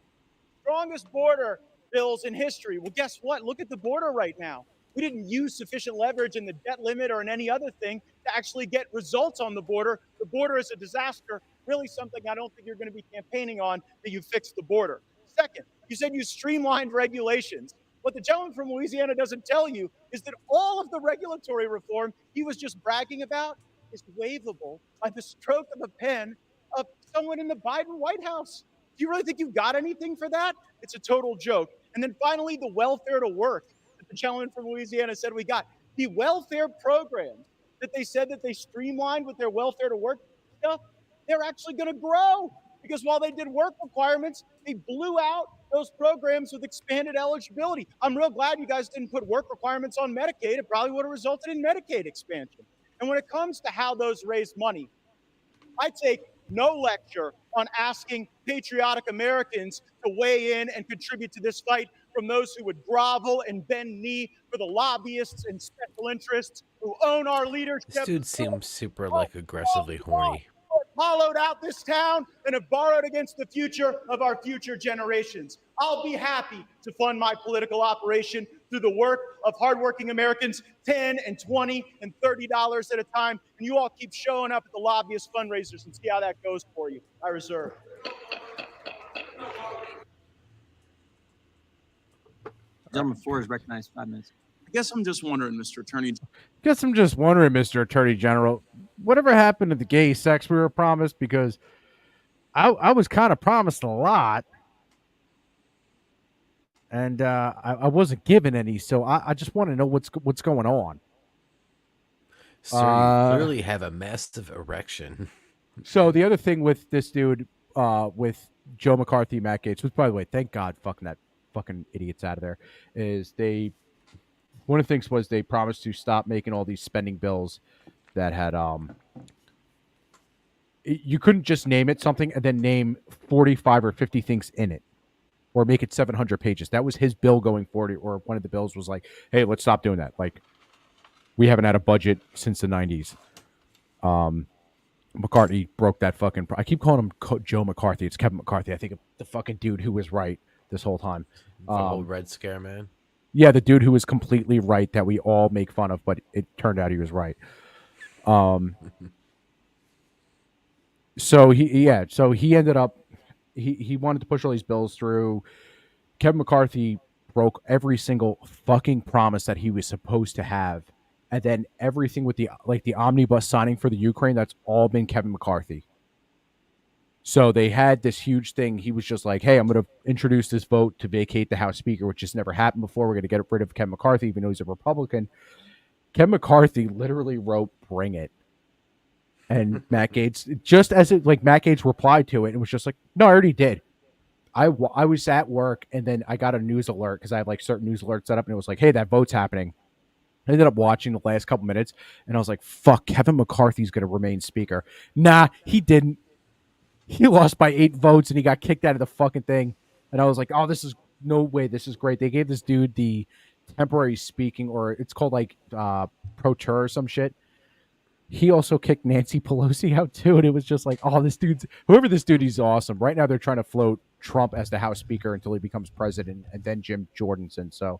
Strongest border bills in history. Well, guess what? Look at the border right now. We didn't use sufficient leverage in the debt limit or in any other thing to actually get results on the border. The border is a disaster, really something I don't think you're going to be campaigning on, that you fix the border. Second, you said you streamlined regulations. What the gentleman from Louisiana doesn't tell you is that all of the regulatory reform he was just bragging about is waivable by the stroke of a pen of someone in the Biden White House. Do you really think you've got anything for that? It's a total joke. And then finally, the welfare to work. The gentleman from Louisiana said we got the welfare programs that they said that they streamlined with their welfare to work stuff. They're actually going to grow because while they did work requirements, they blew out those programs with expanded eligibility. I'm real glad you guys didn't put work requirements on Medicaid. It probably would have resulted in Medicaid expansion. And when it comes to how those raise money, I take no lecture on asking patriotic Americans to weigh in and contribute to this fight from those who would grovel and bend knee for the lobbyists and special interests who own our leadership. This dude seems super like aggressively horny. hollowed out this town and have borrowed against the future of our future generations. I'll be happy to fund my political operation through the work of hardworking Americans, $10 and $20 and $30 at a time. And you all keep showing up at the lobbyist fundraisers and see how that goes for you. I reserve. Gentleman, floor is recognized. 5 minutes. I guess I'm just wondering, Mr. Attorney. Guess I'm just wondering, Mr. Attorney General, whatever happened to the gay sex we were promised? Because I was kind of promised a lot, and I wasn't given any. So I just want to know what's going on. Sir, you clearly have a massive erection. So the other thing with this dude, with Joe McCarthy, Matt Gaetz, which by the way, thank God, fucking that fucking idiots out of there, is one of the things was they promised to stop making all these spending bills that had you couldn't just name it something and then name 45 or 50 things in it or make it 700 pages. That was his bill going forward, or one of the bills was like, hey, let's stop doing that. Like, we haven't had a budget since the 90s. McCarthy broke that fucking... I keep calling him Joe McCarthy. It's Kevin McCarthy. I think of the fucking dude who was right this whole time. The old Red Scare man? Yeah, the dude who was completely right that we all make fun of, but it turned out he was right. So he ended up... He wanted to push all these bills through. Kevin McCarthy broke every single fucking promise that he was supposed to have. And then everything with the omnibus signing for the Ukraine, that's all been Kevin McCarthy. So they had this huge thing. He was just like, hey, I'm going to introduce this vote to vacate the House Speaker, which has never happened before. We're going to get rid of Kevin McCarthy, even though he's a Republican. Kevin McCarthy literally wrote, bring it. And Matt Gaetz, just as it, like, Matt Gaetz replied to it, and was just like, no, I already did. I was at work, and then I got a news alert, because I have, like, certain news alerts set up, and it was like, hey, that vote's happening. I ended up watching the last couple minutes, and I was like, fuck, Kevin McCarthy's going to remain Speaker. Nah, he didn't. He lost by 8 votes, and he got kicked out of the fucking thing. And I was like, oh, this is no way. This is great. They gave this dude the temporary speaking, or it's called, like, pro tour or some shit. He also kicked Nancy Pelosi out, too, and it was just like, oh, whoever this dude, he's awesome. Right now, they're trying to float Trump as the House Speaker until he becomes president, and then Jim Jordanson. So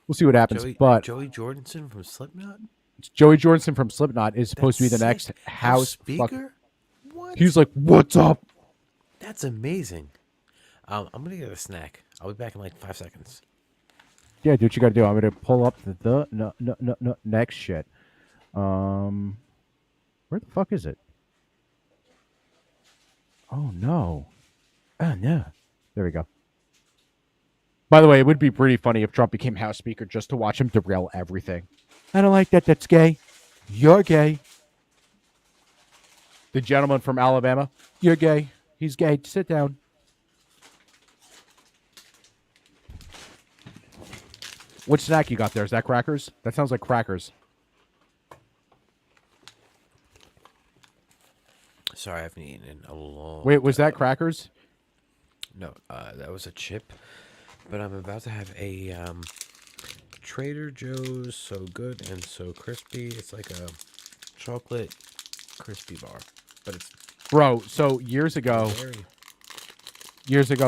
we'll see what happens. Joey Jordanson from Slipknot? Joey Jordanson from Slipknot is supposed to be the next House Speaker? What? He's like, what's up? That's amazing. I'm going to get a snack. I'll be back in like 5 seconds. Yeah, do what you got to do. I'm going to pull up the next shit. Where the fuck is it? Oh, no. Oh, no. There we go. By the way, it would be pretty funny if Trump became House Speaker just to watch him derail everything. I don't like that. That's gay. You're gay. The gentleman from Alabama. You're gay. He's gay. Sit down. What snack you got there? Is that crackers? That sounds like crackers. Sorry, I haven't eaten in a long Wait, was that crackers? No, that was a chip. But I'm about to have a Trader Joe's So Good and So Crispy. It's like a chocolate crispy bar, but it's... Bro, so years ago,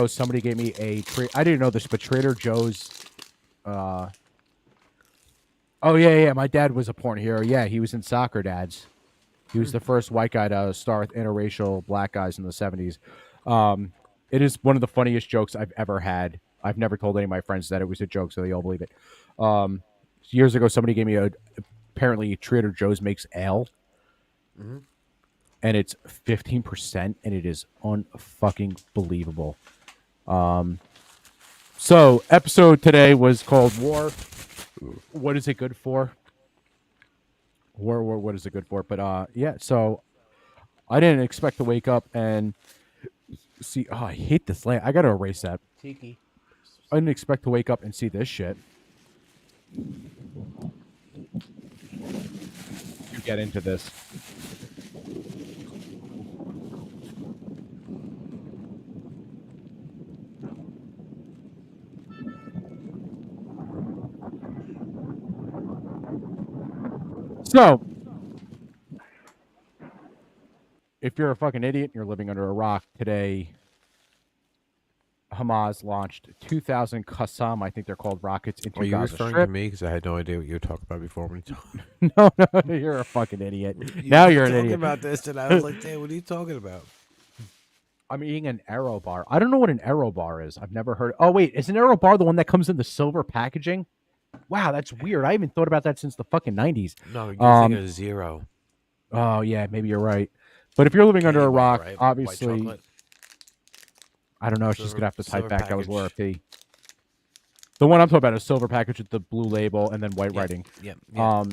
somebody gave me I didn't know this, but Trader Joe's... Oh, yeah, my dad was a porn hero. Yeah, he was in Soccer Dads. He was the first white guy to star with interracial black guys in the 70s. It is one of the funniest jokes I've ever had. I've never told any of my friends that it was a joke, so they all believe it. Years ago, somebody gave me apparently Trader Joe's makes ale. Mm-hmm. And it's 15%, and it is unfucking believable. So, episode today was called War. What is it good for? War, what is it good for? But, yeah, so I didn't expect to wake up and see... Oh, I hate this lamp. I got to erase that. Tiki. I didn't expect to wake up and see this shit. You get into this. So, if if you're a fucking idiot and you're living under a rock today, Hamas launched 2,000 Qassam, I think they're called, rockets into Are you Gaza referring Strip. to me? Because I had no idea what you were talking about before. When No, you're a fucking idiot. You Now were you're an talking idiot. about this, and I was like, "Damn, what are you talking about?" I'm eating an Aero bar. I don't know what an Aero bar is. I've never heard. Oh wait, is an Aero bar the one that comes in the silver packaging? Wow, that's weird. I haven't thought about that since the fucking 90s. No, you're thinking of Zero. Oh yeah, maybe you're right. But if you're living under a Candy bar, rock, right? White obviously, chocolate? I don't know. She's Silver- gonna have to type silver back. That was package. Laura P. The one I'm talking about is silver package with the blue label and then white Yeah, writing. yeah.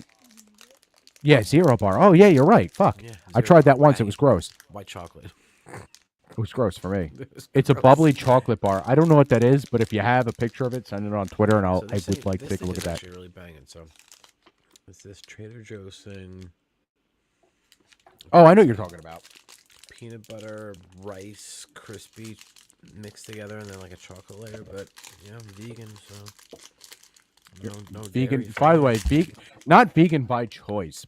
Yeah, Zero bar. Oh yeah, you're right. Fuck. Yeah, I Zero tried that bar. once. It was gross. White chocolate. It was gross for me. It was It's a gross. bubbly chocolate bar. I don't know what that is, but if you have a picture of it, send it on Twitter, and So I this would thing- like to this take a thing look is at that. Actually, really banging. So, it's this Trader Joe's thing. Oh, I know what you're talking about. Peanut butter, rice, crispy, mixed together, and then like a chocolate layer. But yeah, I'm vegan, so no Vegan. dairy By the for way, not vegan by choice.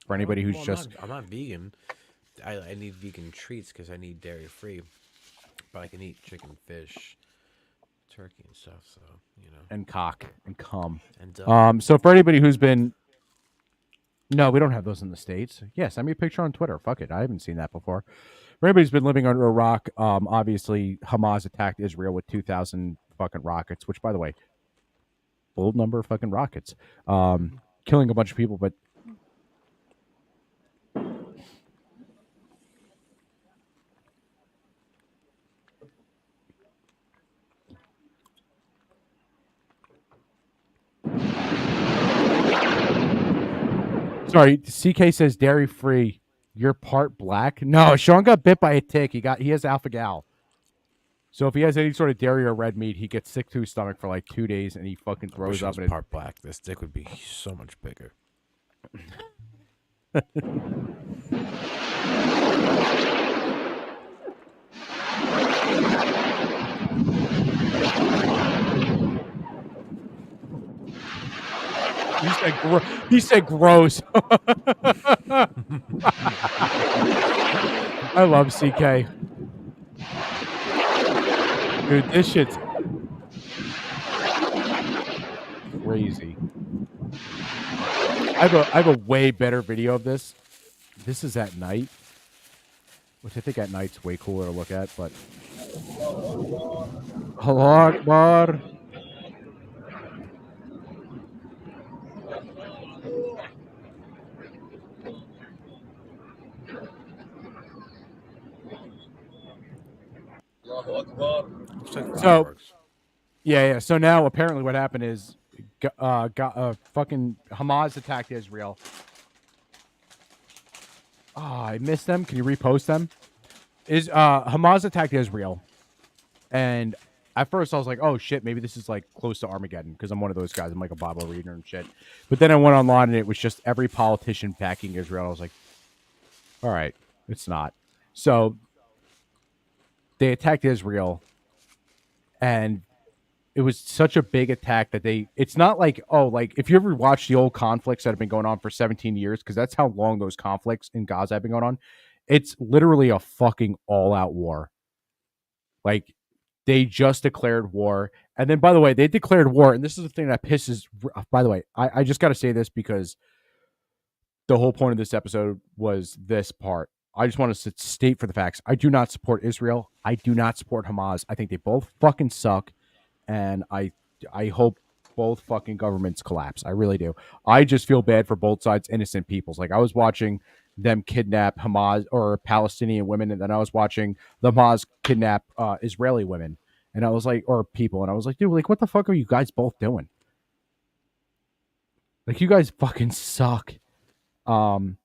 For me. anybody who's Well, just I'm not vegan. I need vegan treats because I need dairy free, but I can eat chicken, fish, turkey, and stuff. So and cock and cum. And So for anybody who's been, no, we don't have those in the States. Yeah, send me a picture on Twitter. Fuck it, I haven't seen that before. For anybody who's been living under a rock, obviously Hamas attacked Israel with 2,000 fucking rockets. Which, by the way, bold number of fucking rockets, killing a bunch of people, but. Sorry, CK says dairy free. You're part black. No, Sean got bit by a tick. He has alpha gal. So if he has any sort of dairy or red meat, he gets sick to his stomach for like 2 days, and he fucking I throws wish I up. was part black. This dick would be so much bigger. He said gross. I love CK. Dude, this shit's crazy. I have a way better video of this. This is at night, which I think at night's way cooler to look at, but Allahu Akbar. So, yeah. So now apparently what happened is, fucking Hamas attacked Israel. Oh, I missed them. Can you repost them? Hamas attacked Israel, and at first I was like, oh shit, maybe this is like close to Armageddon because I'm one of those guys. I'm like a Bible reader and shit. But then I went online and it was just every politician backing Israel. I was like, all right, it's not. So they attacked Israel, and it was such a big attack that it's not like, oh, like if you ever watch the old conflicts that have been going on for 17 years, because that's how long those conflicts in Gaza have been going on. It's literally a fucking all-out war. Like, they just declared war. And then, by the way, they declared war, and this is the thing that pisses, by the way, I just got to say this because the whole point of this episode was this part. I just want to state for the facts. I do not support Israel. I do not support Hamas. I think they both fucking suck. And I hope both fucking governments collapse. I really do. I just feel bad for both sides, innocent peoples. Like I was watching them kidnap Hamas or Palestinian women, and then I was watching the Hamas kidnap Israeli women, and I was like, or people, and I was like, dude, like what the fuck are you guys both doing? Like you guys fucking suck. But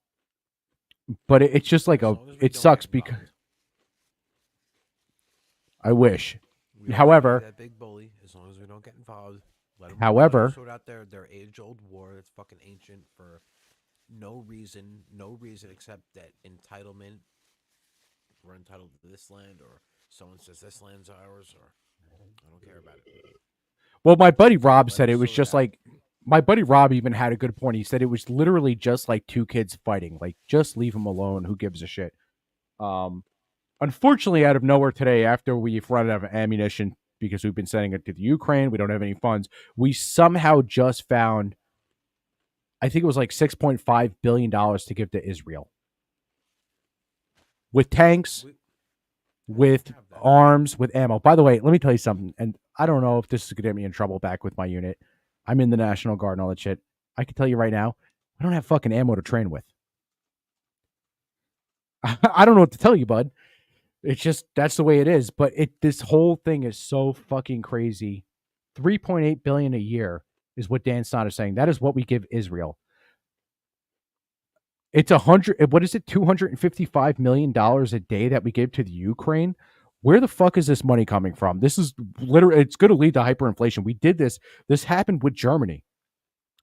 it's just like it sucks because I wish. However, that big bully, as long as we don't get involved. Let them sort out their age-old war that's fucking ancient for no reason except that entitlement. We're entitled to this land, or someone says this land's ours, or I don't care about it. Well, my buddy Rob said it was just like, my buddy Rob even had a good point. He said it was literally just like two kids fighting. Like, just leave them alone. Who gives a shit? Unfortunately, out of nowhere today, after we've run out of ammunition because we've been sending it to the Ukraine, we don't have any funds. We somehow just found, I think it was like $6.5 billion to give to Israel with tanks, with arms, with ammo. By the way, let me tell you something, and I don't know if this is going to get me in trouble back with my unit. I'm in the National Guard and all that shit. I can tell you right now, I don't have fucking ammo to train with. I don't know what to tell you, bud. It's just, that's the way it is. But this whole thing is so fucking crazy. $3.8 billion a year is what Dan Stott is saying. That is what we give Israel. It's $255 million a day that we give to the Ukraine. Where the fuck is this money coming from? This is literally, it's going to lead to hyperinflation. We did this. This happened with Germany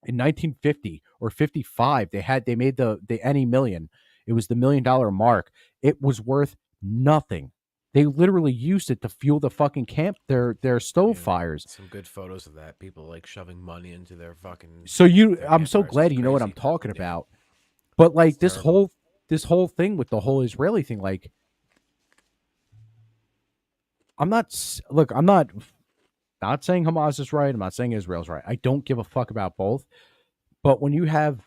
in 1950 or 55. They made the any million. It was the $1 million mark. It was worth nothing. They literally used it to fuel the fucking camp, their stove fires. Some good photos of that. People like shoving money into their fucking. So I'm so glad you know what I'm talking about. But like this whole thing with the whole Israeli thing, like I'm not saying Hamas is right. I'm not saying Israel's right. I don't give a fuck about both. But when you have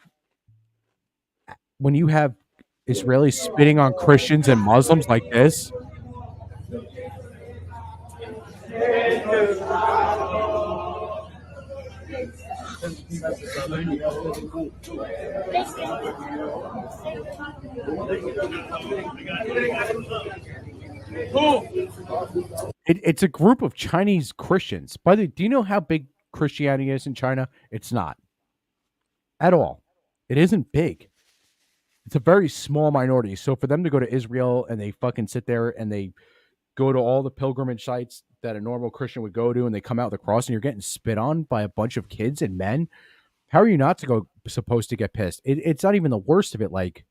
Israelis spitting on Christians and Muslims like this, it's a group of Chinese Christians. By the way, do you know how big Christianity is in China? It's not at all. It isn't big. It's a very small minority. So for them to go to Israel and they fucking sit there and they go to all the pilgrimage sites that a normal Christian would go to, and they come out with the cross and you're getting spit on by a bunch of kids and men, how are you not supposed to get pissed? It's not even the worst of it. Like,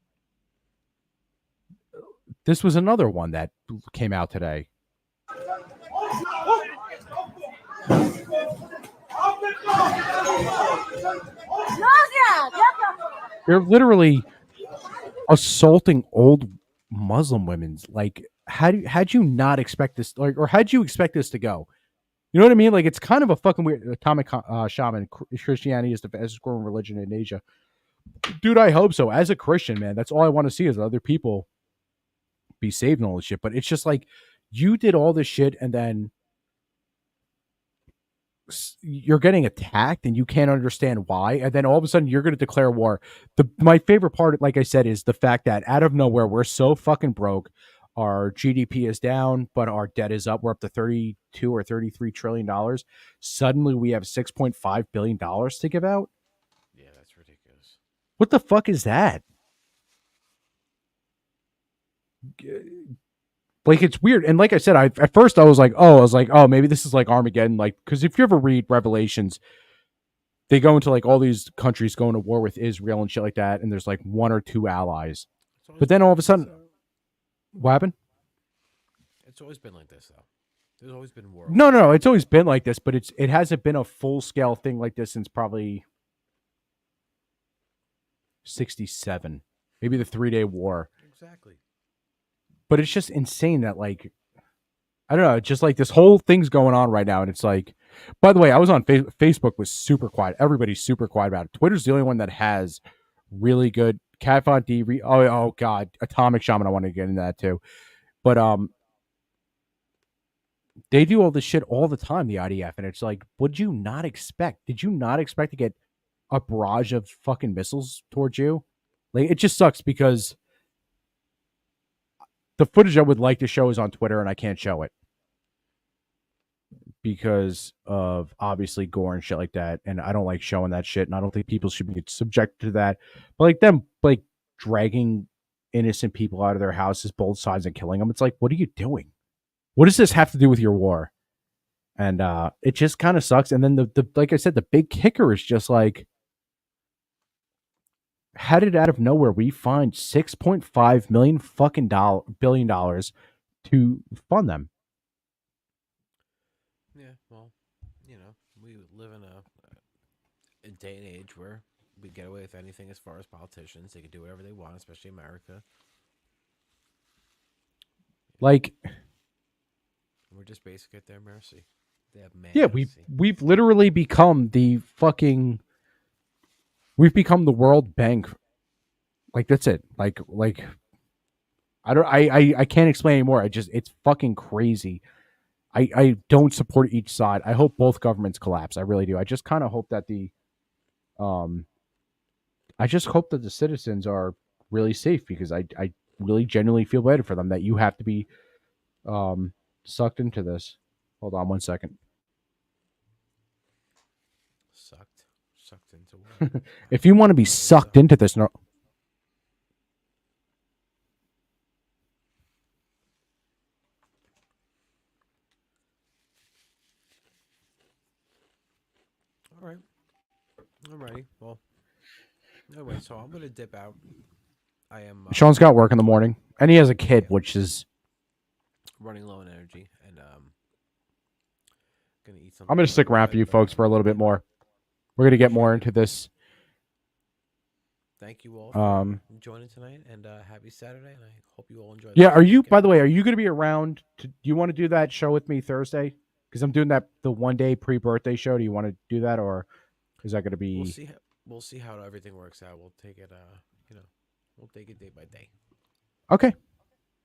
this was another one that came out today. They're literally assaulting old Muslim women. Like, how'd you not expect this? Like, or how'd you expect this to go? You know what I mean? Like, it's kind of a fucking weird atomic shaman. Christianity is the fastest growing religion in Asia. Dude, I hope so. As a Christian, man, that's all I want to see is other people be saved and all this shit. But it's just like, you did all this shit and then you're getting attacked and you can't understand why, and then all of a sudden you're going to declare war. My favorite part, like I said, is the fact that out of nowhere we're so fucking broke. Our GDP is down, but our debt is up. We're up to $32 or $33 trillion. Suddenly we have $6.5 billion to give out. Yeah, that's ridiculous. What the fuck is that? Like, it's weird. And like I said, at first I was like, oh, maybe this is like Armageddon. Like, because if you ever read Revelations, they go into like all these countries going to war with Israel and shit like that, and there's like one or two allies. But then all of a sudden, what happened? It's always been like this, though. There's always been war. No, it's always been like this, but it hasn't been a full scale thing like this since probably 1967, maybe the 3-Day War. Exactly. But it's just insane that, like, I don't know, just like this whole thing's going on right now. And it's like, by the way, I was on Facebook was super quiet. Everybody's super quiet about it. Twitter's the only one that has really good Cat Von D. Oh God, Atomic Shaman. I want to get into that too. But they do all this shit all the time, the IDF. And it's like, would you not expect? Did you not expect to get a barrage of fucking missiles towards you? Like, it just sucks because the footage I would like to show is on Twitter, and I can't show it because of obviously gore and shit like that. And I don't like showing that shit, and I don't think people should be subjected to that. But like them, like dragging innocent people out of their houses, both sides, and killing them. It's like, what are you doing? What does this have to do with your war? And it just kind of sucks. And then the like I said, the big kicker is just like, how did out of nowhere we find $6.5 million fucking billion to fund them? Yeah, well, you know, we live in a day and age where we get away with anything as far as politicians. They can do whatever they want, especially America. Like, We're just basically at their mercy. They have man. yeah, we've literally become the fucking. We've become the World Bank. Like, that's it. Like I can't explain anymore. It's fucking crazy. I don't support each side. I hope both governments collapse. I really do. I just kind of hope that I just hope that the citizens are really safe, because I really genuinely feel bad for them that you have to be sucked into this. Hold on one second. Sucked into what? If you want to be sucked into this, no. All right. Alrighty. Well. Anyway, so I'm gonna dip out. I am. Sean's got work in the morning, and he has a kid, which is running low on energy, and gonna eat something. I'm going to stick around for you folks for a little bit more. We're going to get more into this. Thank you all for joining tonight, and happy Saturday, and I hope you all enjoy. Yeah, are you, by the way, are you going to be around? Do you want to do that show with me Thursday? Because I'm doing the 1 day pre-birthday show. Do you want to do that, or is that going to be? We'll see how everything works out. We'll take it, we'll take it day by day. Okay.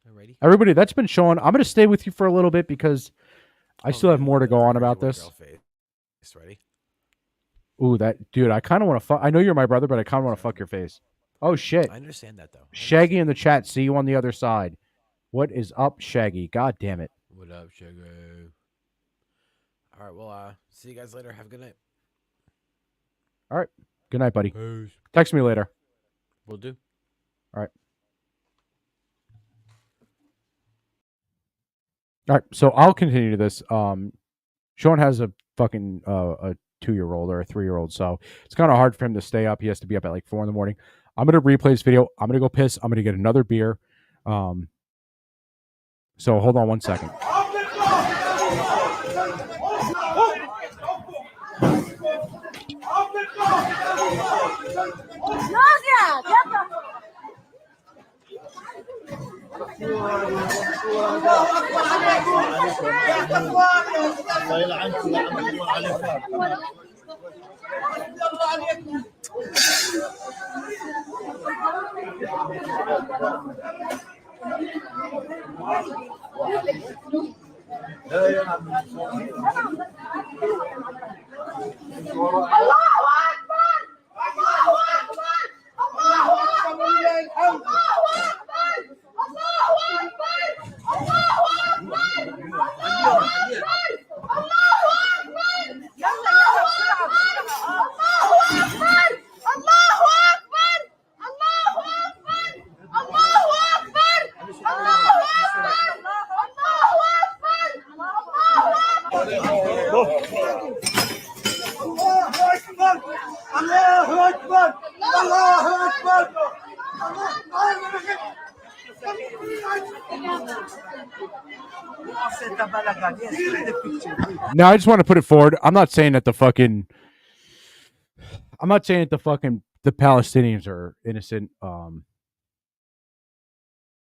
Alrighty. Everybody, that's been Sean. I'm going to stay with you for a little bit because I still have more to go on about this. Ready? Ooh, that dude! I kind of want to fuck. I know you're my brother, but I kind of want to fuck your face. Oh shit! I understand that though. Shaggy in the chat. See you on the other side. What is up, Shaggy? God damn it! What up, Shaggy? All right. Well, see you guys later. Have a good night. All right. Good night, buddy. Peace. Text me later. Will do. All right. All right. So I'll continue this. Sean has a fucking a 2-year-old or a 3-year-old, so it's kind of hard for him to stay up. He has to be up at like 4 a.m. I'm gonna replay this video. I'm gonna go piss. I'm gonna get another beer. So hold on one second. Now I just want to put it forward. I'm not saying that the Palestinians are innocent,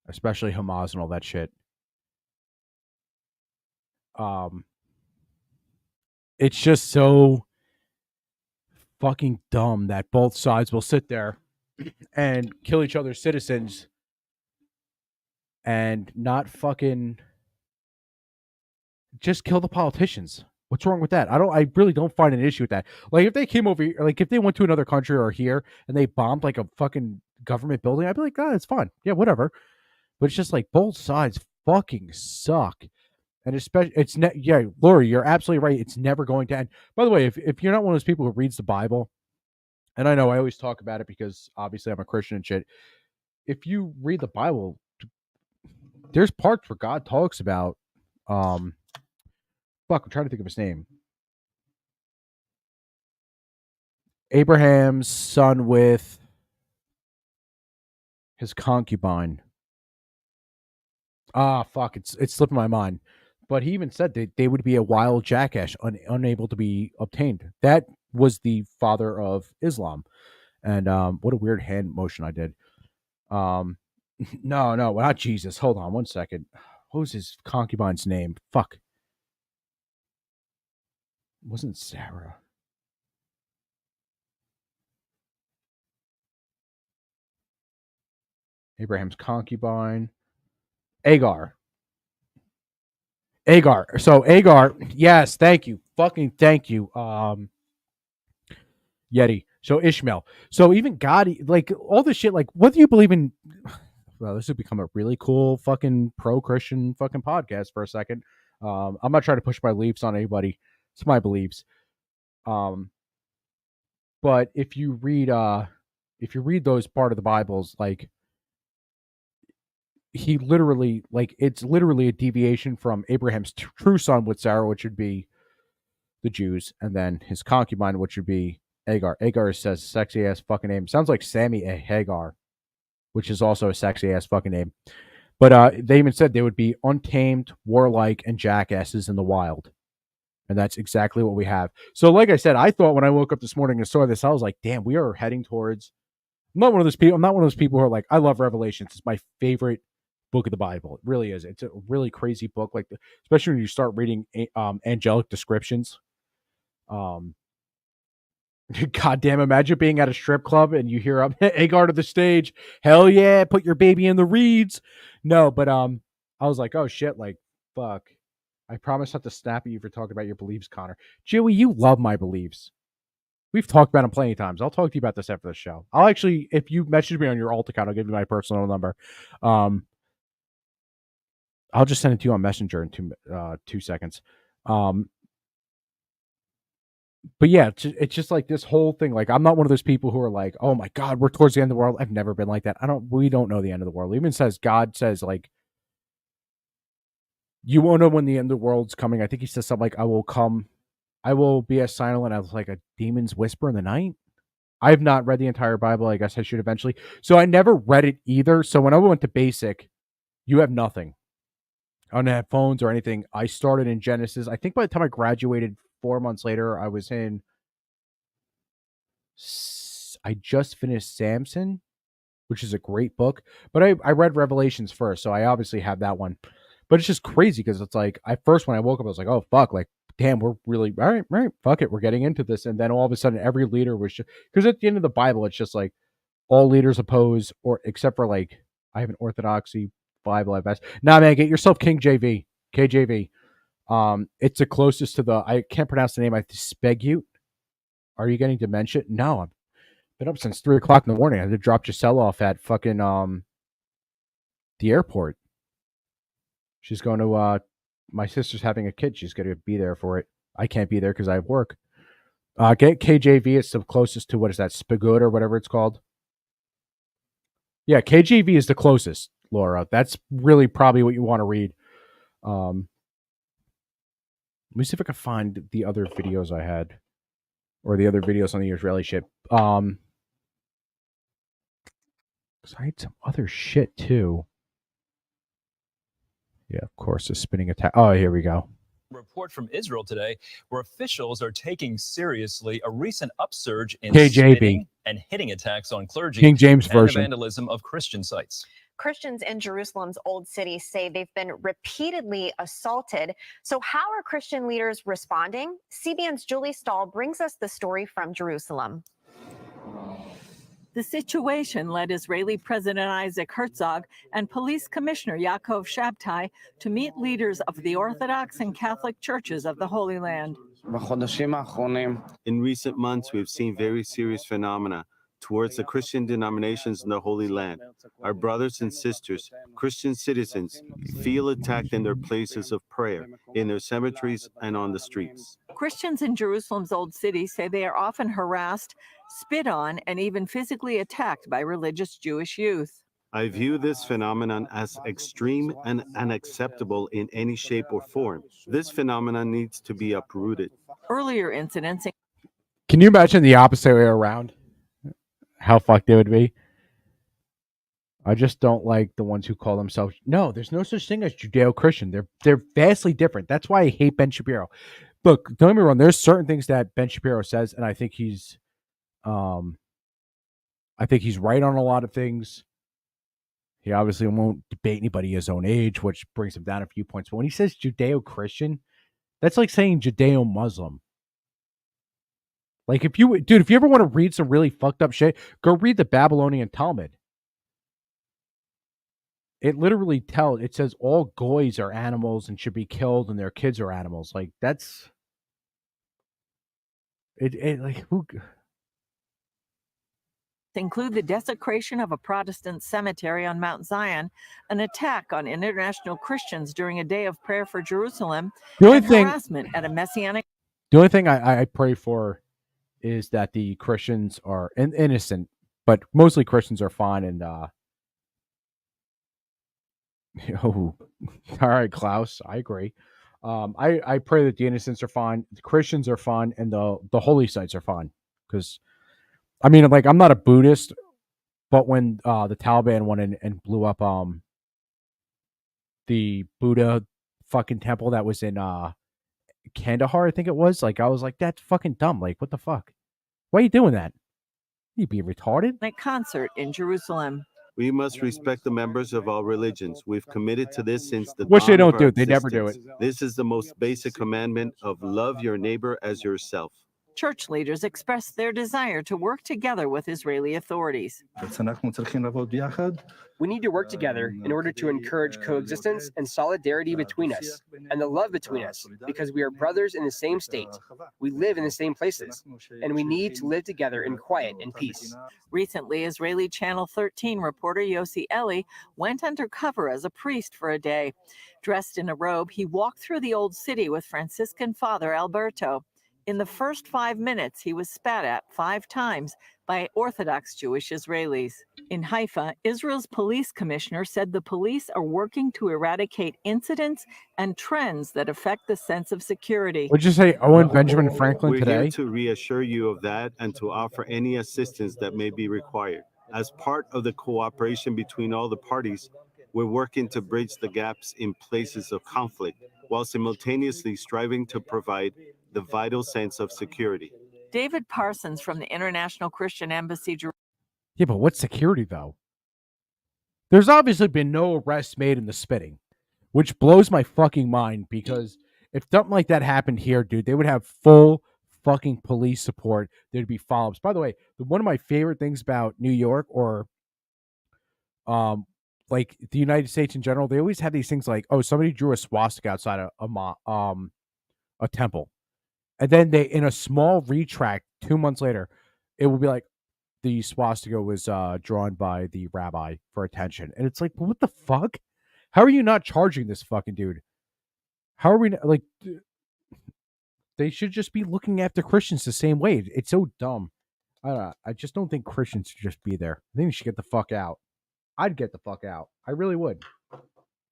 especially Hamas and all that shit. It's just so fucking dumb that both sides will sit there and kill each other's citizens and not fucking just kill the politicians. What's wrong with that? I really don't find an issue with that. Like, if they came over here, like if they went to another country or here and they bombed like a fucking government building, I'd be like, it's fine. Yeah, whatever. But it's just like both sides fucking suck. And especially, yeah, Lori, you're absolutely right. It's never going to end. By the way, if you're not one of those people who reads the Bible, and I know I always talk about it because obviously I'm a Christian and shit. If you read the Bible, there's parts where God talks about, I'm trying to think of his name. Abraham's son with his concubine. It's slipping my mind. But he even said that they would be a wild jackass, unable to be obtained. That was the father of Islam. And what a weird hand motion I did. No, not Jesus. Hold on one second. what was his concubine's name? Fuck. It wasn't Sarah. Abraham's concubine. Agar. So Agar, yes, thank you. Fucking thank you. Yeti. So Ishmael. So even God, like all this shit, like whether you believe in, well, this would become a really cool fucking pro-Christian fucking podcast for a second. I'm not trying to push my beliefs on anybody. It's my beliefs. But if you read those part of the Bibles, like he literally, like it's literally a deviation from Abraham's true son with Sarah, which would be the Jews, and then his concubine, which would be Agar. Agar says sexy ass fucking name. Sounds like Sammy Hagar, which is also a sexy ass fucking name. But they even said they would be untamed, warlike, and jackasses in the wild. And that's exactly what we have. So, like I said, I thought when I woke up this morning and saw this, I was like, damn, we are heading towards. I'm not one of those people who are like, I love Revelations. It's my favorite book of the Bible. It really is. It's a really crazy book, like especially when you start reading angelic descriptions. Goddamn, imagine being at a strip club and you hear Agar to the stage. Hell yeah, put your baby in the reeds. No, but I was like, oh shit, like fuck. I promise not to snap at you for talking about your beliefs, Connor. Joey, you love my beliefs. We've talked about them plenty of times. I'll talk to you about this after the show. I'll actually, if you message me on your alt account, I'll give you my personal number. I'll just send it to you on Messenger in 2 seconds. But yeah, it's just like this whole thing. Like, I'm not one of those people who are like, oh my God, we're towards the end of the world. I've never been like that. We don't know the end of the world. It even says, God says, like, you won't know when the end of the world's coming. I think he says something like, I will be as silent as like a demon's whisper in the night. I've not read the entire Bible. I guess I should eventually. So I never read it either. So when I went to basic, you have nothing. I don't have phones or anything. I started in Genesis. I think by the time I graduated 4 months later, I was in. I just finished Samson, which is a great book. But I read Revelations first, so I obviously have that one. But it's just crazy because it's like, when I woke up, I was like, oh, fuck, like, damn, we're really, all right, fuck it, we're getting into this. And then all of a sudden, every leader was just, because at the end of the Bible, it's just like, all leaders oppose, or except for like, I have an Orthodoxy Bible at best. Nah, man, get yourself KJV. It's the closest to I can't pronounce the name, Spegute. Are you getting dementia? No, I've been up since 3 o'clock in the morning. I had to drop Giselle off at fucking the airport. She's going to my sister's having a kid. She's going to be there for it. I can't be there because I have work. Get KJV. It's the closest to, what is that, Spagoot or whatever it's called. Yeah, KJV is the closest, Laura. That's really probably what you want to read. Let me see if I can find the other videos I had, or the other videos on the Israeli shit. Because I had some other shit too. Yeah, of course, the spinning attack. Oh, here we go. Report from Israel today, where officials are taking seriously a recent upsurge in KJV. spitting and hitting attacks on clergy, King James and Version. the vandalism of Christian sites. Christians in Jerusalem's Old City say they've been repeatedly assaulted. So how are Christian leaders responding? CBN's Julie Stahl brings us the story from Jerusalem. The situation led Israeli President Isaac Herzog and Police Commissioner Yaakov Shabtai to meet leaders of the Orthodox and Catholic churches of the Holy Land. In recent months, we've seen very serious phenomena towards the Christian denominations in the Holy Land. Our brothers and sisters, Christian citizens, feel attacked in their places of prayer, in their cemeteries, and on the streets. Christians in Jerusalem's Old City say they are often harassed, spit on, and even physically attacked by religious Jewish youth. I view this phenomenon as extreme and unacceptable in any shape or form. This phenomenon needs to be uprooted. Earlier incidents. Can you imagine the opposite way around? How fucked it would be. I just don't like the ones who call themselves. No, there's no such thing as Judeo-Christian. They're vastly different. That's why I hate Ben Shapiro. Look, don't get me wrong. There's certain things that Ben Shapiro says, and I think he's right on a lot of things. He obviously won't debate anybody his own age, which brings him down a few points. But when he says Judeo-Christian, that's like saying Judeo-Muslim. Like if you ever want to read some really fucked up shit, go read the Babylonian Talmud. It literally it says all goys are animals and should be killed and their kids are animals. Like that's it like who include the desecration of a Protestant cemetery on Mount Zion, an attack on international Christians during a day of prayer for Jerusalem, and harassment at a Messianic. The only thing I pray for is that the Christians are innocent, but mostly Christians are fine. And all right, Klaus, I agree. I pray that the innocents are fine, the Christians are fine, and the holy sites are fine. Because I mean, like, I'm not a Buddhist, but when the Taliban went in and blew up the Buddha fucking temple that was in Kandahar, I think it was, like, I was like, that's fucking dumb. Like, what the fuck? Why are you doing that? You be retarded? Concert in Jerusalem. We must respect the members of all religions. We've committed to this since the Which dawn they don't of our do. They never do existence. This is the most basic commandment of love your neighbor as yourself. Church leaders expressed their desire to work together with Israeli authorities. We need to work together in order to encourage coexistence and solidarity between us, and the love between us, because we are brothers in the same state. We live in the same places, and we need to live together in quiet and peace. Recently, Israeli Channel 13 reporter Yossi Eli went undercover as a priest for a day. Dressed in a robe, he walked through the old city with Franciscan Father Alberto. In the first 5 minutes, he was spat at 5 times by Orthodox Jewish Israelis. In Haifa, Israel's police commissioner said the police are working to eradicate incidents and trends that affect the sense of security. Would you say Owen Benjamin Franklin We're today? here to reassure you of that and to offer any assistance that may be required. As part of the cooperation between all the parties, we're working to bridge the gaps in places of conflict while simultaneously striving to provide the vital sense of security. David Parsons from the International Christian Embassy. Yeah, but what's security, though? There's obviously been no arrests made in the spitting, which blows my fucking mind, because if something like that happened here, dude, they would have full fucking police support. There'd be follow-ups. By the way, one of my favorite things about New York, or like the United States in general, they always have these things like, oh, somebody drew a swastika outside a temple. And then they, in a small retract 2 months later, it will be like, the swastika was drawn by the rabbi for attention. And it's like, what the fuck? How are you not charging this fucking dude? How are we not, like, they should just be looking after Christians the same way. It's so dumb. I just don't think Christians should just be there. I think they should get the fuck out. I'd get the fuck out. I really would. If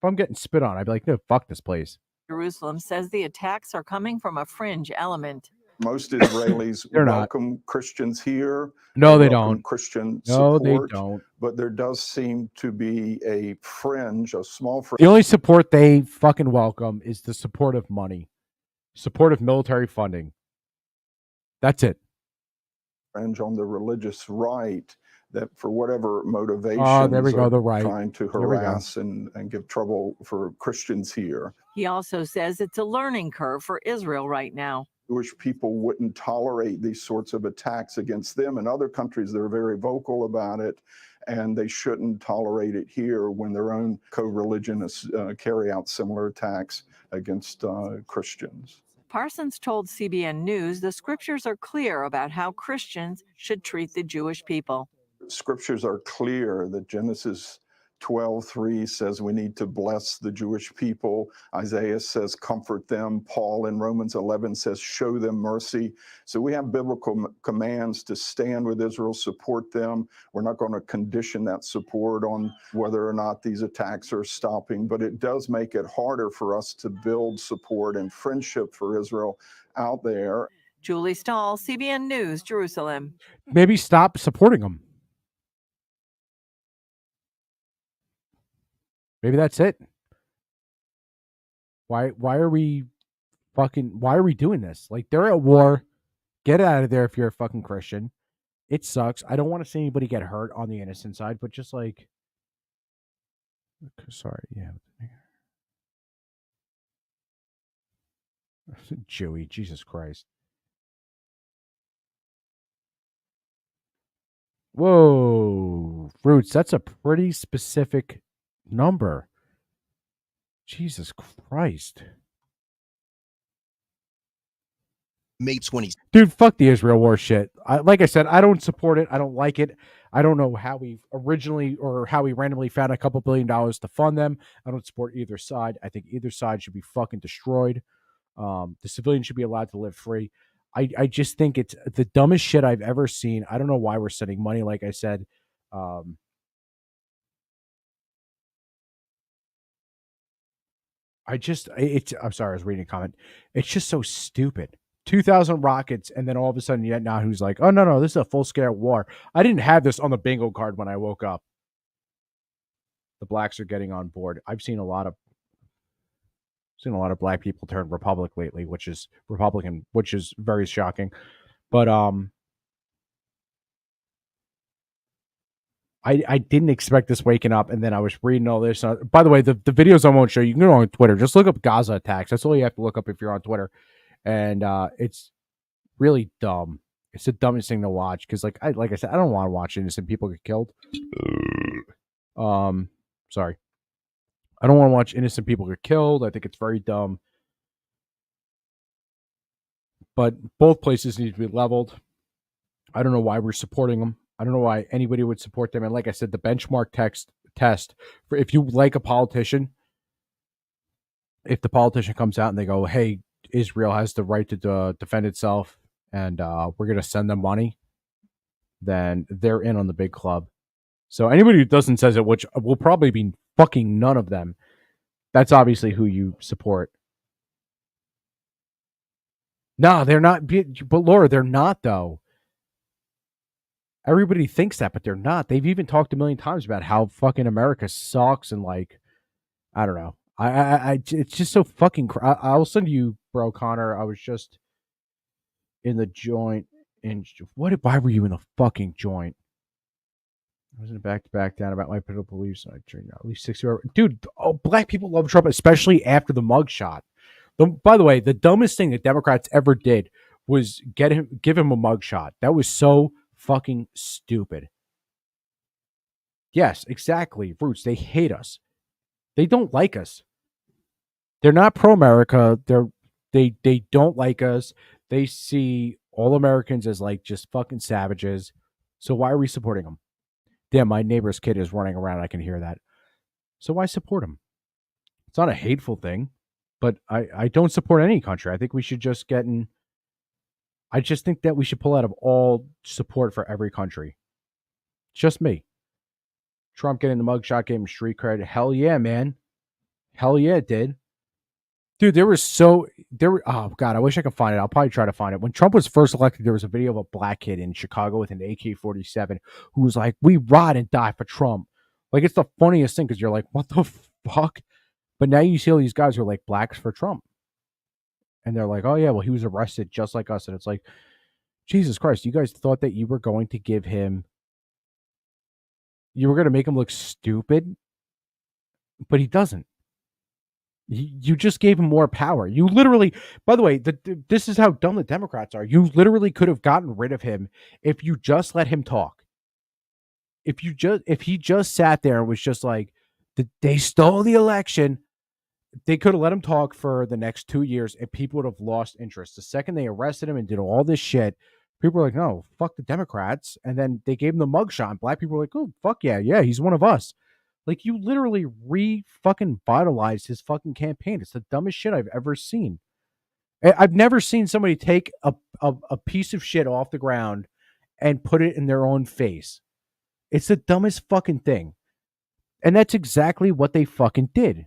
I'm getting spit on, I'd be like, no, fuck this place. Jerusalem says the attacks are coming from a fringe element. Most Israelis They're not. welcome Christians here. No, they welcome don't. Christian No, support, they don't. But there does seem to be a fringe, a small fringe. The only support they fucking welcome is the support of money, support of military funding. That's it. Fringe on the religious right that, for whatever motivations, Oh, there we go, the are right. trying to There we go. harass and give trouble for Christians here. He also says it's a learning curve for Israel right now. Jewish people wouldn't tolerate these sorts of attacks against them. In other countries, they're very vocal about it, and they shouldn't tolerate it here when their own co-religionists carry out similar attacks against Christians. Parsons told CBN News the scriptures are clear about how Christians should treat the Jewish people. Scriptures are clear that Genesis 12:3 says we need to bless the Jewish people. Isaiah says comfort them. Paul in Romans 11 says show them mercy. So we have biblical commands to stand with Israel, support them. We're not going to condition that support on whether or not these attacks are stopping, but it does make it harder for us to build support and friendship for Israel out there. Julie Stahl, CBN News, Jerusalem. Maybe stop supporting them. Maybe that's it. Why are we doing this? Like, they're at war. Get out of there if you're a fucking Christian. It sucks. I don't want to see anybody get hurt on the innocent side, but just like, Sorry, yeah. Joey, Jesus Christ. Whoa, Roots, that's a pretty specific number. Jesus Christ. May 20th. Dude, fuck the Israel war shit. Like I said, I don't support it. I don't like it. I don't know how we originally or how we randomly found a couple $1 billion to fund them. I don't support either side. I think either side should be fucking destroyed. The civilians should be allowed to live free. I just think it's the dumbest shit I've ever seen. I don't know why we're sending money, like I said. I'm sorry, I was reading a comment. It's just so stupid. 2,000 rockets, and then all of a sudden, Netanyahu's like, oh, no, this is a full-scale war. I didn't have this on the bingo card when I woke up. The blacks are getting on board. I've seen a lot of black people turn Republican lately, which is very shocking. But I didn't expect this waking up, and then I was reading all this. By the way, the videos I won't show you, you can go on Twitter. Just look up Gaza attacks. That's all you have to look up if you're on Twitter. And it's really dumb. It's the dumbest thing to watch because, like I said, I don't want to watch innocent people get killed. Sorry. I don't want to watch innocent people get killed. I think it's very dumb. But both places need to be leveled. I don't know why we're supporting them. I don't know why anybody would support them. And like I said, the benchmark test for if you like a politician, if the politician comes out and they go, hey, Israel has the right to defend itself and we're going to send them money, then they're in on the big club. So anybody who doesn't says it, which will probably be fucking none of them, that's obviously who you support. No, they're not. But Laura, they're not, though. Everybody thinks that, but they're not. They've even talked a million times about how fucking America sucks and like, I don't know. It's just so fucking. I'll send you, bro, Connor. I was just in the joint. And why were you in the fucking joint? I was in a back-to-back down about my political beliefs. I trained at least 60 hours. Dude, black people love Trump, especially after the mugshot. By the way, the dumbest thing that Democrats ever did was give him a mugshot. That was so fucking stupid. Yes, exactly. Roots, they hate us. They don't like us. They're not pro-America. They don't like us. They see all Americans as like just fucking savages. So why are we supporting them? Damn, my neighbor's kid is running around. I can hear that. So why support him? It's not a hateful thing, but I don't support any country. I think we should just get in. I just think that we should pull out of all support for every country. Just me. Trump getting the mugshot, gave him street cred. Hell yeah, man. Hell yeah, it did. Dude, oh God, I wish I could find it. I'll probably try to find it. When Trump was first elected, there was a video of a black kid in Chicago with an AK-47 who was like, we ride and die for Trump. Like, it's the funniest thing because you're like, what the fuck? But now you see all these guys who are like blacks for Trump. And they're like, oh yeah, well, he was arrested just like us. And it's like, Jesus Christ, you guys thought that you were going to make him look stupid, but he doesn't. You just gave him more power. You literally, by the way, this is how dumb the Democrats are. You literally could have gotten rid of him if you just let him talk. If he just sat there and was just like, they stole the election, they could have let him talk for the next 2 years and people would have lost interest. The second they arrested him and did all this shit, people were like, no, fuck the Democrats. And then they gave him the mugshot and black people were like, oh, fuck yeah, he's one of us. Like, you literally fucking vitalized his fucking campaign. It's the dumbest shit I've ever seen. I've never seen somebody take a piece of shit off the ground and put it in their own face. It's the dumbest fucking thing. And that's exactly what they fucking did.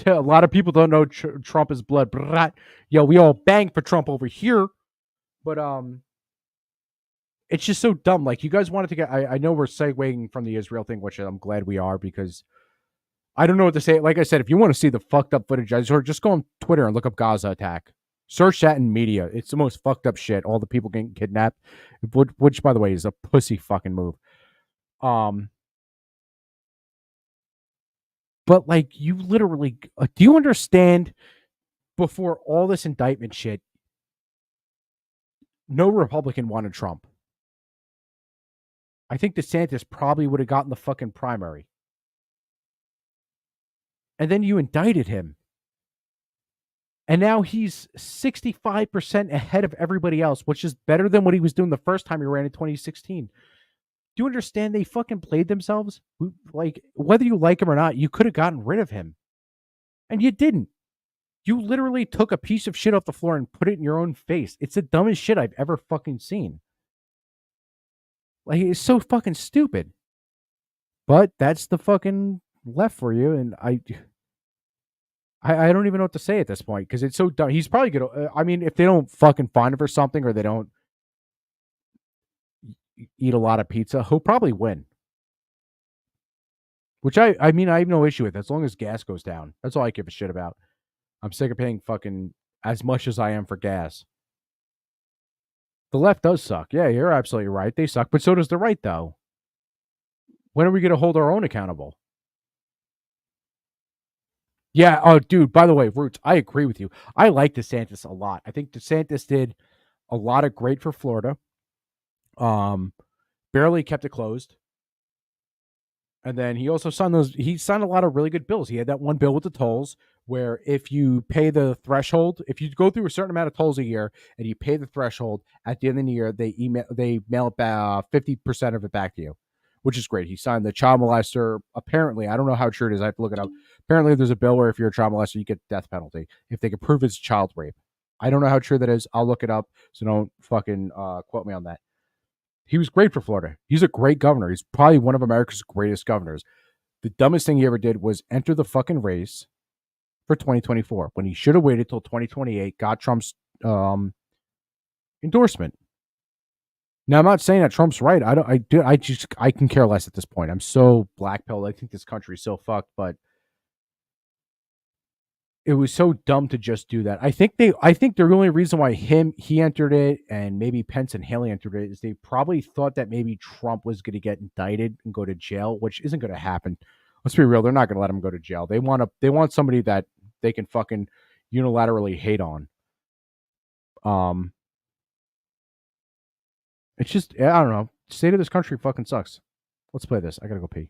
A lot of people don't know Trump is blood. Yo, we all bang for Trump over here. But it's just so dumb. Like, you guys wanted to get... I know we're segueing from the Israel thing, which I'm glad we are, because I don't know what to say. Like I said, if you want to see the fucked up footage, just go on Twitter and look up Gaza attack. Search that in media. It's the most fucked up shit. All the people getting kidnapped, which by the way, is a pussy fucking move. But like, you literally, do you understand? Before all this indictment shit, no Republican wanted Trump. I think DeSantis probably would have gotten the fucking primary. And then you indicted him. And now he's 65% ahead of everybody else, which is better than what he was doing the first time he ran in 2016. Do you understand they fucking played themselves? Like, whether you like him or not, you could have gotten rid of him. And you didn't. You literally took a piece of shit off the floor and put it in your own face. It's the dumbest shit I've ever fucking seen. Like, it's so fucking stupid. But that's the fucking left for you. And I don't even know what to say at this point because it's so dumb. He's probably going to, I mean, if they don't fucking find him for something or they don't eat a lot of pizza, he'll probably win. Which I mean, I have no issue with as long as gas goes down. That's all I give a shit about. I'm sick of paying fucking as much as I am for gas. The left does suck. Yeah, you're absolutely right. They suck, but so does the right, though. When are we going to hold our own accountable? Yeah. Oh, dude, by the way, Roots, I agree with you. I like DeSantis a lot. I think DeSantis did a lot of great for Florida. Barely kept it closed. And then he also signed a lot of really good bills. He had that one bill with the tolls where if you pay the threshold, if you go through a certain amount of tolls a year and you pay the threshold at the end of the year, they mail it back 50% of it back to you, which is great. He signed the child molester. Apparently, I don't know how true it is. I have to look it up. Apparently, there's a bill where if you're a child molester, you get death penalty if they can prove it's child rape. I don't know how true that is. I'll look it up, so don't fucking quote me on that. He was great for Florida. He's a great governor. He's probably one of America's greatest governors. The dumbest thing he ever did was enter the fucking race for 2024 when he should have waited till 2028, got Trump's endorsement. Now, I'm not saying that Trump's right. I can care less at this point. I'm so black-pilled. I think this country is so fucked, but it was so dumb to just do that. I think the only reason why he entered it and maybe Pence and Haley entered it is they probably thought that maybe Trump was going to get indicted and go to jail, which isn't going to happen. Let's be real. They're not going to let him go to jail. They want somebody that they can fucking unilaterally hate on. It's just, I don't know. The state of this country fucking sucks. Let's play this. I got to go pee.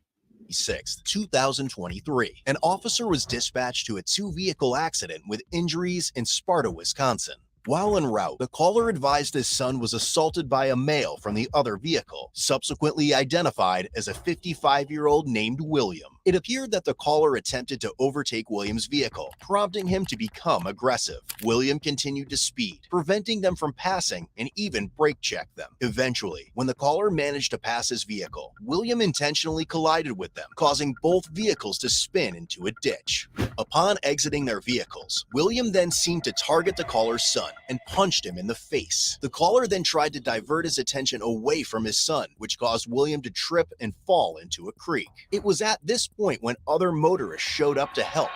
6th, 2023, an officer was dispatched to a two-vehicle accident with injuries in Sparta, Wisconsin. While en route, the caller advised his son was assaulted by a male from the other vehicle, subsequently identified as a 55-year-old named William. It appeared that the caller attempted to overtake William's vehicle, prompting him to become aggressive. William continued to speed, preventing them from passing and even brake checked them. Eventually, when the caller managed to pass his vehicle, William intentionally collided with them, causing both vehicles to spin into a ditch. Upon exiting their vehicles, William then seemed to target the caller's son and punched him in the face. The caller then tried to divert his attention away from his son, which caused William to trip and fall into a creek. It was at this point when other motorists showed up to help.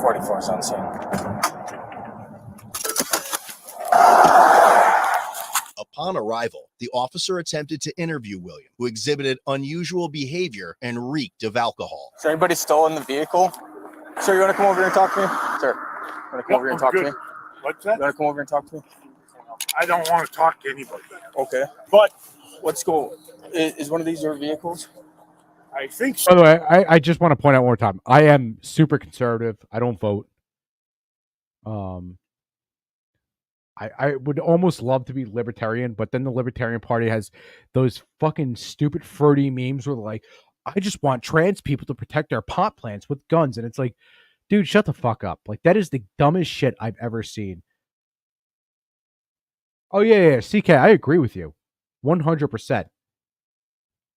44 is on scene. Upon arrival, the officer attempted to interview William, who exhibited unusual behavior and reeked of alcohol. Is anybody still in the vehicle? Sir, you want to come over here and talk to me? Sir, you want to come over here and talk to me? What's that? You want to come over here and talk to me? I don't want to talk to anybody. Okay. But let's go. Is one of these your vehicles? I think so. By the way, I just want to point out one more time. I am super conservative. I don't vote. I would almost love to be libertarian, but then the Libertarian Party has those fucking stupid fruity memes where they're like, I just want trans people to protect their pot plants with guns. And it's like, dude, shut the fuck up. Like, that is the dumbest shit I've ever seen. Oh, yeah. CK, I agree with you. 100%.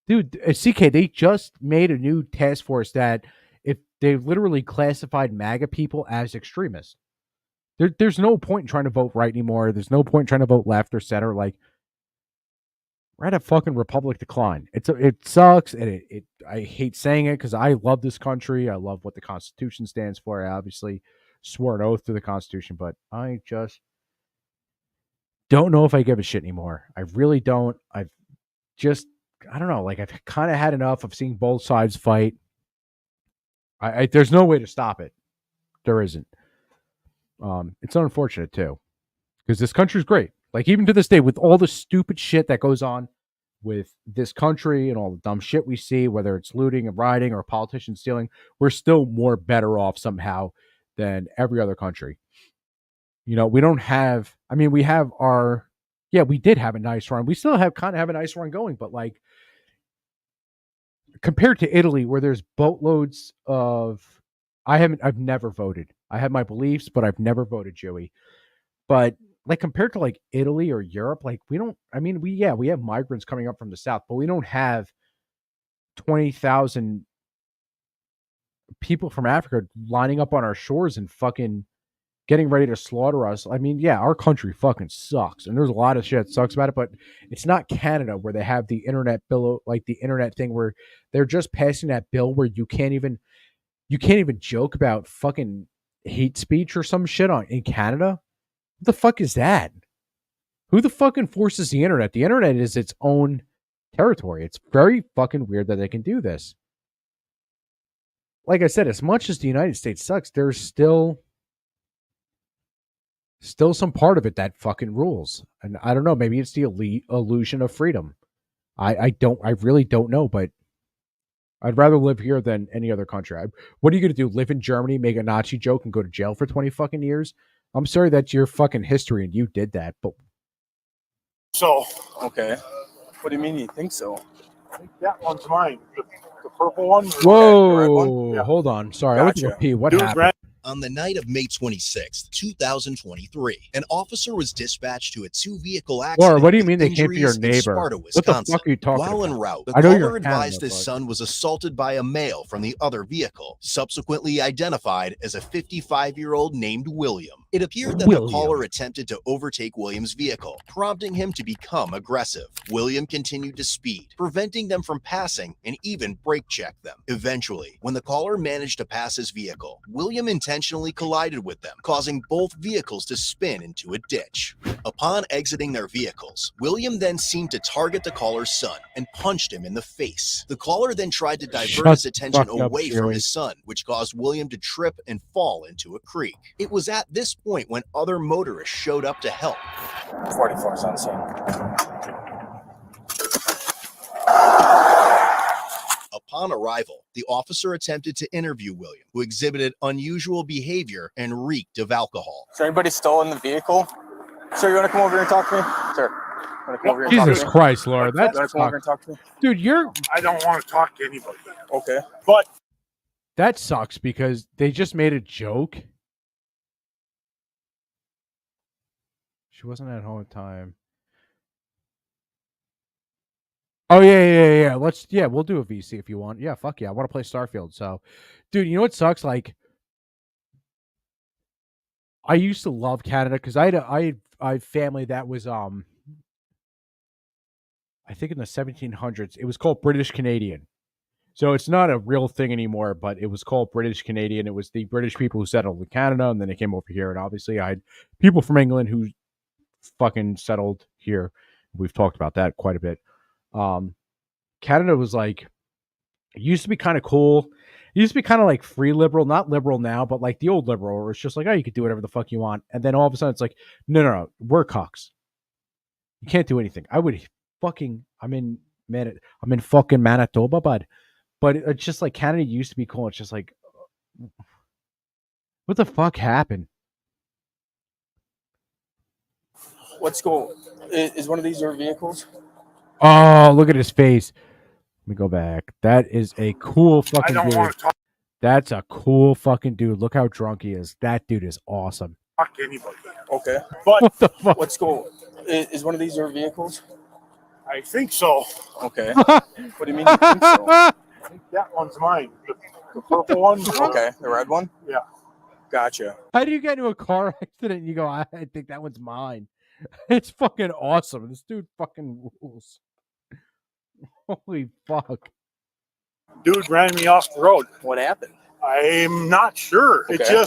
Dude, CK, they just made a new task force that if they literally classified MAGA people as extremists. There's no point in trying to vote right anymore. There's no point in trying to vote left or center. Like, we're at a fucking republic decline. It sucks, and I hate saying it because I love this country. I love what the Constitution stands for. I obviously swore an oath to the Constitution, but I just don't know if I give a shit anymore. I really don't. I don't know. Like, I've kind of had enough of seeing both sides fight. There's no way to stop it. There isn't. It's unfortunate too, because this country's great. Like even to this day, with all the stupid shit that goes on with this country and all the dumb shit we see, whether it's looting and rioting or politicians stealing, we're still more better off somehow than every other country. You know, we don't have. I mean, we have our. Yeah, we did have a nice run. We still have a nice run going, but like compared to Italy, where there's boatloads of. I've never voted. I have my beliefs, but I've never voted, Joey. But like compared to like Italy or Europe, like we don't. I mean, we have migrants coming up from the south, but we don't have 20,000 people from Africa lining up on our shores and fucking getting ready to slaughter us. I mean, yeah, our country fucking sucks, and there's a lot of shit that sucks about it, but it's not Canada where they have the internet bill, like the internet thing where they're just passing that bill where you can't even joke about fucking hate speech or some shit in Canada. What the fuck is that? Who the fuck enforces the internet? The internet is its own territory. It's very fucking weird that they can do this. Like I said, as much as the United States sucks, there's still some part of it that fucking rules. And I don't know, maybe it's the illusion of freedom. I really don't know, but I'd rather live here than any other country. What are you going to do? Live in Germany, make a Nazi joke, and go to jail for 20 fucking years? I'm sorry that's your fucking history and you did that, but... So. Okay. What do you mean you think so? I think that one's mine. The purple one? Whoa! Okay, the red one? Yeah. Hold on. Sorry, I went to go pee. What happened? On the night of May 26th, 2023, an officer was dispatched to a two-vehicle accident. Laura, what do you mean they came for your in neighbor? Sparta, What the Wisconsin. fuck are you talking While en about? route, the I know you're caller in Canada, advised his but- son was assaulted by a male from the other vehicle, subsequently identified as a 55-year-old named William. It appeared that the caller attempted to overtake William's vehicle, prompting him to become aggressive. William continued to speed, preventing them from passing and even brake checked them. Eventually, when the caller managed to pass his vehicle, William intentionally collided with them, causing both vehicles to spin into a ditch. Upon exiting their vehicles, William then seemed to target the caller's son and punched him in the face. The caller then tried to divert Shut his the attention fuck up, away from Joey. his son, which caused William to trip and fall into a creek. It was at this point when other motorists showed up to help. 44's on scene. Upon arrival, the officer attempted to interview William, who exhibited unusual behavior and reeked of alcohol. Is there anybody still in the vehicle? Sir, you want to come over here and talk to me? Sir, you want to come over here and talk to me? Jesus Christ, Laura, You want that's to come over here and talk to me? dude. I don't want to talk to anybody. Okay. But That sucks because they just made a joke. She wasn't at home at time. Oh yeah. We'll do a VC if you want. Yeah, fuck yeah. I want to play Starfield. So, dude, you know what sucks? Like, I used to love Canada because I had family that was I think in the 1700s. It was called British Canadian. So it's not a real thing anymore, but it was called British Canadian. It was the British people who settled in Canada, and then they came over here. And obviously, I had people from England who fucking settled here. We've talked about that quite a bit. Canada was like, it used to be kind of cool. It used to be kind of like free liberal, not liberal now, but like the old liberal, where it's just like, oh, you could do whatever the fuck you want. And then all of a sudden it's like, no, we're cocks. You can't do anything. I'm in fucking Manitoba, bud. But it's just like Canada used to be cool. It's just like, what the fuck happened? Let's go. Is one of these your vehicles? Oh, look at his face. Let me go back. That is a cool fucking I don't dude. want to talk That's a cool fucking dude. Look how drunk he is. That dude is awesome. to anybody. Okay. But What the fuck? Let's go. Is one of these your vehicles? I think so. Okay. What do you mean you think so? I think that one's mine. The purple one. Okay. The red one? Yeah. Gotcha. How do you get into a car accident and you go, I think that one's mine? It's fucking awesome. This dude fucking rules. Holy fuck. Dude ran me off the road. What happened? I'm not sure. Okay.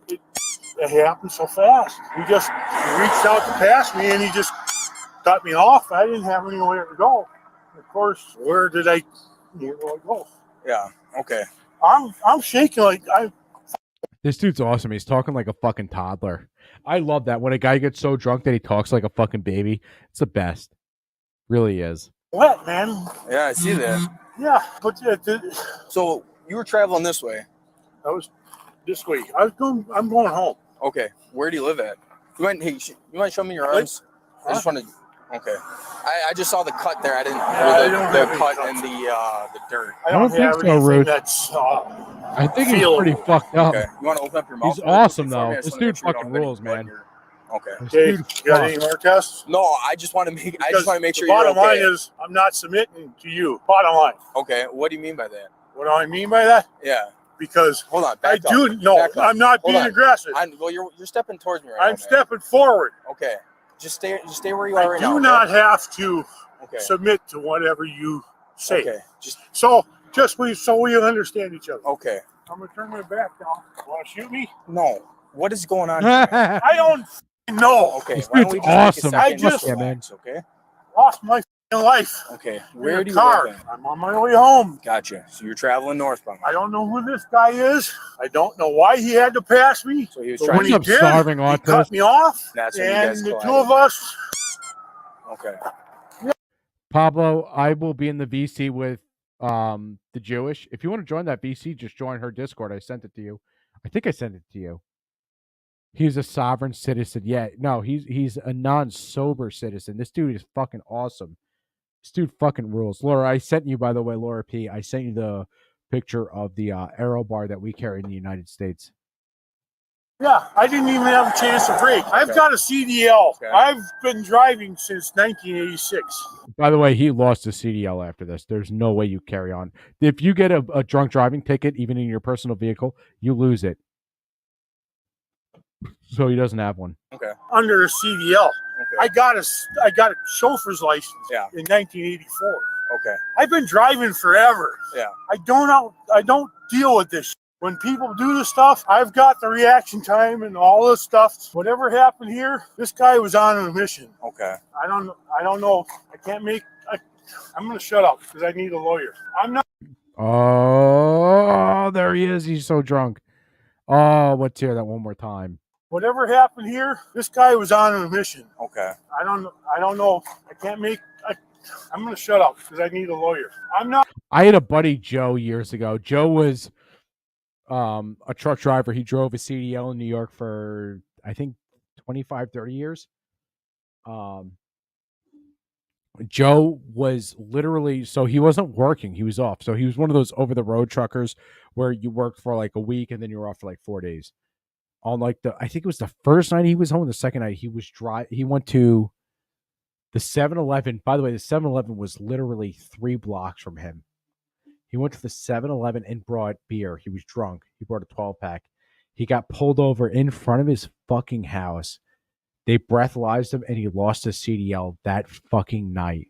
It happened so fast. He reached out to pass me and he just cut me off. I didn't have anywhere to go. Of course, where do I go? Yeah. Okay. I'm shaking like I. This dude's awesome. He's talking like a fucking toddler. I love that when a guy gets so drunk that he talks like a fucking baby. It's the best. Really is. Wet, man. Yeah, I see that. Yeah, but So you were traveling this way. I was this way. I'm going home. Okay, where do you live at? You might show me your arms. I just want to. Okay, I just saw the cut there. I didn't. The cut and the dirt. I don't think have so, anything Ruth. that's. I think he's feelable. pretty fucked up. Okay, you want to open up your mouth? He's really quickly awesome for me? I though. just This wanna make dude sure you fucking don't have any rules, blood man. in Okay. This Okay, dude you got fucks. any more tests? No, I just want to make. I just want to make sure the bottom you're okay. line is I'm not submitting to you. Bottom line. Okay, what do you mean by that? What do I mean by that? Yeah. Because hold on, I back up. do no. Back up. I'm not Hold being on. aggressive. Well, you're stepping towards me right I'm now, man. stepping forward. Okay, just stay where you are right I now. do okay? not have to Okay. submit to whatever you say. Okay, so we understand each other. Okay. I'm gonna turn my back now. Want to shoot me? No. What is going on? I don't know. Okay. This Why don't dude's we just take a awesome. second I and just- relax, okay? Lost my life. Okay. In Where a do you car. live? I'm on my way home. Gotcha. So you're traveling northbound. I don't know who this guy is. I don't know why he had to pass me. So he was But trying when to he did, starving he artist. cut me off. That's when you and guys the two collided. of us. Okay. Pablo, I will be in the VC with the Jewish. If you want to join that VC, just join her Discord. I sent it to you. I think I sent it to you. He's a sovereign citizen. Yeah, no, he's a non-sober citizen. This dude is fucking awesome. This dude fucking rules. Laura, I sent you, by the way, Laura P. I sent you the picture of the Aero bar that we carry in the United States. Yeah, I didn't even have a chance to break. I've got a CDL. I've been driving since 1986. By the way, he lost his CDL after this. There's no way you carry on. If you get a drunk driving ticket, even in your personal vehicle, you lose it. So he doesn't have one. Okay. Under a CDL. Okay. I got a chauffeur's license in 1984. Okay. I've been driving forever. Yeah. I don't deal with this. When people do this stuff, I've got the reaction time and all this stuff. Whatever happened here, this guy was on a mission. Okay. I don't know. I can't make. I'm gonna shut up because I need a lawyer. I'm not. Oh, there he is. He's so drunk. Oh, let's hear that one more time. Whatever happened here, this guy was on a mission. Okay. I don't know. I can't make. I'm gonna shut up because I need a lawyer. I'm not. I had a buddy, Joe, years ago. Joe was a truck driver. He drove a CDL in New York for, I think, 25, 30 years. Joe was literally, so he wasn't working. He was off. So he was one of those over-the-road truckers where you worked for like a week and then you were off for like 4 days. On like I think it was the first night he was home. The second night he was he went to the 7-Eleven. By the way, the 7-Eleven was literally 3 blocks from him. He went to the 7-Eleven and brought beer. He was drunk. He brought a 12-pack. He got pulled over in front of his fucking house. They breathalyzed him and he lost his CDL that fucking night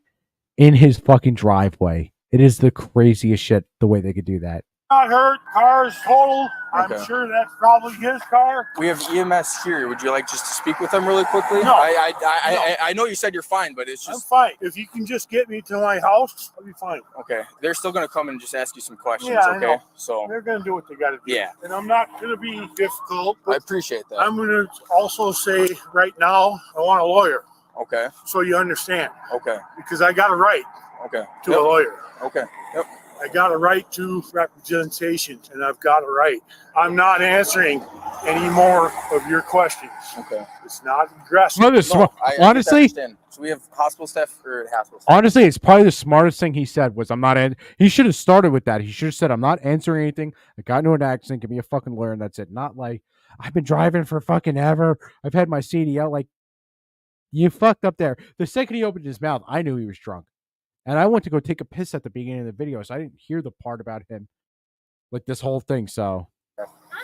in his fucking driveway. It is the craziest shit the way they could do that. Not hurt. Car is total. Okay. I'm sure that's probably his car. We have EMS here. Would you like just to speak with them really quickly? No. I know you said you're fine, but it's I'm just fine. If you can just get me to my house, I'll be fine. okay. They're still gonna come and just ask you some questions. Yeah, I okay. know. So They're gonna do what they gotta do. Yeah. And I'm not gonna be difficult. I appreciate that. I'm gonna also say right now, I want a lawyer. Okay. So you understand. Okay. Because I got a right Okay. to a lawyer. Okay. Yep. I got a right to representation, and I've got a right. I'm not answering any more of your questions. Okay. It's not aggressive. Well, this- honestly- understand. So we have hospital staff or hospital staff. Honestly, it's probably the smartest thing he said was, I'm not, he should have started with that. He should have said, I'm not answering anything. I got into an accident. Give me a fucking lawyer. And that's it. Not like, I've been driving for fucking ever. I've had my CDL. Like, you fucked up there. The second he opened his mouth, I knew he was drunk. And I went to go take a piss at the beginning of the video, so I didn't hear the part about him, like this whole thing. So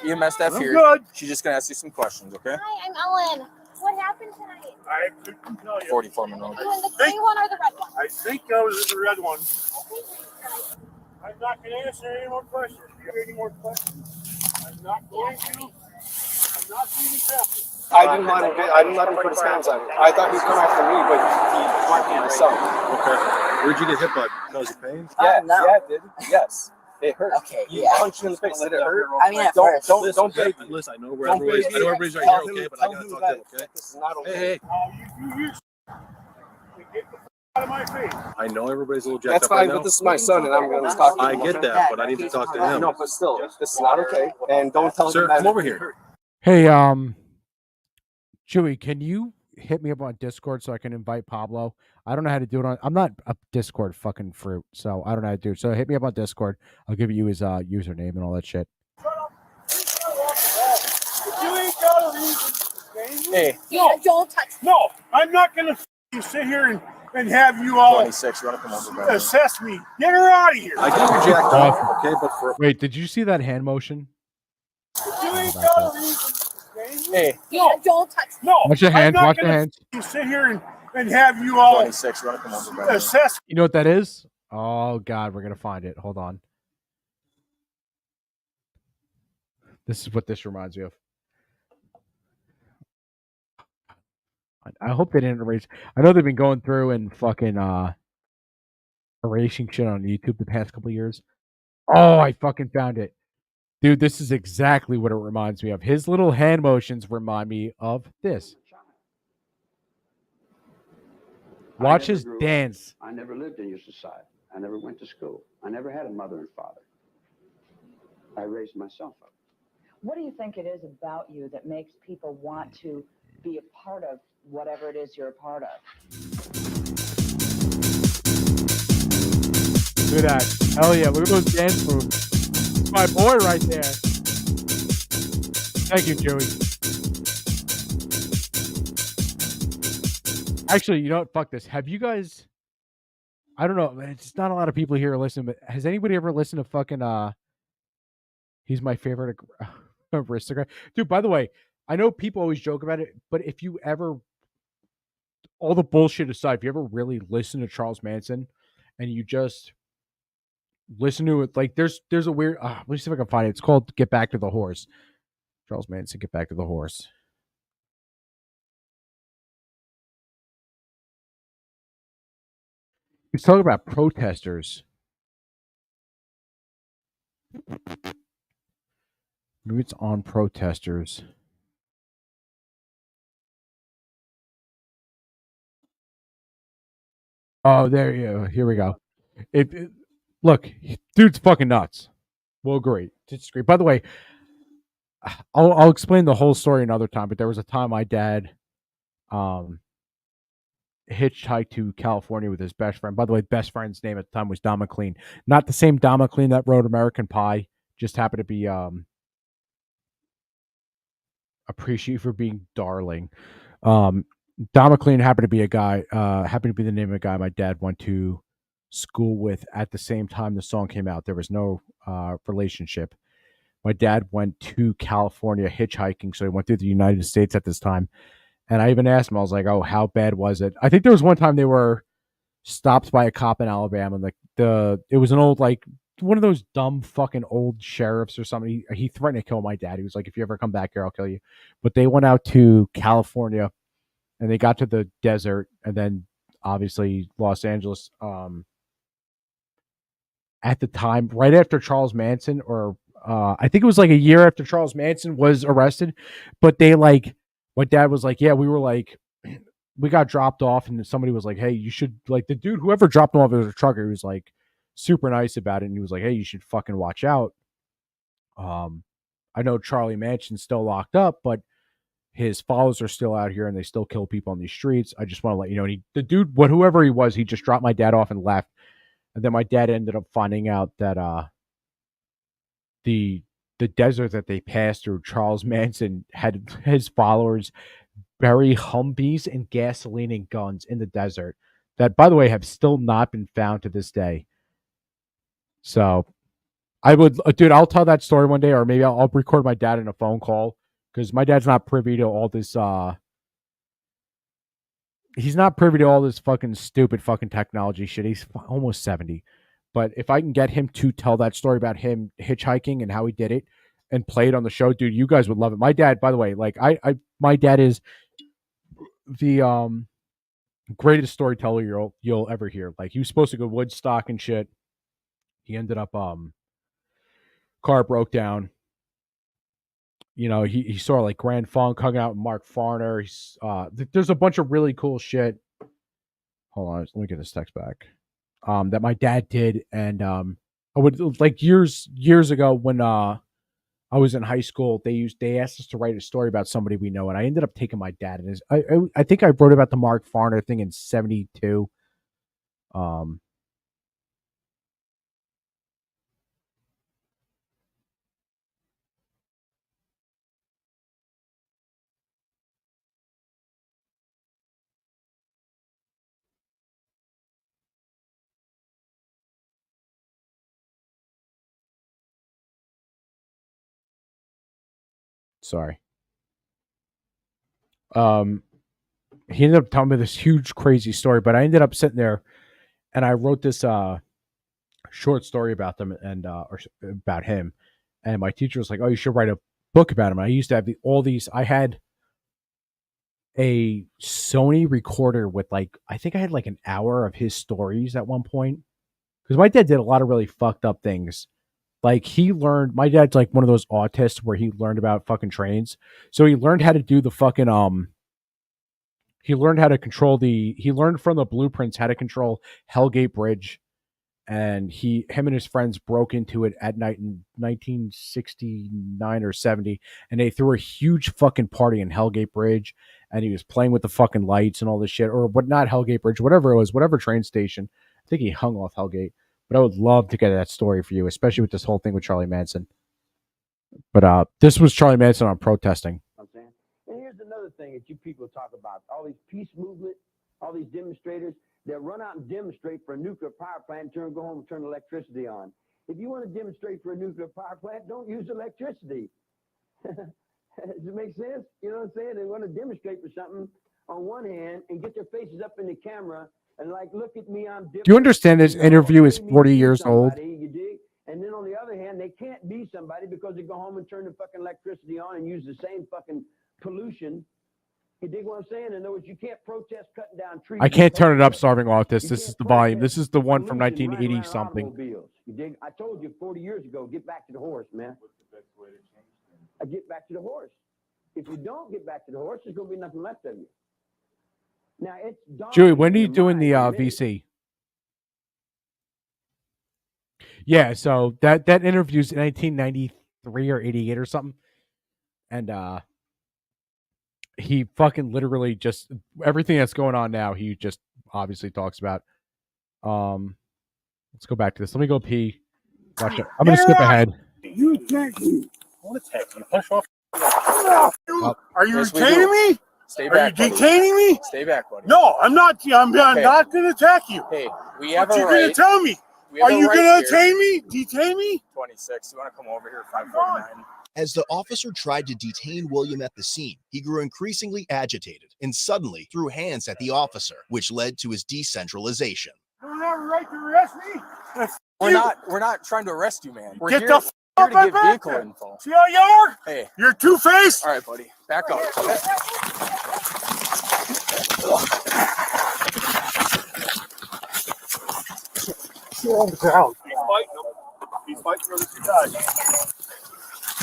EMS staff I'm here. good. She's just gonna ask you some questions, okay? Hi, I'm Ellen. What happened tonight? I couldn't tell you. 44 Monroe. Are you in the green one or the red one? I think I was in the red one. I'm not going to answer any more questions. Do you have any more questions? I'm not going to. I'm not being aggressive. I didn't let him put his hands on me. I thought he was coming after me, but he went for myself. Okay. Where'd you get hit by? Cause of pain? Yeah, it did. Yes. It hurt. Okay, You yeah. punched you in the face. Did it hurt? I mean, at first. Don't baby. Listen, I know Don't baby. everybody's right Tell here, him- okay? But tell I gotta him talk that to him, okay? This is not okay. Hey. You get the out of my face. I know everybody's a little jacked That's up right fine, now. but this is my son, and I'm going to talk to I him. get that, but I need to talk to him. No, but still, this is not okay. And don't tell Sir, him that. come over here. Hey, Chewy, can you hit me up on Discord so I can invite Pablo? I don't know how to do it on. I'm not a Discord fucking fruit, so I don't know how to do it. So hit me up on Discord. I'll give you his username and all that shit. You ain't got a reason. Hey. No, don't touch. No, I'm not gonna sit here and have you all 26, you want to come over, brother? assess me. Get her out of here. I get you jacked up, okay, but for Wait, did you see that hand motion? you ain't got a reason. Hey. No, don't touch. No, Watch your I'm hands. not Watch your gonna hands. sit here and have you all 26, you want to come over, brother? assess. You know what that is? Oh God, we're gonna find it. Hold on. This is what this reminds me of. I hope they didn't erase. I know they've been going through and fucking erasing shit on YouTube the past couple of years. Oh, I fucking found it. Dude, this is exactly what it reminds me of. His little hand motions remind me of this. Watch his dance. I never lived in your society. I never went to school. I never had a mother and father. I raised myself up. What do you think it is about you that makes people want to be a part of whatever it is you're a part of? Look at that. Hell yeah, look at those dance moves. It's my boy right there. Thank you, Joey. Actually, you know what? Fuck this. Have you guys... I don't know. It's not a lot of people here listening, but has anybody ever listened to fucking... He's my favorite aristocrat. Dude, by the way, I know people always joke about it, but if you ever... All the bullshit aside, if you ever really listen to Charles Manson and you just... listen to it, like there's a weird let me see if I can find it. It's called Get Back to the Horse. Charles Manson, Get Back to the Horse. He's talking about protesters. Maybe it's on protesters. Oh, there you go. Here we go. Look, dude's fucking nuts. We'll agree. Disagree. By the way, I'll explain the whole story another time, but there was a time my dad hitchhiked to California with his best friend. By the way, best friend's name at the time was Don McLean. Not the same Don McLean that wrote American Pie. Just happened to be appreciate for being darling. Don McLean happened to be a guy, happened to be the name of a guy my dad went to school with at the same time the song came out. There was no relationship. My dad went to California hitchhiking, so he went through the United States at this time. And I even asked him, I was like, oh, how bad was it? I think there was one time they were stopped by a cop in Alabama. It was an old, like, one of those dumb fucking old sheriffs or something. He threatened to kill my dad. He was like, if you ever come back here, I'll kill you. But they went out to California and they got to the desert and then obviously Los Angeles. At the time, right after Charles Manson, or I think it was like a year after Charles Manson was arrested, but they like, my dad was like, yeah, we were like, we got dropped off and somebody was like, hey, you should, like, the dude, whoever dropped him off as a trucker, he was like super nice about it. And he was like, hey, you should fucking watch out. I know Charlie Manson's still locked up, but his followers are still out here and they still kill people on these streets. I just want to let you know. And the dude, whoever he was, he just dropped my dad off and left. And then my dad ended up finding out that the desert that they passed through, Charles Manson had his followers bury Humvees and gasoline and guns in the desert that, by the way, have still not been found to this day. So I would, dude, I'll tell that story one day, or maybe I'll record my dad in a phone call because my dad's not privy to all this. He's not privy to all this fucking stupid fucking technology shit. He's almost 70. But if I can get him to tell that story about him hitchhiking and how he did it and play it on the show, dude, you guys would love it. My dad, by the way, like my dad is the greatest storyteller you'll ever hear. Like, he was supposed to go Woodstock and shit. He ended up car broke down. You know, he saw like Grand Funk hung out with Mark Farner. He's, there's a bunch of really cool shit. Hold on, let me get this text back. That my dad did, and I would like years ago when I was in high school. They asked us to write a story about somebody we know, and I ended up taking my dad. And I think I wrote about the Mark Farner thing in '72. Sorry. He ended up telling me this huge, crazy story, but I ended up sitting there and I wrote this short story about them and or about him. And my teacher was like, "Oh, you should write a book about him." I used to have all these. I had a Sony recorder with like, I think I had like an hour of his stories at one point, because my dad did a lot of really fucked up things. Like he learned, my dad's like one of those autists where he learned about fucking trains. So he learned how to do the fucking he learned how to control he learned from the blueprints how to control Hellgate Bridge. And him and his friends broke into it at night in 1969 or 70, and they threw a huge fucking party in Hellgate Bridge, and he was playing with the fucking lights and all this shit, or what, not Hellgate Bridge, whatever it was, whatever train station. I think he hung off Hellgate, but I would love to get that story for you, especially with this whole thing with Charlie Manson. But this was Charlie Manson on protesting. I'm saying. And here's another thing that you people talk about: all these peace movement, all these demonstrators. They'll run out and demonstrate for a nuclear power plant, go home and turn electricity on. If you want to demonstrate for a nuclear power plant, don't use electricity. Does it make sense? You know what I'm saying? They want to demonstrate for something on one hand and get their faces up in the camera and like, look at me, I'm different. Do you understand this interview is 40 years old? You dig? And then on the other hand, they can't be somebody because they go home and turn the fucking electricity on and use the same fucking pollution. You dig what I'm saying? In other words, you can't protest cutting down trees. I can't turn it up, Starving Artist. This is the volume. This is the one from 1980 something. You dig? I told you 40 years ago, get back to the horse, man. What's the best way to change things? I get back to the horse. If you don't get back to the horse, there's going to be nothing left of you. Now, it's Julie, when are you doing the VC? Yeah, so that interview's in 1993 or 88 or something. And he fucking literally just everything that's going on now, he just obviously talks about. Let's go back to this. Let me go pee. Watch it. I'm gonna skip ahead. You attack me. What attack? You push off. Are you retaining me? Stay back. Are you detaining me? Stay back, buddy. No, I'm not. I'm not going to attack you. Hey, we have what a you right. going to tell me? Are you going to detain me? Detain me? 26. You want to come over here? 549. As the officer tried to detain William at the scene, he grew increasingly agitated and suddenly threw hands at the officer, which led to his decentralization. You don't have a right to arrest me. We're not trying to arrest you, man. We're Get here, the f here to up get back vehicle there. info. See how you are? Hey, you're two-faced. All right, buddy, back up. You're on the ground. He's fighting him. He's fighting the other two guys.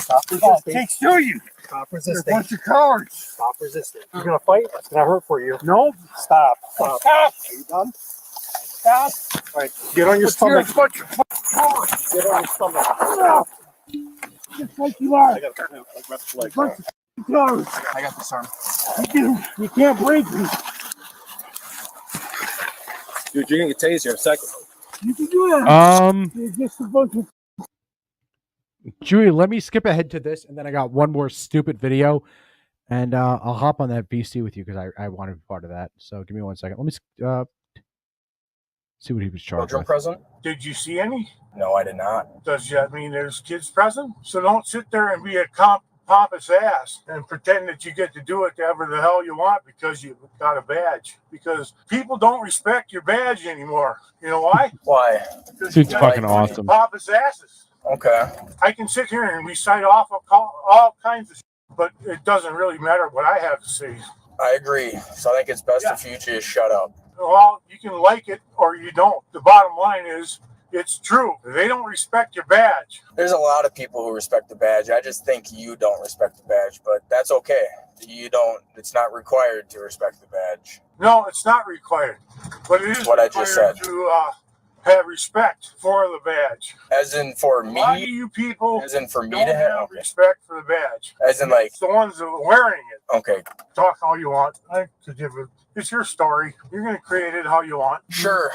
Stop resisting. Takes to you. Stop resisting. You're a bunch of cowards. Stop resisting. You're gonna fight. It's gonna hurt for you. No. Stop. Stop. Stop. Are you done? Stop. All right. Get on your stomach. You're a bunch of cowards. Get on your stomach. Just like you are. I got a left leg. Bunch of cowards. I got this arm. You can't break me. Dude, you're gonna get tased here in a second. You can do that. You're just a bunch of. Julie, let me skip ahead to this, and then I got one more stupid video, and I'll hop on that VC with you because I want to be part of that. So give me 1 second. Let me see what he was charged with. Present? Did you see any? No, I did not. Does that mean there's kids present? So don't sit there and be a pompous ass and pretend that you get to do whatever the hell you want because you got a badge. Because people don't respect your badge anymore. You know why? Why? Dude's fucking awesome. Pompous asses. Okay. I can sit here and recite off all kinds of shit, but it doesn't really matter what I have to say. I agree. So I think it's best if you just shut up. Well, you can like it or you don't. The bottom line is It's true. They don't respect your badge. There's a lot of people who respect the badge. I just think you don't respect the badge, but that's okay. You don't. It's not required to respect the badge. No, it's not required, but it is What I required just said. to have respect for the badge. As in for me. Why do you people? As in for me don't to have. have respect for the badge. As in like. It's the ones that are wearing it. Okay. Talk all you want. I could give it. It's your story. You're going to create it how you want. Sure.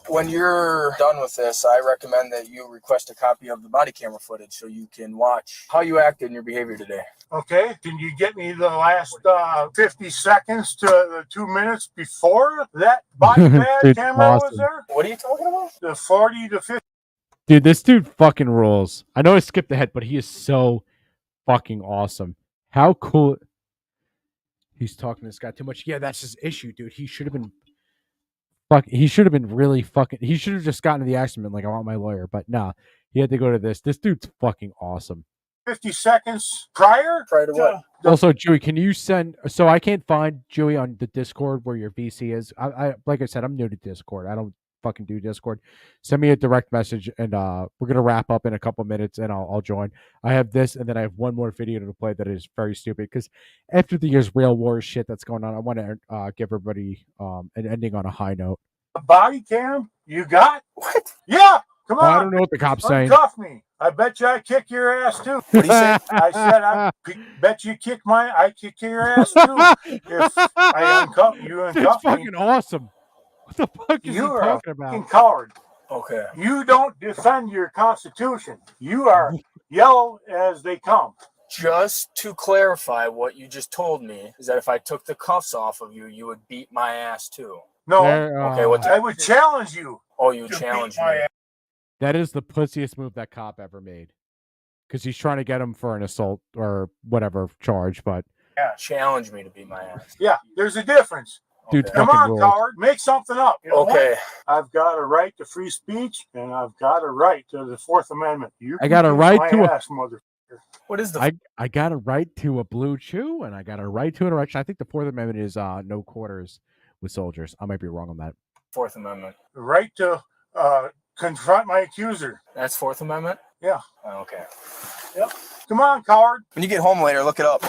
When you're done with this, I recommend that you request a copy of the body camera footage so you can watch how you acted in your behavior today. Okay. Can you get me the last 50 seconds to the 2 minutes before that body bag camera was there? What are you talking about? The 40 to 50. Dude, this dude fucking rules. I know I skipped ahead, but he is so fucking awesome. How cool. He's talking to this guy too much. Yeah, that's his issue, dude. He should have been he should have been really fucking. He should have just gotten to the accident like, I want my lawyer. But nah, he had to go to this. This dude's fucking awesome. 50 seconds prior to what? Also, Joey, can you send? So I can't find Joey on the Discord where your VC is. I like I said, I'm new to Discord. I don't fucking do Discord. Send me a direct message, and we're gonna wrap up in a couple minutes, and I'll join. I have this, and then I have one more video to play that is very stupid because after the year's rail war shit that's going on, I want to give everybody an ending on a high note. A body cam? You got? What? Yeah. Come on. I don't know what the cop's saying. Uncuff me. I bet you I kick your ass too. What do you say? I said I bet you I kick your ass too. If I uncuff you, uncuff It's me. fucking awesome. What the fuck is he You are talking a about? fucking coward. Okay. You don't defend your Constitution. You are yellow as they come. Just to clarify, what you just told me is that if I took the cuffs off of you, you would beat my ass too. No. Okay. I would challenge you. Oh, you challenge me. That is the pussiest move that cop ever made. Because he's trying to get him for an assault or whatever charge, but Yeah. Challenge me to beat my ass. Yeah, there's a difference. dude, Come fucking on, rules. coward. Make something up. You know Okay. what? I've got a right to free speech, and I've got a right to the Fourth Amendment. You I got a can right kiss to my a- ass, motherfucker. What is the? I got a right to a blue chew, and I got a right to an erection. I think the Fourth Amendment is no quarters with soldiers. I might be wrong on that. Fourth Amendment. The right to confront my accuser. That's Fourth Amendment? Yeah. Okay. Yep. Come on, coward. When you get home later, look it up.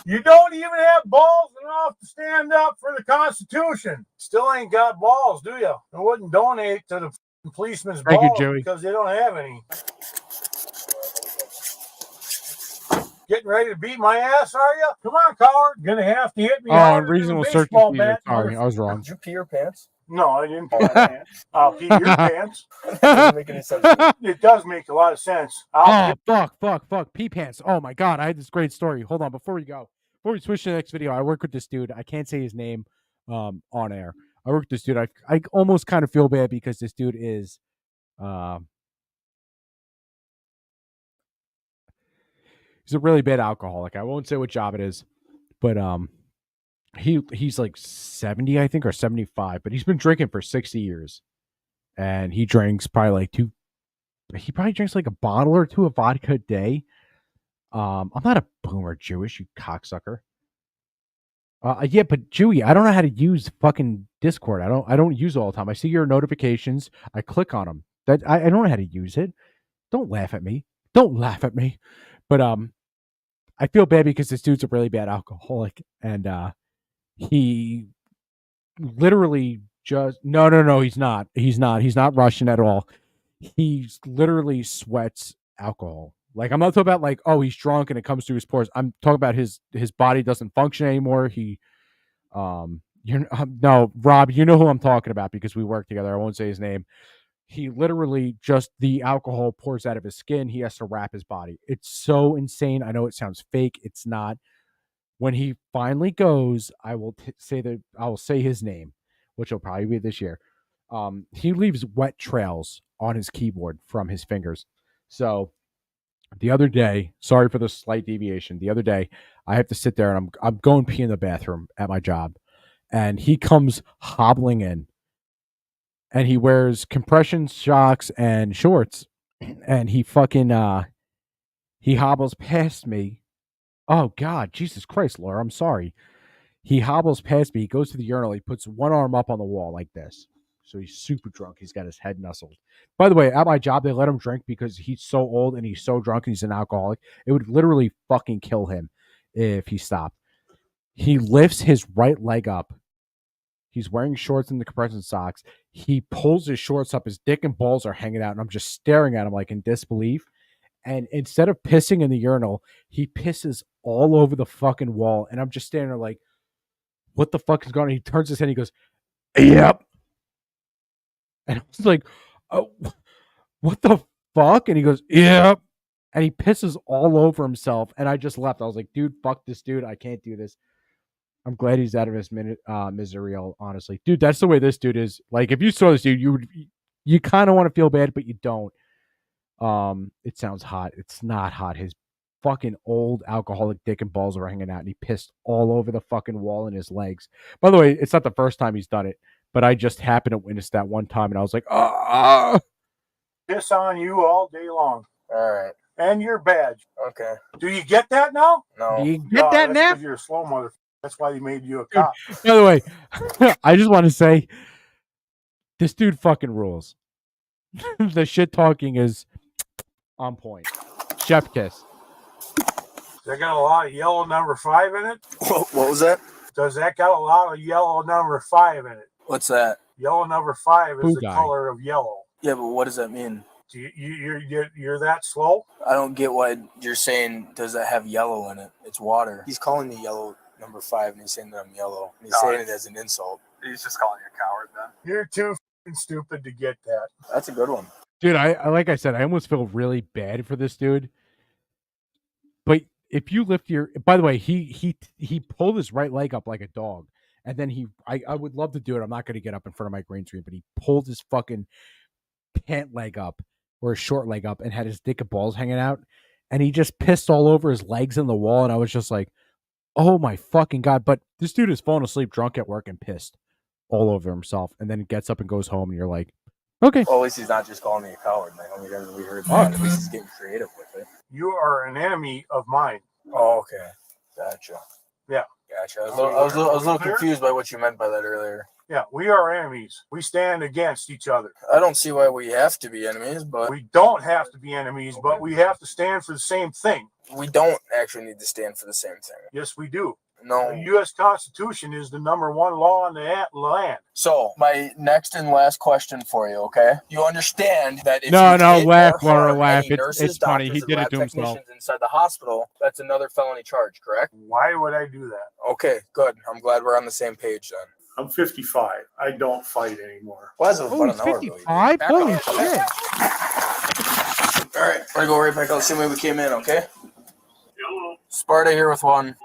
You don't even have balls enough to stand up for the Constitution. Still ain't got balls, do you? I wouldn't donate to the policeman's Thank you, balls Joey. because they don't have any. Getting ready to beat my ass, are you? Come on, coward. Gonna have to hit me. Oh, harder than a unreasonable baseball circumcision. bat, Sorry, I was wrong. Did you pee your pants? No, I didn't pee my pants. I'll pee your pants. That doesn't make any sense. It does make a lot of sense. Oh, fuck. Pee pants. Oh, my God. I had this great story. Hold on. Before we switch to the next video, I work with this dude. I can't say his name on air. I work with this dude. I almost kind of feel bad because this dude is he's a really bad alcoholic. I won't say what job it is, but he's like 70, I think, or 75, but he's been drinking for 60 years. And he drinks probably he probably drinks like a bottle or two of vodka a day. I'm not a boomer Jewish, you cocksucker. Yeah, but Jewy, I don't know how to use fucking Discord. I don't use it all the time. I see your notifications. I click on them. I don't know how to use it. Don't laugh at me. But I feel bad because this dude's a really bad alcoholic, and he literally just no, he's not. He's not Russian at all. He literally sweats alcohol. Like, I'm not talking about like, oh, he's drunk and it comes through his pores. I'm talking about his body doesn't function anymore. He no, Rob, you know who I'm talking about because we work together. I won't say his name. He literally just the alcohol pours out of his skin. He has to wrap his body. It's so insane. I know it sounds fake. It's not. When he finally goes, I will say his name, which will probably be this year. He leaves wet trails on his keyboard from his fingers. So the other day, sorry for the slight deviation. The other day, I have to sit there and I'm going pee in the bathroom at my job, and he comes hobbling in, and he wears compression socks and shorts, and he fucking he hobbles past me. Oh God, Jesus Christ, Laura, I'm sorry. He hobbles past me. He goes to the urinal. He puts one arm up on the wall like this. So he's super drunk. He's got his head nuzzled. By the way, at my job, they let him drink because he's so old and he's so drunk and he's an alcoholic. It would literally fucking kill him if he stopped. He lifts his right leg up. He's wearing shorts and the compression socks. He pulls his shorts up. His dick and balls are hanging out. And I'm just staring at him like in disbelief. And instead of pissing in the urinal, he pisses all over the fucking wall. And I'm just standing there like, what the fuck is going on? He turns his head and he goes, yep. And I was like, oh, what the fuck? And he goes, yep. And he pisses all over himself. And I just left. I was like, dude, fuck this dude. I can't do this. I'm glad he's out of his misery, honestly. Dude, that's the way this dude is. Like, if you saw this dude, you kind of want to feel bad, but you don't. It sounds hot. It's not hot. His fucking old alcoholic dick and balls are hanging out, and he pissed all over the fucking wall and his legs. By the way, it's not the first time he's done it, but I just happened to witness that one time, and I was like, Piss on you all day long. All right. And your badge. Okay. Do you get that now? No. Do you get that now? Because you're a slow mother. That's why they made you a cop. By the way, I just want to say, this dude fucking rules. The shit talking is on point. Chef kiss. That got a lot of yellow number 5 in it? What was that? Does that got a lot of yellow number 5 in it? What's that? Yellow number 5 is Who the died? color of yellow. Yeah, but what does that mean? You're that slow? I don't get what you're saying. Does that have yellow in it? It's water. He's calling me yellow number 5, and he's saying that I'm yellow. And he's saying it as an insult. He's just calling you a coward then. You're too f***ing stupid to get that. That's a good one. Dude, I like I said, I almost feel really bad for this dude. But if you lift your, by the way, he pulled his right leg up like a dog, and then I would love to do it. I'm not going to get up in front of my green screen, but he pulled his fucking pant leg up or his short leg up and had his dick and balls hanging out, and he just pissed all over his legs in the wall, and I was just like, oh my fucking god! But this dude is falling asleep drunk at work and pissed all over himself, and then gets up and goes home, and you're like, okay. Well, at least he's not just calling me a coward, man. We heard that. At least he's getting creative with it. You are an enemy of mine. Oh, okay. Gotcha. Yeah. Gotcha. I was a little confused by what you meant by that earlier. Yeah, we are enemies. We stand against each other. I don't see why we have to be enemies, but we don't have to be enemies, but we have to stand for the same thing. We don't actually need to stand for the same thing. Yes, we do. No. The U.S. Constitution is the number 1 law on the land. So, my next and last question for you, okay? You understand that if No, you no, hit laugh, or Laura, harm laugh. any nurses, It's funny. doctors, He or did it lab to himself. technicians inside the hospital, that's another felony charge, correct? Why would I do that? Okay, good. I'm glad we're on the same page then. I'm 55. I don't fight anymore. Well, that's Oh, he's 55? Holy shit. All right, we're going to go right back out the same way we came in, okay? Sparta here with 1.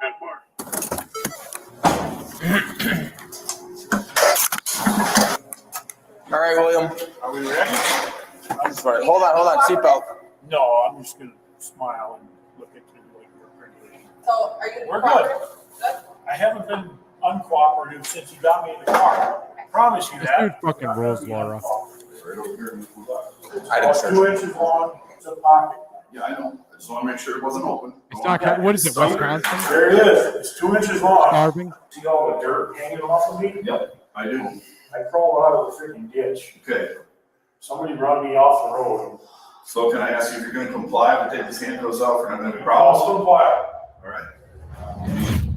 All right, William. Are we ready? Sorry. Hold on. Seatbelt. No, I'm just going to smile and look at you like you're pretty. So, are you We're good. I haven't been uncooperative since you got me in the car. I promise you This that. dude fucking rules, Laura. I didn't It's search 2 it. inches long. It's a pocket. Yeah, I know. I just want to make sure it wasn't open. It's not. What is it? Wisconsin? There it is. It's 2 inches long. Starving? See all the dirt hanging off of me? Yep, I do. I crawled out of the freaking ditch. Okay. Somebody run me off the road. So can I ask you if you're going to comply to take these handcuffs off? We're not going to have I'll problems. comply. All right.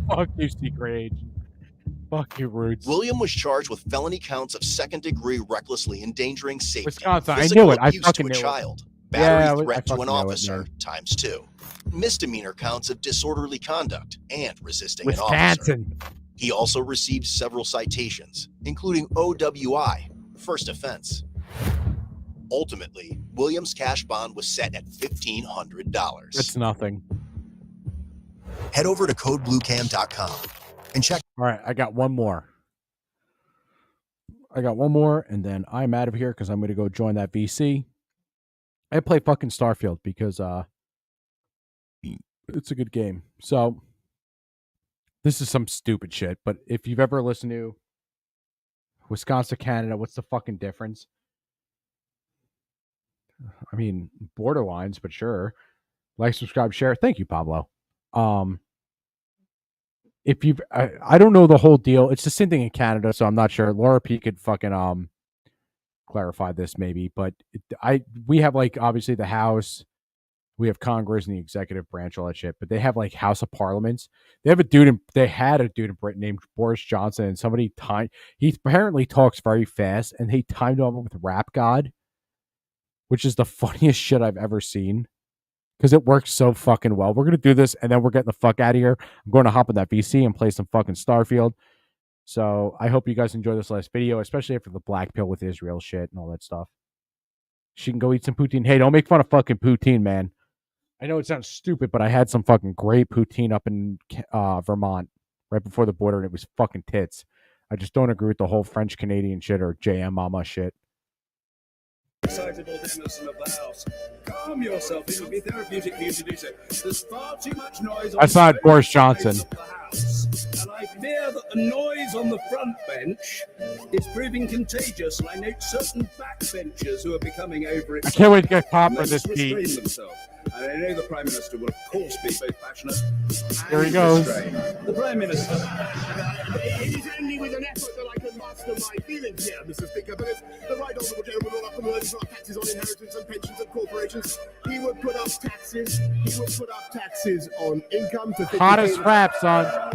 Fuck you, secret agent. Fuck you, Roots. William was charged with felony counts of second-degree recklessly endangering safety, Wisconsin, I physical knew it. I abuse fucking to a knew it. child, Yeah, battery I threat to fucking an knew it, officer man. times 2, misdemeanor counts of disorderly conduct and resisting an officer. Wisconsin. He also received several citations, including OWI, first offense. Ultimately, Williams' cash bond was set at $1,500. That's nothing. Head over to codebluecam.com and check. All right, I got one more. And then I'm out of here because I'm going to go join that VC. I play fucking Starfield because it's a good game. So this is some stupid shit, but if you've ever listened to Wisconsin, Canada, what's the fucking difference? I mean, borderlines, but sure. Like, subscribe, share. Thank you, Pablo. If you've, I don't know the whole deal. It's the same thing in Canada, so I'm not sure. Laura P could fucking clarify this maybe, but we have like obviously the House, we have Congress and the executive branch, all that shit. But they have like House of Parliaments. They had a dude in Britain named Boris Johnson, and somebody he apparently talks very fast, and they timed him up with Rap God, which is the funniest shit I've ever seen. Because it works so fucking well. We're gonna do this, and then we're getting the fuck out of here. I'm going to hop in that VC and play some fucking Starfield. So I hope you guys enjoy this last video, especially after the black pill with Israel shit and all that stuff. She can go eat some poutine. Hey, don't make fun of fucking poutine, man. I know it sounds stupid, but I had some fucking great poutine up in Vermont right before the border, and it was fucking tits. I just don't agree with the whole French Canadian shit or JM Mama shit. Excitable Denison of the house. Calm yourself. It would be therapeutic for you to do so. There's far too much noise on That's not both Boris sides Johnson. of the house, and I fear that the noise on the front bench is proving contagious, and I note certain backbenchers who are becoming overexcited. I can't wait to get popped for and this restrain beat. themselves. And I know the Prime Minister will, of course, be both passionate Here he and goes. restrained. The Prime Minister. It is only with an effort that I can master my feelings here, Mr. Speaker, but if the right honourable gentleman will up and learn for taxes on inheritance and pensions and corporations, he would put up taxes. He would put up taxes on income to 50. Hottest rap, son. There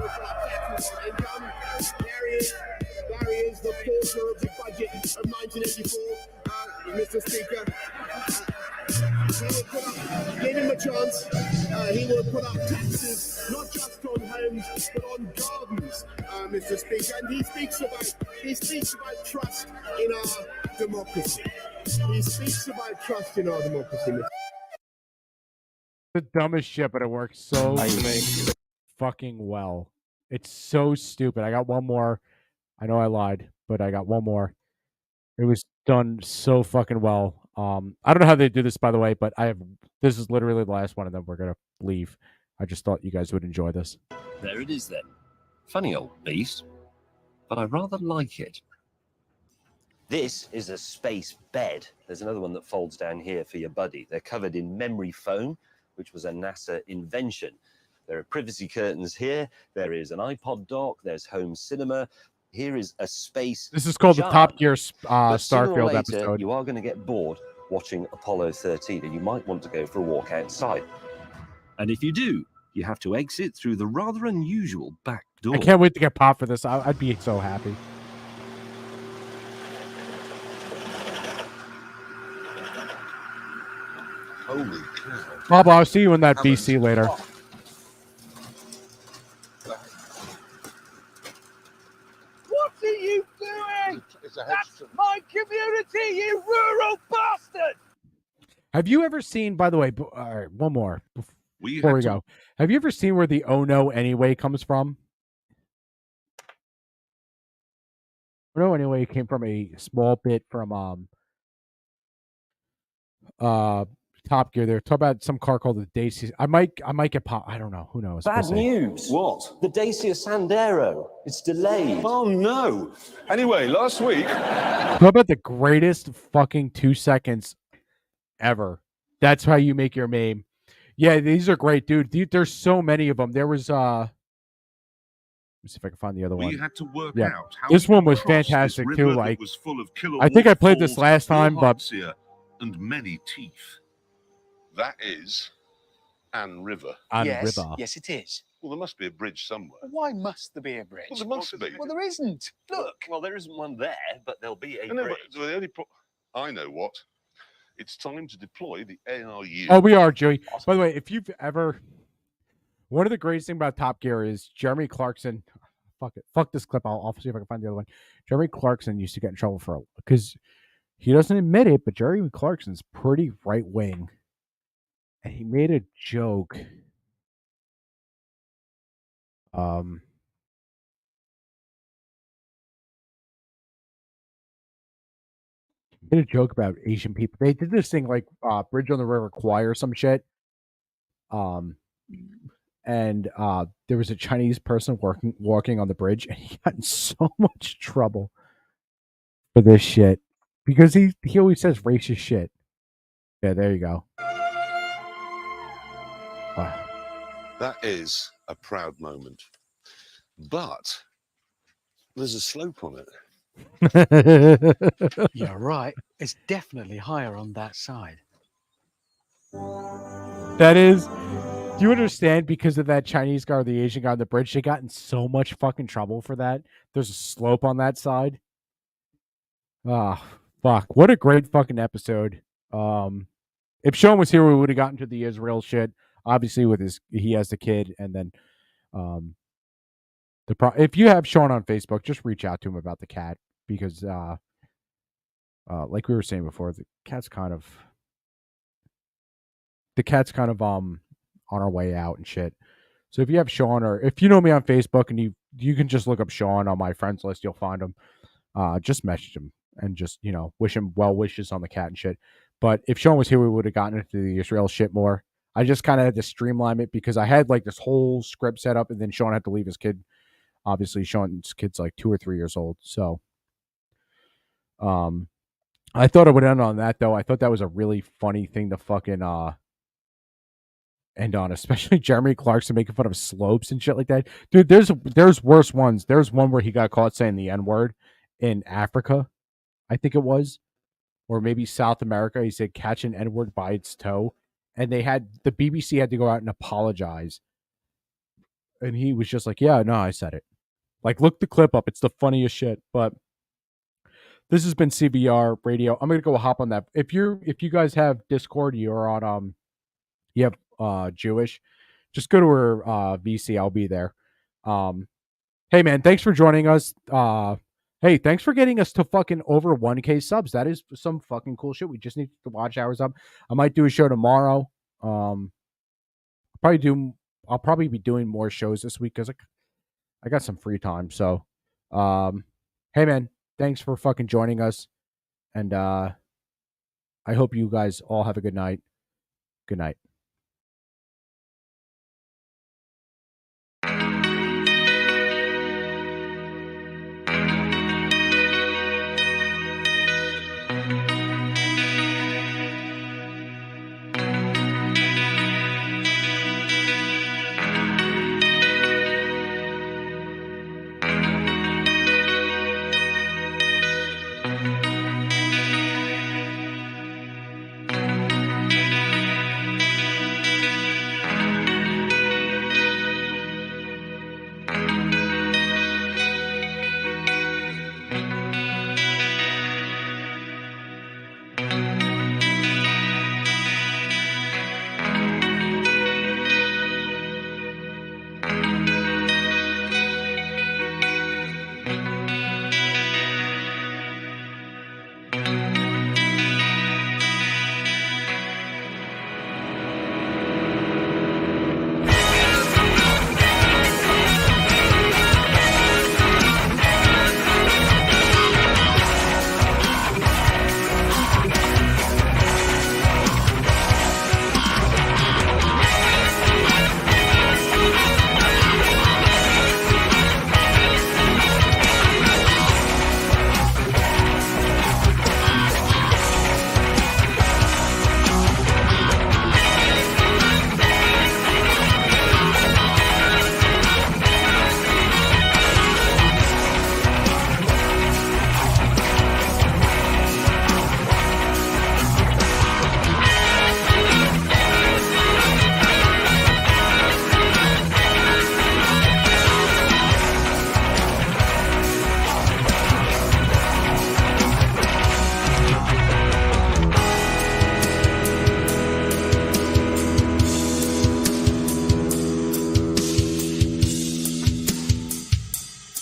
he is, the porter of the budget of 1984, Mr. Speaker. Give him a chance. He will put up taxes, not just on homes, but on gardens, Mr. Speaker. And he speaks about trust in our democracy. He speaks about trust in our democracy, Mr. The dumbest shit, but it works so fucking well. It's so stupid. I got one more. I know I lied, but I got one more. It was done so fucking well. I don't know how they do this, by the way, but this is literally the last one, and then we're gonna leave. I just thought you guys would enjoy this. There it is then. Funny old beast, but I rather like it. This is a space bed. There's another one that folds down here for your buddy. They're covered in memory foam, which was a NASA invention. There are privacy curtains here. There is an iPod dock. There's home cinema. Here is a space. This is called the Top Gear But sooner or Starfield later, episode. You are going to get bored watching Apollo 13, and you might want to go for a walk outside. And if you do, you have to exit through the rather unusual back door. I can't wait to get popped for this. I'd be so happy. Holy cow. Bob, I'll see you in that BC later. What are you doing? That's my community, you rural bastard! Have you ever seen, by the way, all right, one more We before had we to- go. Have you ever seen where the "Oh no anyway" comes from? "Oh no anyway" came from a small bit from Top Gear. They're talking about some car called the Dacia. I might get popped. I don't know. Who knows? Bad We'll see. news. What? The Dacia Sandero. It's delayed. Oh, no. Anyway, last week... How about the greatest fucking 2 seconds ever? That's how you make your meme. Yeah, these are great, dude. There's so many of them. There was let me see if I can find the other one. We had to work Yeah, out how this we one was could cross this fantastic river too. that Like, was full of I think I played this waterfalls, last time, but Bilhartsia, and many teeth. That is Ann River. Ann Yes, River. Yes, it is. Well, there must be a bridge somewhere. Why must there be a bridge? Well, there must be. Well, there isn't. Look. Well, there isn't one there, but there'll be a No, bridge. but the only I know what. It's time to deploy the ARU. oh, we are, Joey. By the way, if you've ever, one of the greatest things about Top Gear is Jeremy Clarkson. Fuck this clip. I'll see if I can find the other one. Jeremy Clarkson used to get in trouble because he doesn't admit it, but Jeremy Clarkson's pretty right wing, and he made a joke. Made a joke about Asian people. They did this thing like Bridge on the River Kwai or some shit. And there was a Chinese person walking on the bridge, and he got in so much trouble for this shit because he always says racist shit. Yeah, there you go. That is a proud moment. But there's a slope on it. Yeah, right. It's definitely higher on that side. That is. Do you understand? Because of that Chinese guy or the Asian guy on the bridge, they got in so much fucking trouble for that. There's a slope on that side. Ah, fuck. What a great fucking episode. If Sean was here, we would have gotten to the Israel shit. Obviously, with he has the kid, and then, if you have Sean on Facebook, just reach out to him about the cat because, like we were saying before, the cat's kind of on our way out and shit. So if you have Sean, or if you know me on Facebook and you can just look up Sean on my friends list, you'll find him. Just message him and just, wish him well wishes on the cat and shit. But if Sean was here, we would have gotten into the Israel shit more. I just kind of had to streamline it because I had like this whole script set up, and then Sean had to leave his kid. Obviously, Sean's kid's like 2 or 3 years old. So, I thought it would end on that though. I thought that was a really funny thing to fucking end on, especially Jeremy Clarkson making fun of slopes and shit like that. Dude, there's worse ones. There's one where he got caught saying the N-word in Africa, I think it was, or maybe South America. He said catch an N-word by its toe. And the BBC had to go out and apologize. And he was just like, yeah, no, I said it. Like, look the clip up. It's the funniest shit. But this has been CVR Radio. I'm gonna go hop on that. If you guys have Discord, you're on you have Jewish, just go to her VC. I'll be there. Hey man, thanks for joining us. Hey, thanks for getting us to fucking over 1K subs. That is some fucking cool shit. We just need the watch hours up. I might do a show tomorrow. I'll probably be doing more shows this week because I got some free time. So, hey man, thanks for fucking joining us, and I hope you guys all have a good night. Good night.